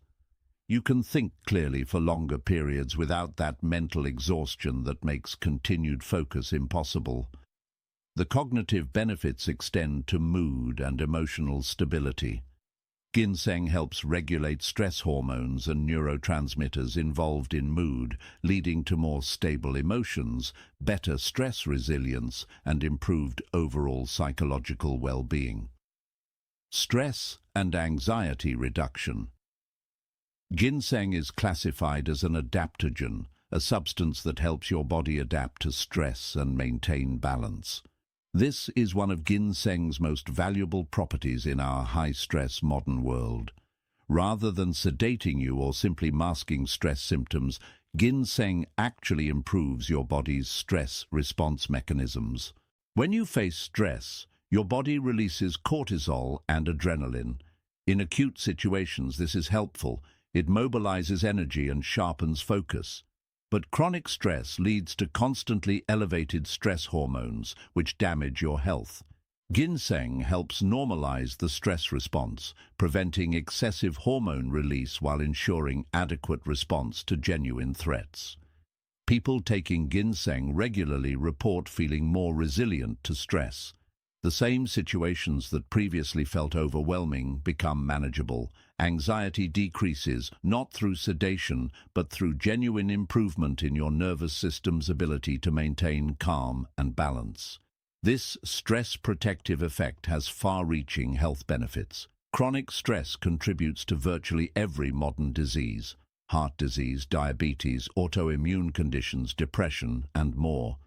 You can think clearly for longer periods without that mental exhaustion that makes continued focus impossible. The cognitive benefits extend to mood and emotional stability. Ginseng helps regulate stress hormones and neurotransmitters involved in mood, leading to more stable emotions, better stress resilience, and improved overall psychological well-being. Stress and anxiety reduction. Ginseng is classified as an adaptogen, a substance that helps your body adapt to stress and maintain balance. This is one of ginseng's most valuable properties in our high-stress modern world. Rather than sedating you or simply masking stress symptoms, ginseng actually improves your body's stress response mechanisms. When you face stress, your body releases cortisol and adrenaline. In acute situations, this is helpful. It mobilizes energy and sharpens focus. But chronic stress leads to constantly elevated stress hormones, which damage your health. Ginseng helps normalize the stress response, preventing excessive hormone release while ensuring adequate response to genuine threats. People taking ginseng regularly report feeling more resilient to stress. The same situations that previously felt overwhelming become manageable. Anxiety decreases not through sedation, but through genuine improvement in your nervous system's ability to maintain calm and balance. This stress protective effect has far-reaching health benefits. Chronic stress contributes to virtually every modern disease: heart disease, diabetes, autoimmune conditions, depression, and more.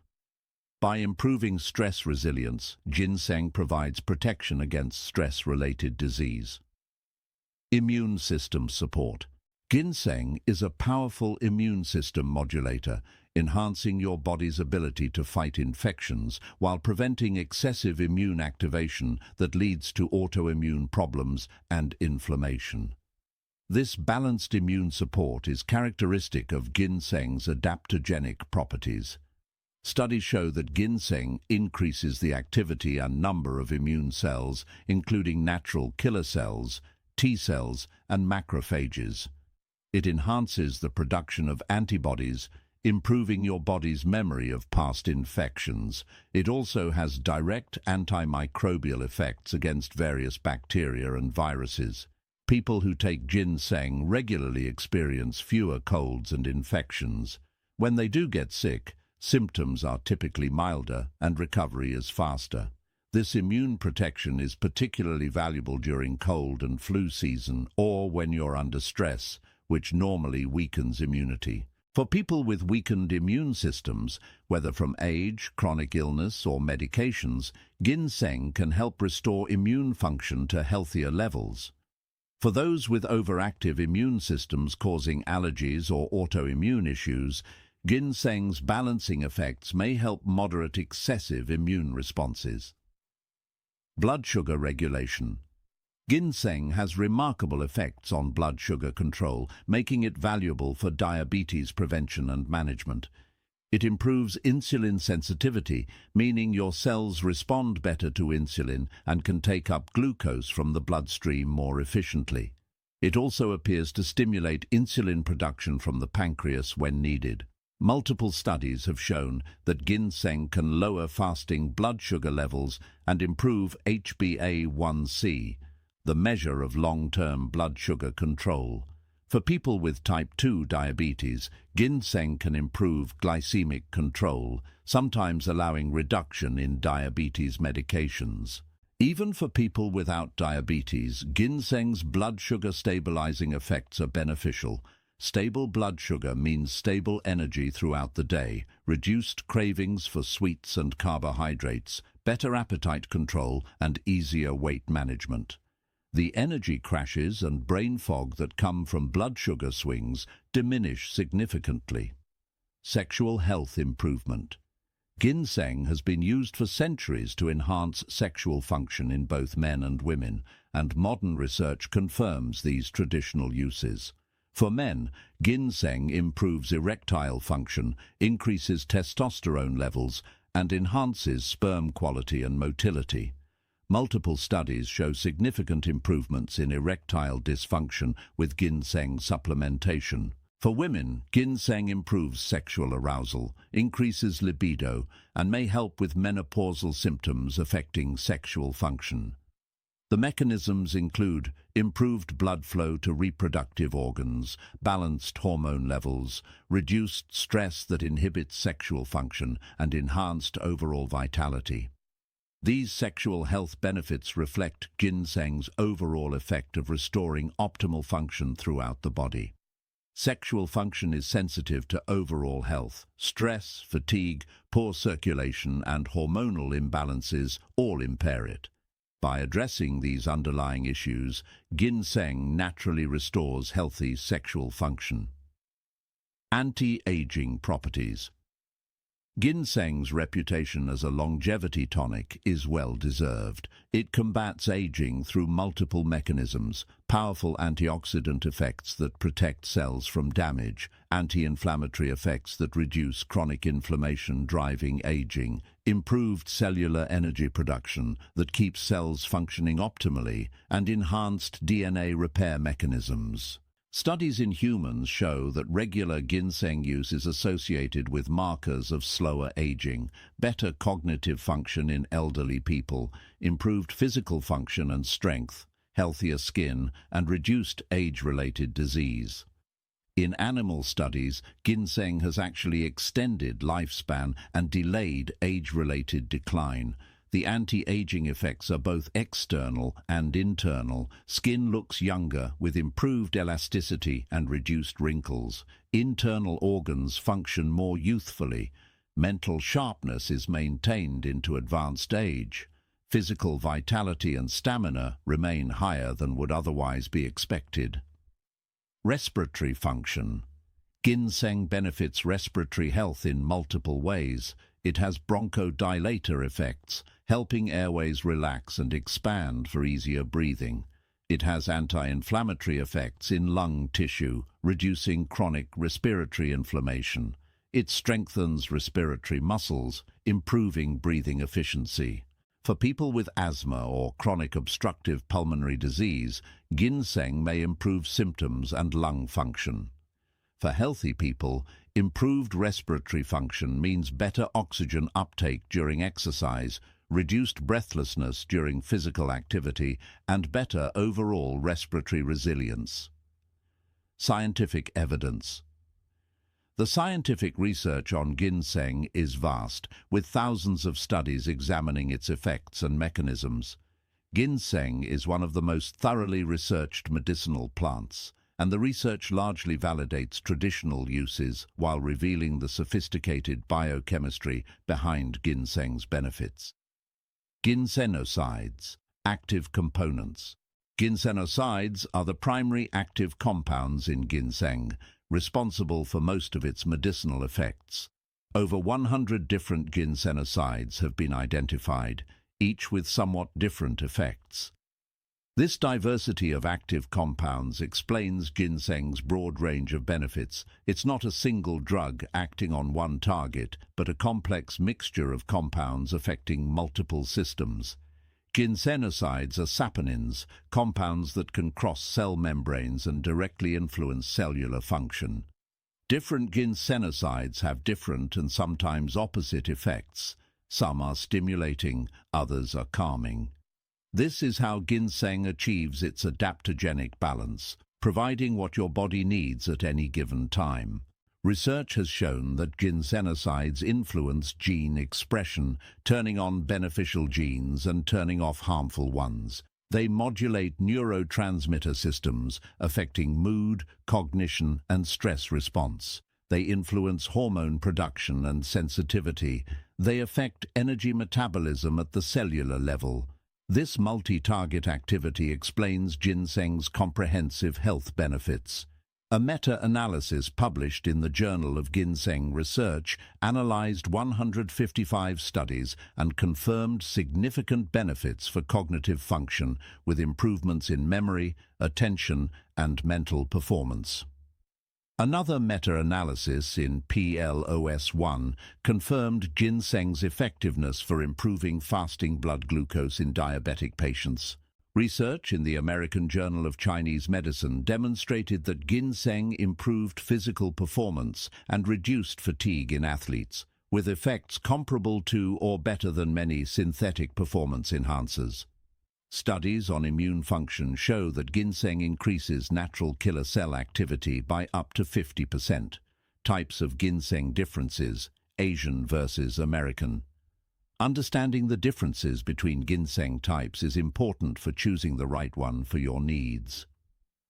By improving stress resilience, ginseng provides protection against stress-related disease. Immune system support. Ginseng is a powerful immune system modulator, enhancing your body's ability to fight infections while preventing excessive immune activation that leads to autoimmune problems and inflammation. This balanced immune support is characteristic of ginseng's adaptogenic properties. Studies show that ginseng increases the activity and number of immune cells, including natural killer cells, T cells, and macrophages. It enhances the production of antibodies, improving your body's memory of past infections. It also has direct antimicrobial effects against various bacteria and viruses. People who take ginseng regularly experience fewer colds and infections. When they do get sick, symptoms are typically milder and recovery is faster. This immune protection is particularly valuable during cold and flu season or when you're under stress, which normally weakens immunity. For people with weakened immune systems, whether from age, chronic illness, or medications, ginseng can help restore immune function to healthier levels. For those with overactive immune systems causing allergies or autoimmune issues, ginseng's balancing effects may help moderate excessive immune responses. Blood sugar regulation. Ginseng has remarkable effects on blood sugar control, making it valuable for diabetes prevention and management. It improves insulin sensitivity, meaning your cells respond better to insulin and can take up glucose from the bloodstream more efficiently. It also appears to stimulate insulin production from the pancreas when needed. Multiple studies have shown that ginseng can lower fasting blood sugar levels and improve HbA1c, the measure of long-term blood sugar control. For people with type 2 diabetes, ginseng can improve glycemic control, sometimes allowing reduction in diabetes medications. Even for people without diabetes, ginseng's blood sugar stabilizing effects are beneficial. Stable blood sugar means stable energy throughout the day, reduced cravings for sweets and carbohydrates, better appetite control, and easier weight management. The energy crashes and brain fog that come from blood sugar swings diminish significantly. Sexual health improvement. Ginseng has been used for centuries to enhance sexual function in both men and women, and modern research confirms these traditional uses. For men, ginseng improves erectile function, increases testosterone levels, and enhances sperm quality and motility. Multiple studies show significant improvements in erectile dysfunction with ginseng supplementation. For women, ginseng improves sexual arousal, increases libido, and may help with menopausal symptoms affecting sexual function. The mechanisms include improved blood flow to reproductive organs, balanced hormone levels, reduced stress that inhibits sexual function, and enhanced overall vitality. These sexual health benefits reflect ginseng's overall effect of restoring optimal function throughout the body. Sexual function is sensitive to overall health. Stress, fatigue, poor circulation, and hormonal imbalances all impair it. By addressing these underlying issues, ginseng naturally restores healthy sexual function. Anti-aging properties. Ginseng's reputation as a longevity tonic is well-deserved. It combats aging through multiple mechanisms: powerful antioxidant effects that protect cells from damage, anti-inflammatory effects that reduce chronic inflammation driving aging, improved cellular energy production that keeps cells functioning optimally, and enhanced DNA repair mechanisms. Studies in humans show that regular ginseng use is associated with markers of slower aging, better cognitive function in elderly people, improved physical function and strength, healthier skin, and reduced age-related disease. In animal studies, ginseng has actually extended lifespan and delayed age-related decline. The anti-aging effects are both external and internal. Skin looks younger with improved elasticity and reduced wrinkles. Internal organs function more youthfully. Mental sharpness is maintained into advanced age. Physical vitality and stamina remain higher than would otherwise be expected. Respiratory function. Ginseng benefits respiratory health in multiple ways. It has bronchodilator effects, helping airways relax and expand for easier breathing. It has anti-inflammatory effects in lung tissue, reducing chronic respiratory inflammation. It strengthens respiratory muscles, improving breathing efficiency. For people with asthma or chronic obstructive pulmonary disease, ginseng may improve symptoms and lung function. For healthy people, improved respiratory function means better oxygen uptake during exercise, reduced breathlessness during physical activity, and better overall respiratory resilience. Scientific evidence. The scientific research on ginseng is vast, with thousands of studies examining its effects and mechanisms. Ginseng is one of the most thoroughly researched medicinal plants, and the research largely validates traditional uses while revealing the sophisticated biochemistry behind ginseng's benefits. Ginsenosides, active components. Ginsenosides are the primary active compounds in ginseng, responsible for most of its medicinal effects. Over 100 different ginsenosides have been identified, each with somewhat different effects. This diversity of active compounds explains ginseng's broad range of benefits. It's not a single drug acting on one target, but a complex mixture of compounds affecting multiple systems. Ginsenosides are saponins, compounds that can cross cell membranes and directly influence cellular function. Different ginsenosides have different and sometimes opposite effects. Some are stimulating, others are calming. This is how ginseng achieves its adaptogenic balance, providing what your body needs at any given time. Research has shown that ginsenosides influence gene expression, turning on beneficial genes and turning off harmful ones. They modulate neurotransmitter systems, affecting mood, cognition, and stress response. They influence hormone production and sensitivity. They affect energy metabolism at the cellular level. This multi-target activity explains ginseng's comprehensive health benefits. A meta-analysis published in the Journal of Ginseng Research analyzed 155 studies and confirmed significant benefits for cognitive function, with improvements in memory, attention, and mental performance. Another meta-analysis in PLOS1 confirmed ginseng's effectiveness for improving fasting blood glucose in diabetic patients. Research in the American Journal of Chinese Medicine demonstrated that ginseng improved physical performance and reduced fatigue in athletes, with effects comparable to or better than many synthetic performance enhancers. Studies on immune function show that ginseng increases natural killer cell activity by up to 50%. Types of ginseng differences, Asian versus American. Understanding the differences between ginseng types is important for choosing the right one for your needs.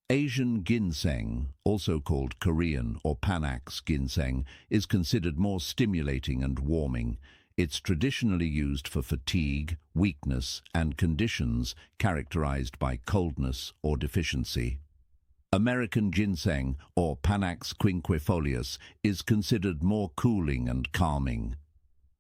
Asian ginseng, also called Korean or Panax ginseng, is considered more stimulating and warming. It's traditionally used for fatigue, weakness, and conditions characterized by coldness or deficiency. American ginseng, or Panax quinquefolius, is considered more cooling and calming.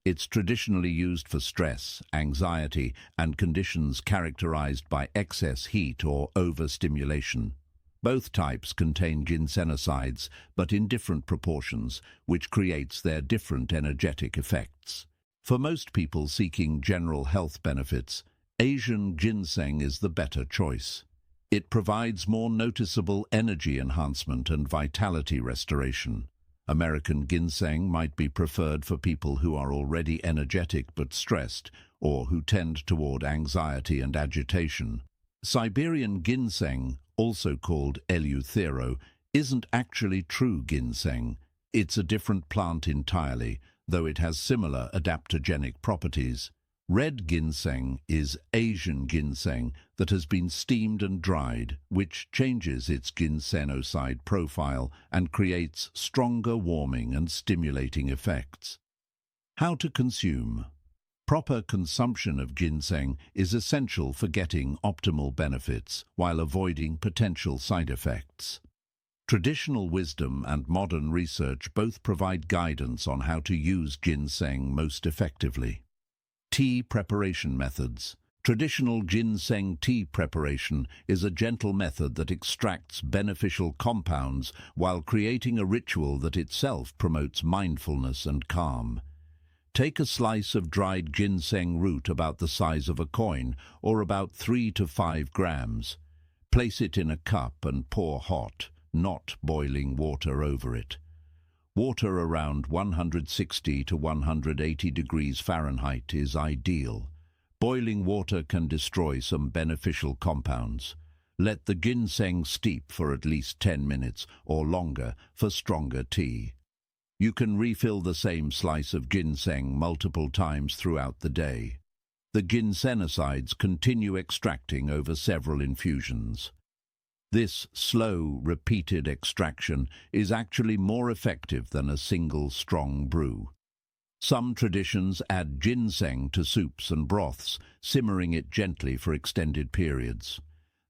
It's traditionally used for stress, anxiety, and conditions characterized by excess heat or overstimulation. Both types contain ginsenosides, but in different proportions, which creates their different energetic effects. For most people seeking general health benefits, Asian ginseng is the better choice. It provides more noticeable energy enhancement and vitality restoration. American ginseng might be preferred for people who are already energetic but stressed, or who tend toward anxiety and agitation. Siberian ginseng, also called Eleuthero, isn't actually true ginseng. It's a different plant entirely, though it has similar adaptogenic properties. Red ginseng is Asian ginseng that has been steamed and dried, which changes its ginsenoside profile and creates stronger warming and stimulating effects. How to consume. Proper consumption of ginseng is essential for getting optimal benefits while avoiding potential side effects. Traditional wisdom and modern research both provide guidance on how to use ginseng most effectively. Tea preparation methods. Traditional ginseng tea preparation is a gentle method that extracts beneficial compounds while creating a ritual that itself promotes mindfulness and calm. Take a slice of dried ginseng root about the size of a coin, or about 3 to 5 grams. Place it in a cup and pour hot, not boiling water over it. Water around 160 to 180 degrees Fahrenheit is ideal. Boiling water can destroy some beneficial compounds. Let the ginseng steep for at least 10 minutes or longer for stronger tea. You can refill the same slice of ginseng multiple times throughout the day. The ginsenosides continue extracting over several infusions. This slow, repeated extraction is actually more effective than a single strong brew. Some traditions add ginseng to soups and broths, simmering it gently for extended periods.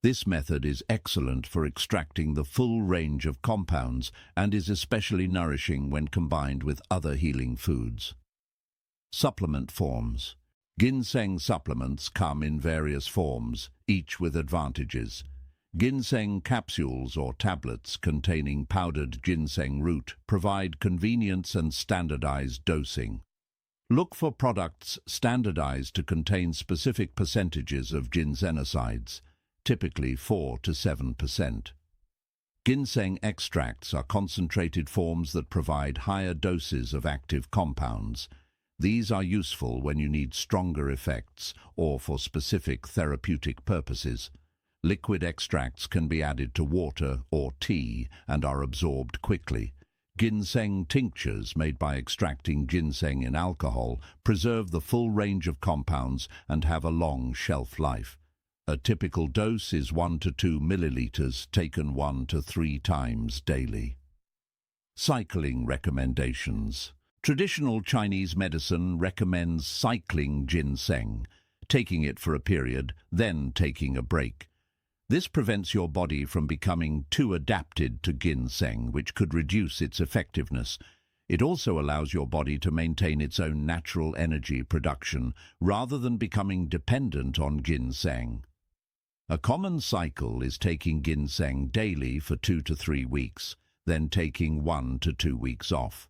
This method is excellent for extracting the full range of compounds and is especially nourishing when combined with other healing foods. Supplement forms. Ginseng supplements come in various forms, each with advantages. Ginseng capsules or tablets containing powdered ginseng root provide convenience and standardized dosing. Look for products standardized to contain specific percentages of ginsenosides, typically 4 to 7%. Ginseng extracts are concentrated forms that provide higher doses of active compounds. These are useful when you need stronger effects or for specific therapeutic purposes. Liquid extracts can be added to water or tea and are absorbed quickly. Ginseng tinctures made by extracting ginseng in alcohol preserve the full range of compounds and have a long shelf life. A typical dose is 1 to 2 milliliters, taken 1 to 3 times daily. Cycling recommendations. Traditional Chinese medicine recommends cycling ginseng, taking it for a period, then taking a break. This prevents your body from becoming too adapted to ginseng, which could reduce its effectiveness. It also allows your body to maintain its own natural energy production rather than becoming dependent on ginseng. A common cycle is taking ginseng daily for 2 to 3 weeks, then taking 1 to 2 weeks off.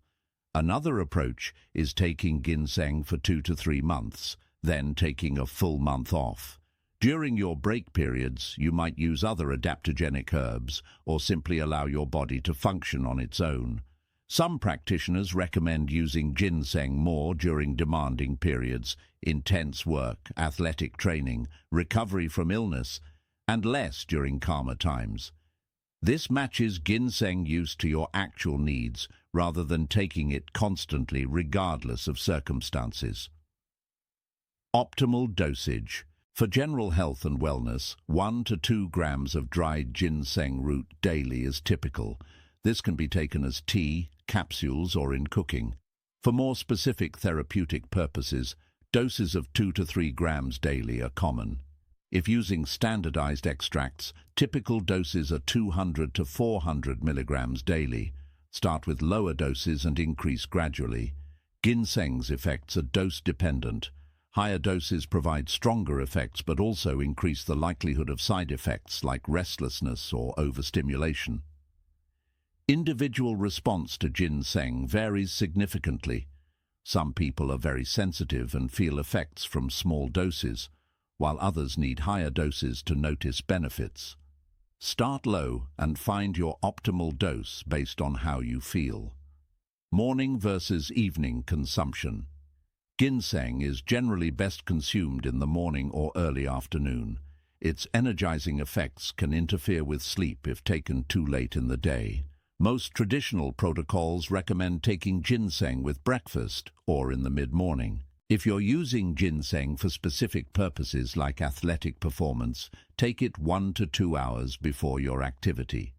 Another approach is taking ginseng for 2 to 3 months, then taking a full month off. During your break periods, you might use other adaptogenic herbs or simply allow your body to function on its own. Some practitioners recommend using ginseng more during demanding periods, intense work, athletic training, recovery from illness, and less during calmer times. This matches ginseng use to your actual needs rather than taking it constantly regardless of circumstances. Optimal dosage. For general health and wellness, 1 to 2 grams of dried ginseng root daily is typical. This can be taken as tea, capsules, or in cooking. For more specific therapeutic purposes, doses of 2 to 3 grams daily are common. If using standardized extracts, typical doses are 200 to 400 milligrams daily. Start with lower doses and increase gradually. Ginseng's effects are dose-dependent. Higher doses provide stronger effects but also increase the likelihood of side effects like restlessness or overstimulation. Individual response to ginseng varies significantly. Some people are very sensitive and feel effects from small doses, while others need higher doses to notice benefits. Start low and find your optimal dose based on how you feel. Morning versus evening consumption. Ginseng is generally best consumed in the morning or early afternoon. its energizing effects can interfere with sleep if taken too late in the day. Most traditional protocols recommend taking ginseng with breakfast or in the mid-morning. If you're using ginseng for specific purposes like athletic performance, take it 1 to 2 hours before your activity.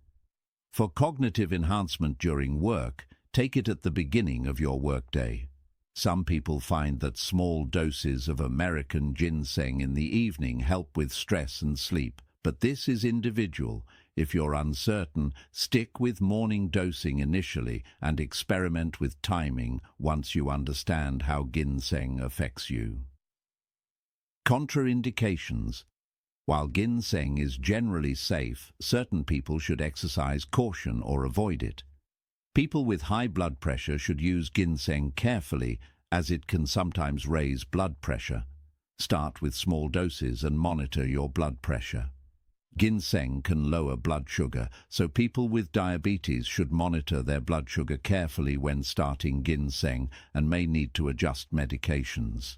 For cognitive enhancement during work, take it at the beginning of your workday. Some people find that small doses of American ginseng in the evening help with stress and sleep, but this is individual. If you're uncertain, stick with morning dosing initially and experiment with timing once you understand how ginseng affects you. Contraindications. While ginseng is generally safe, certain people should exercise caution or avoid it. People with high blood pressure should use ginseng carefully, as it can sometimes raise blood pressure. Start with small doses and monitor your blood pressure. Ginseng can lower blood sugar, so people with diabetes should monitor their blood sugar carefully when starting ginseng and may need to adjust medications.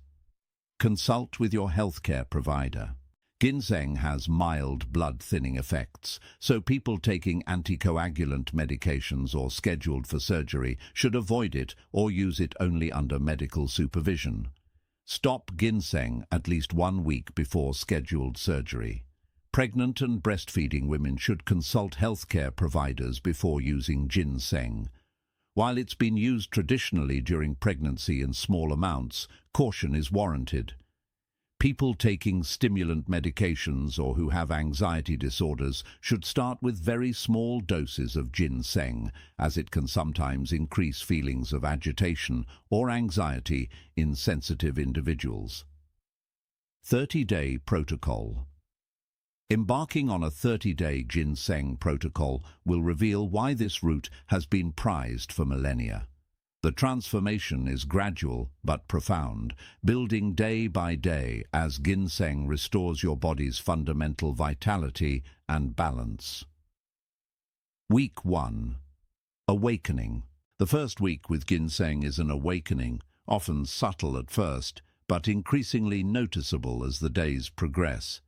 Consult with your healthcare provider. Ginseng has mild blood-thinning effects, so people taking anticoagulant medications or scheduled for surgery should avoid it or use it only under medical supervision. Stop ginseng at least 1 week before scheduled surgery. Pregnant and breastfeeding women should consult healthcare providers before using ginseng. While it's been used traditionally during pregnancy in small amounts, caution is warranted. People taking stimulant medications or who have anxiety disorders should start with very small doses of ginseng, as it can sometimes increase feelings of agitation or anxiety in sensitive individuals. 30-day protocol. Embarking on a 30-day ginseng protocol will reveal why this route has been prized for millennia. The transformation is gradual but profound, building day by day as ginseng restores your body's fundamental vitality and balance. Week 1. Awakening. The first week with ginseng is an awakening, often subtle at first, but increasingly noticeable as the days progress.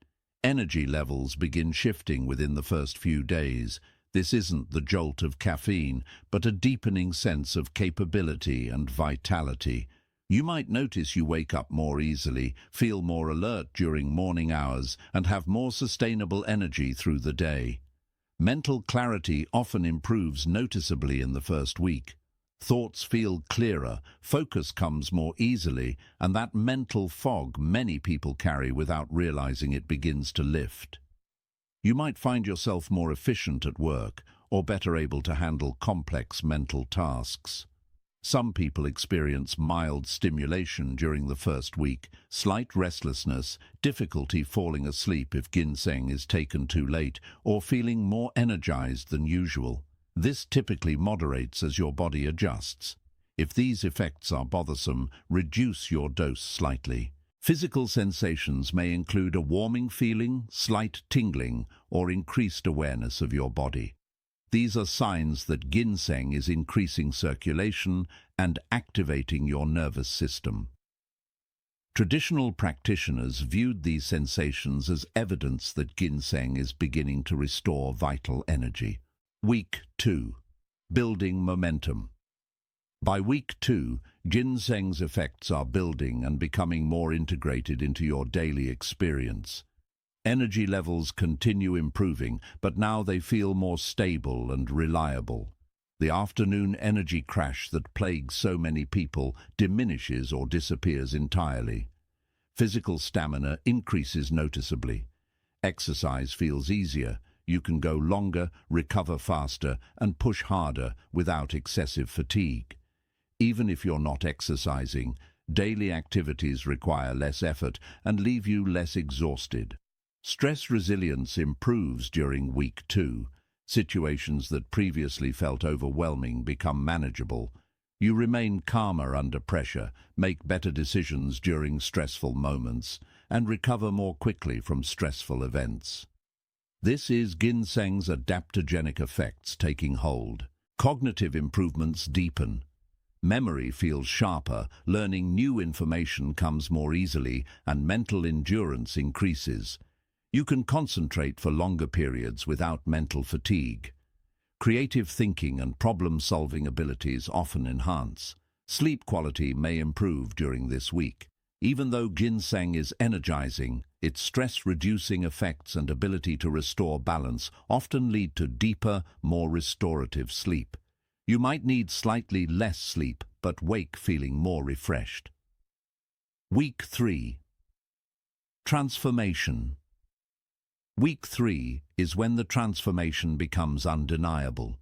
Energy levels begin shifting within the first few days. This isn't the jolt of caffeine, but a deepening sense of capability and vitality. You might notice you wake up more easily, feel more alert during morning hours, and have more sustainable energy through the day. Mental clarity often improves noticeably in the first week. Thoughts feel clearer, focus comes more easily, and that mental fog many people carry without realizing it begins to lift. You might find yourself more efficient at work or better able to handle complex mental tasks. Some people experience mild stimulation during the first week, slight restlessness, difficulty falling asleep if ginseng is taken too late, or feeling more energized than usual. This typically moderates as your body adjusts. If these effects are bothersome, reduce your dose slightly. Physical sensations may include a warming feeling, slight tingling, or increased awareness of your body. These are signs that ginseng is increasing circulation and activating your nervous system. Traditional practitioners viewed these sensations as evidence that ginseng is beginning to restore vital energy. Week 2. Building momentum. By week 2, ginseng's effects are building and becoming more integrated into your daily experience. Energy levels continue improving, but now they feel more stable and reliable. The afternoon energy crash that plagues so many people diminishes or disappears entirely. Physical stamina increases noticeably. Exercise feels easier. You can go longer, recover faster, and push harder without excessive fatigue. Even if you're not exercising, daily activities require less effort and leave you less exhausted. Stress resilience improves during week 2. Situations that previously felt overwhelming become manageable. You remain calmer under pressure, make better decisions during stressful moments, and recover more quickly from stressful events. This is ginseng's adaptogenic effects taking hold. Cognitive improvements deepen. Memory feels sharper, learning new information comes more easily, and mental endurance increases. You can concentrate for longer periods without mental fatigue. Creative thinking and problem-solving abilities often enhance. Sleep quality may improve during this week. Even though ginseng is energizing, its stress-reducing effects and ability to restore balance often lead to deeper, more restorative sleep. You might need slightly less sleep, but wake feeling more refreshed. Week 3. Transformation. Week 3 is when the transformation becomes undeniable.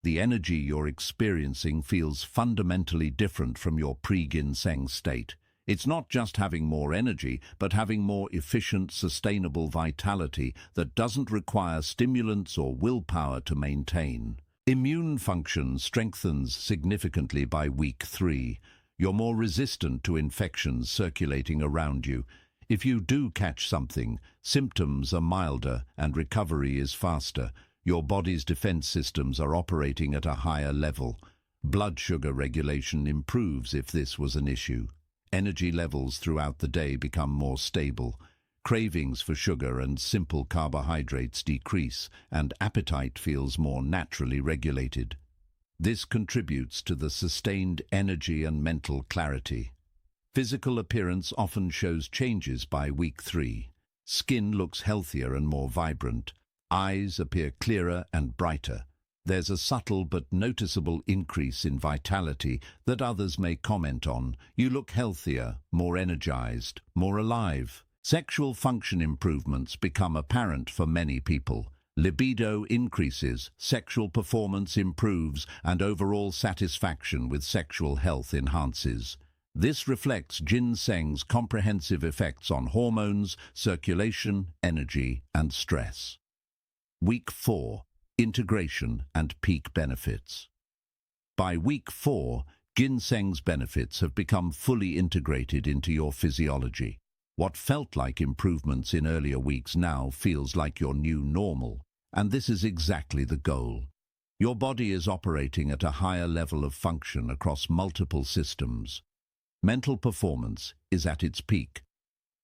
The energy you're experiencing feels fundamentally different from your pre-ginseng state. It's not just having more energy, but having more efficient, sustainable vitality that doesn't require stimulants or willpower to maintain. Immune function strengthens significantly by week 3. You're more resistant to infections circulating around you. If you do catch something, symptoms are milder and recovery is faster. Your body's defense systems are operating at a higher level. Blood sugar regulation improves if this was an issue. Energy levels throughout the day become more stable. Cravings for sugar and simple carbohydrates decrease, and appetite feels more naturally regulated. This contributes to the sustained energy and mental clarity. Physical appearance often shows changes by week 3. Skin looks healthier and more vibrant. Eyes appear clearer and brighter. There's a subtle but noticeable increase in vitality that others may comment on. You look healthier, more energized, more alive. Sexual function improvements become apparent for many people. Libido increases, sexual performance improves, and overall satisfaction with sexual health enhances. This reflects ginseng's comprehensive effects on hormones, circulation, energy, and stress. Week 4. Integration and peak benefits. By week 4, ginseng's benefits have become fully integrated into your physiology. What felt like improvements in earlier weeks now feels like your new normal, and this is exactly the goal. Your body is operating at a higher level of function across multiple systems. Mental performance is at its peak.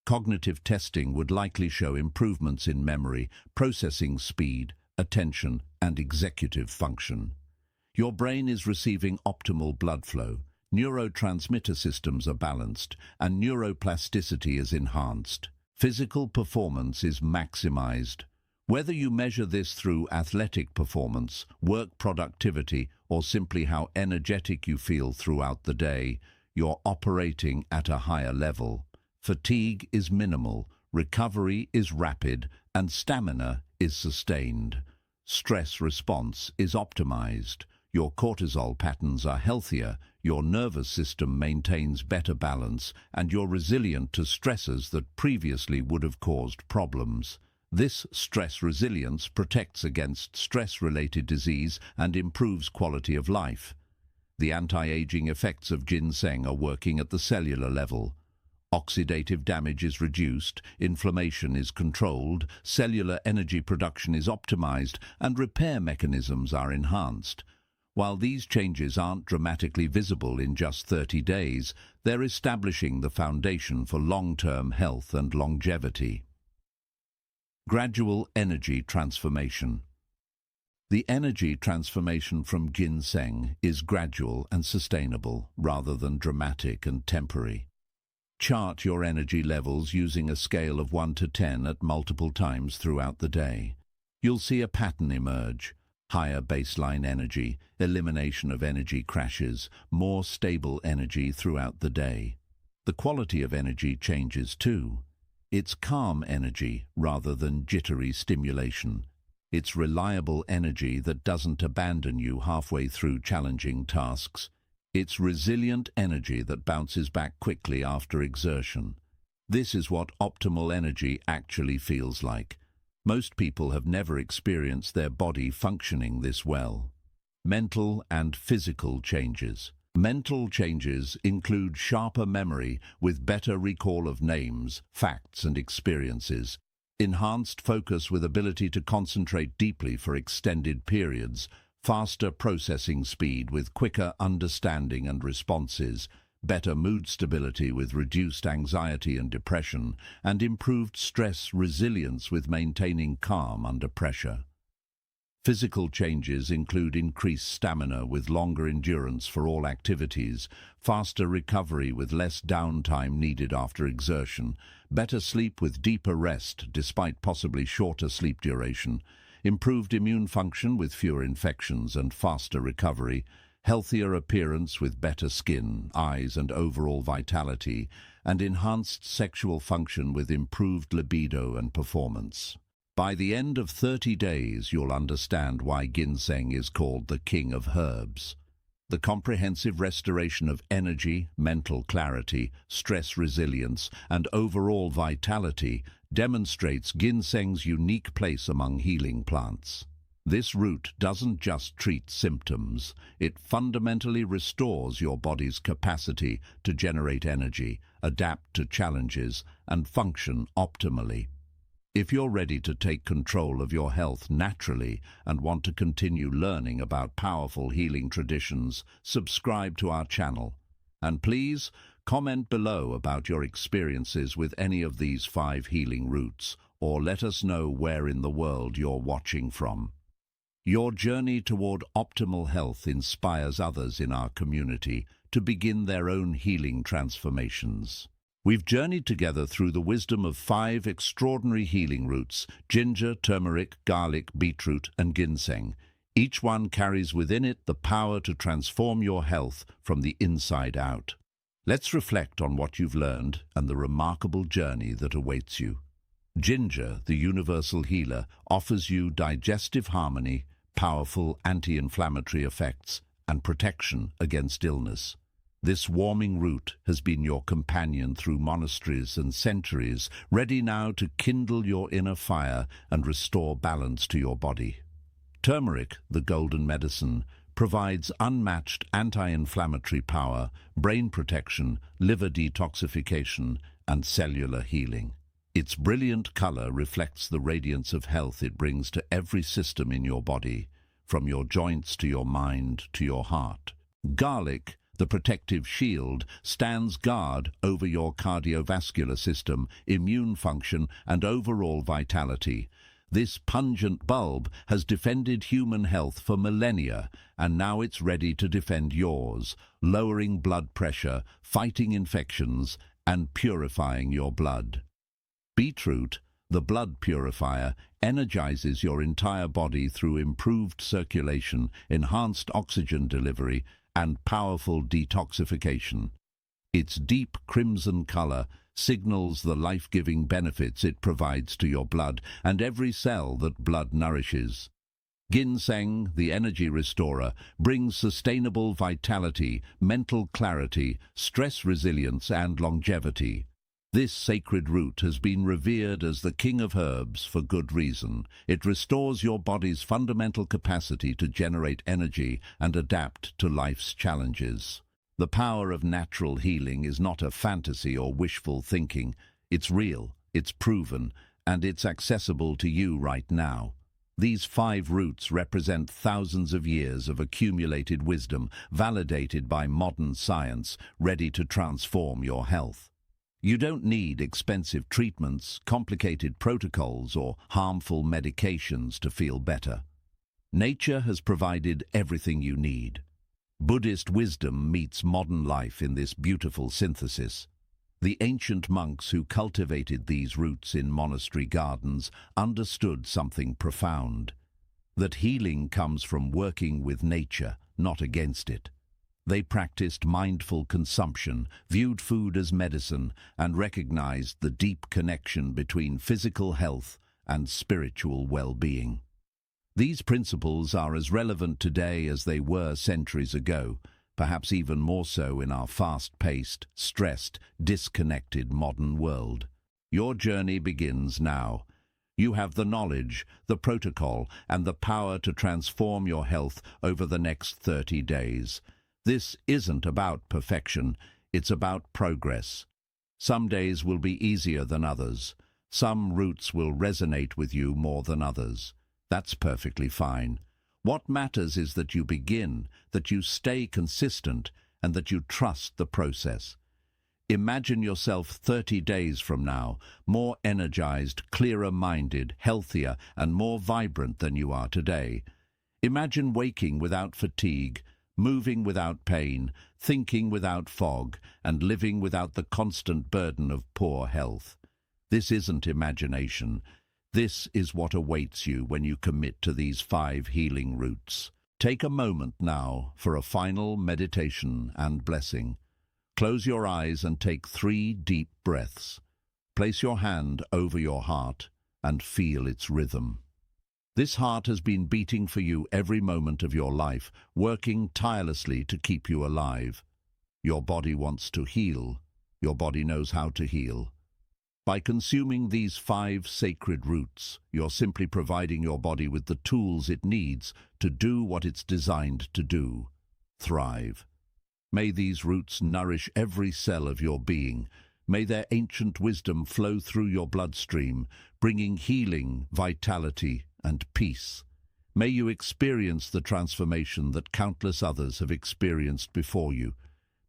Cognitive testing would likely show improvements in memory, processing speed, attention, and executive function. Your brain is receiving optimal blood flow, neurotransmitter systems are balanced, and neuroplasticity is enhanced. Physical performance is maximized. Whether you measure this through athletic performance, work productivity, or simply how energetic you feel throughout the day, you're operating at a higher level. Fatigue is minimal, recovery is rapid, and stamina is sustained. Stress response is optimized. Your cortisol patterns are healthier, your nervous system maintains better balance, and you're resilient to stresses that previously would have caused problems. This stress resilience protects against stress-related disease and improves quality of life. The anti-aging effects of ginseng are working at the cellular level. Oxidative damage is reduced, inflammation is controlled, cellular energy production is optimized, and repair mechanisms are enhanced. While these changes aren't dramatically visible in just 30 days, they're establishing the foundation for long-term health and longevity. Gradual energy transformation. The energy transformation from ginseng is gradual and sustainable, rather than dramatic and temporary. Chart your energy levels using a scale of 1 to 10 at multiple times throughout the day. You'll see a pattern emerge: higher baseline energy, elimination of energy crashes, more stable energy throughout the day. The quality of energy changes too. It's calm energy rather than jittery stimulation. It's reliable energy that doesn't abandon you halfway through challenging tasks. It's resilient energy that bounces back quickly after exertion. This is what optimal energy actually feels like. Most people have never experienced their body functioning this well. Mental and physical changes. Mental changes include sharper memory with better recall of names, facts, and experiences, enhanced focus with ability to concentrate deeply for extended periods, faster processing speed with quicker understanding and responses, better mood stability with reduced anxiety and depression, and improved stress resilience with maintaining calm under pressure. Physical changes include increased stamina with longer endurance for all activities, faster recovery with less downtime needed after exertion, better sleep with deeper rest despite possibly shorter sleep duration, improved immune function with fewer infections and faster recovery, healthier appearance with better skin, eyes and overall vitality, and enhanced sexual function with improved libido and performance. By the end of 30 days, you'll understand why ginseng is called the king of herbs. The comprehensive restoration of energy, mental clarity, stress resilience, and overall vitality demonstrates ginseng's unique place among healing plants. This root doesn't just treat symptoms, it fundamentally restores your body's capacity to generate energy, adapt to challenges, and function optimally. If you're ready to take control of your health naturally and want to continue learning about powerful healing traditions, subscribe to our channel. And please, comment below about your experiences with any of these 5 healing roots, or let us know where in the world you're watching from. Your journey toward optimal health inspires others in our community to begin their own healing transformations. We've journeyed together through the wisdom of 5 extraordinary healing roots: ginger, turmeric, garlic, beetroot, and ginseng. Each one carries within it the power to transform your health from the inside out. Let's reflect on what you've learned and the remarkable journey that awaits you. Ginger, the universal healer, offers you digestive harmony, powerful anti-inflammatory effects, and protection against illness. This warming root has been your companion through monasteries and centuries, ready now to kindle your inner fire and restore balance to your body. Turmeric, the golden medicine, provides unmatched anti-inflammatory power, brain protection, liver detoxification, and cellular healing. Its brilliant color reflects the radiance of health it brings to every system in your body, from your joints to your mind to your heart. Garlic, the protective shield, stands guard over your cardiovascular system, immune function, and overall vitality. This pungent bulb has defended human health for millennia, and now it's ready to defend yours, lowering blood pressure, fighting infections, and purifying your blood. Beetroot, the blood purifier, energizes your entire body through improved circulation, enhanced oxygen delivery, and powerful detoxification. Its deep crimson color signals the life-giving benefits it provides to your blood and every cell that blood nourishes. Ginseng, the energy restorer, brings sustainable vitality, mental clarity, stress resilience, and longevity. This sacred root has been revered as the king of herbs for good reason. It restores your body's fundamental capacity to generate energy and adapt to life's challenges. The power of natural healing is not a fantasy or wishful thinking. It's real, it's proven, and it's accessible to you right now. These 5 roots represent thousands of years of accumulated wisdom, validated by modern science, ready to transform your health. You don't need expensive treatments, complicated protocols, or harmful medications to feel better. Nature has provided everything you need. Buddhist wisdom meets modern life in this beautiful synthesis. The ancient monks who cultivated these roots in monastery gardens understood something profound: that healing comes from working with nature, not against it. They practiced mindful consumption, viewed food as medicine, and recognized the deep connection between physical health and spiritual well-being. These principles are as relevant today as they were centuries ago, perhaps even more so in our fast-paced, stressed, disconnected modern world. Your journey begins now. You have the knowledge, the protocol, and the power to transform your health over the next 30 days. This isn't about perfection, it's about progress. Some days will be easier than others. Some roots will resonate with you more than others. That's perfectly fine. What matters is that you begin, that you stay consistent, and that you trust the process. Imagine yourself 30 days from now, more energized, clearer-minded, healthier, and more vibrant than you are today. Imagine waking without fatigue, moving without pain, thinking without fog, and living without the constant burden of poor health. This isn't imagination. This is what awaits you when you commit to these 5 healing routes. Take a moment now for a final meditation and blessing. Close your eyes and take 3 deep breaths. Place your hand over your heart and feel its rhythm. This heart has been beating for you every moment of your life, working tirelessly to keep you alive. Your body wants to heal. Your body knows how to heal. By consuming these 5 sacred roots, you're simply providing your body with the tools it needs to do what it's designed to do: thrive. May these roots nourish every cell of your being. May their ancient wisdom flow through your bloodstream, bringing healing, vitality, and peace. May you experience the transformation that countless others have experienced before you.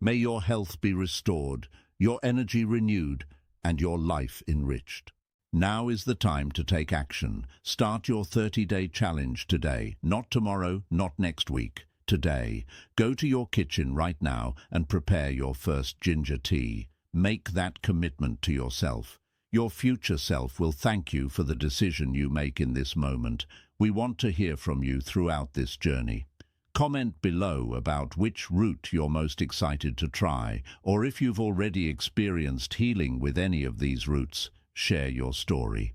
May your health be restored, your energy renewed, and your life enriched. Now is the time to take action. Start your 30-day challenge today, not tomorrow, not next week. Today, go to your kitchen right now and prepare your first ginger tea. Make that commitment to yourself. Your future self will thank you for the decision you make in this moment. We want to hear from you throughout this journey. Comment below about which route you're most excited to try, or if you've already experienced healing with any of these routes, share your story.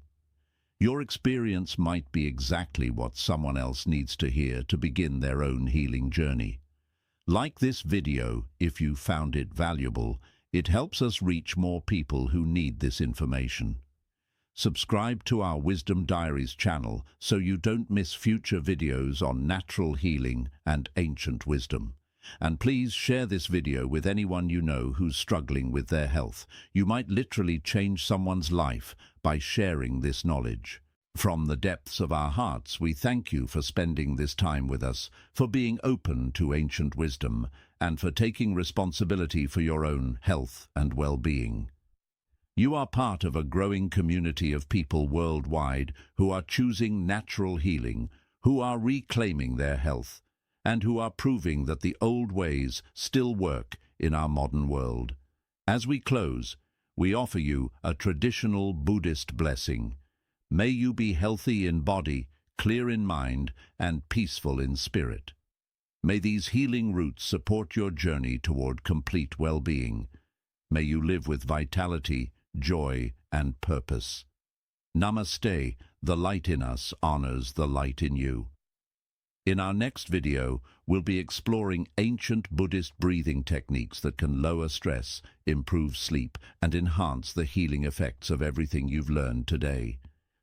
Your experience might be exactly what someone else needs to hear to begin their own healing journey. Like this video if you found it valuable. It helps us reach more people who need this information. Subscribe to our Wisdom Diaries channel so you don't miss future videos on natural healing and ancient wisdom. And please share this video with anyone you know who's struggling with their health. You might literally change someone's life by sharing this knowledge. From the depths of our hearts, we thank you for spending this time with us, for being open to ancient wisdom, and for taking responsibility for your own health and well-being. You are part of a growing community of people worldwide who are choosing natural healing, who are reclaiming their health, and who are proving that the old ways still work in our modern world. As we close, we offer you a traditional Buddhist blessing. May you be healthy in body, clear in mind, and peaceful in spirit. May these healing roots support your journey toward complete well-being. May you live with vitality, joy, and purpose. Namaste. The light in us honors the light in you. In our next video, we'll be exploring ancient Buddhist breathing techniques that can lower stress, improve sleep, and enhance the healing effects of everything you've learned today.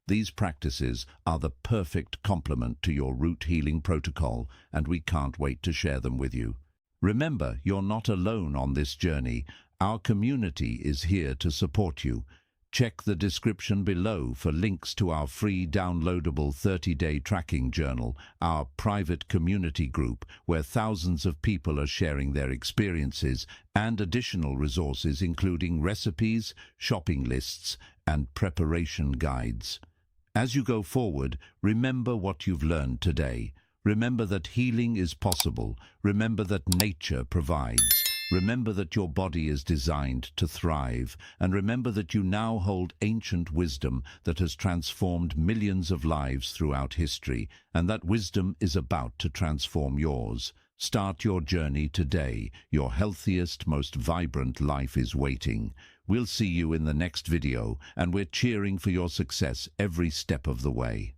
These practices are the perfect complement to your root healing protocol, and we can't wait to share them with you. Remember, you're not alone on this journey. Our community is here to support you. Check the description below for links to our free downloadable 30-day tracking journal, our private community group where thousands of people are sharing their experiences, and additional resources including recipes, shopping lists, and preparation guides. As you go forward, remember what you've learned today. Remember that healing is possible. Remember that nature provides. Remember that your body is designed to thrive. And remember that you now hold ancient wisdom that has transformed millions of lives throughout history, and that wisdom is about to transform yours. Start your journey today. Your healthiest, most vibrant life is waiting. We'll see you in the next video, and we're cheering for your success every step of the way.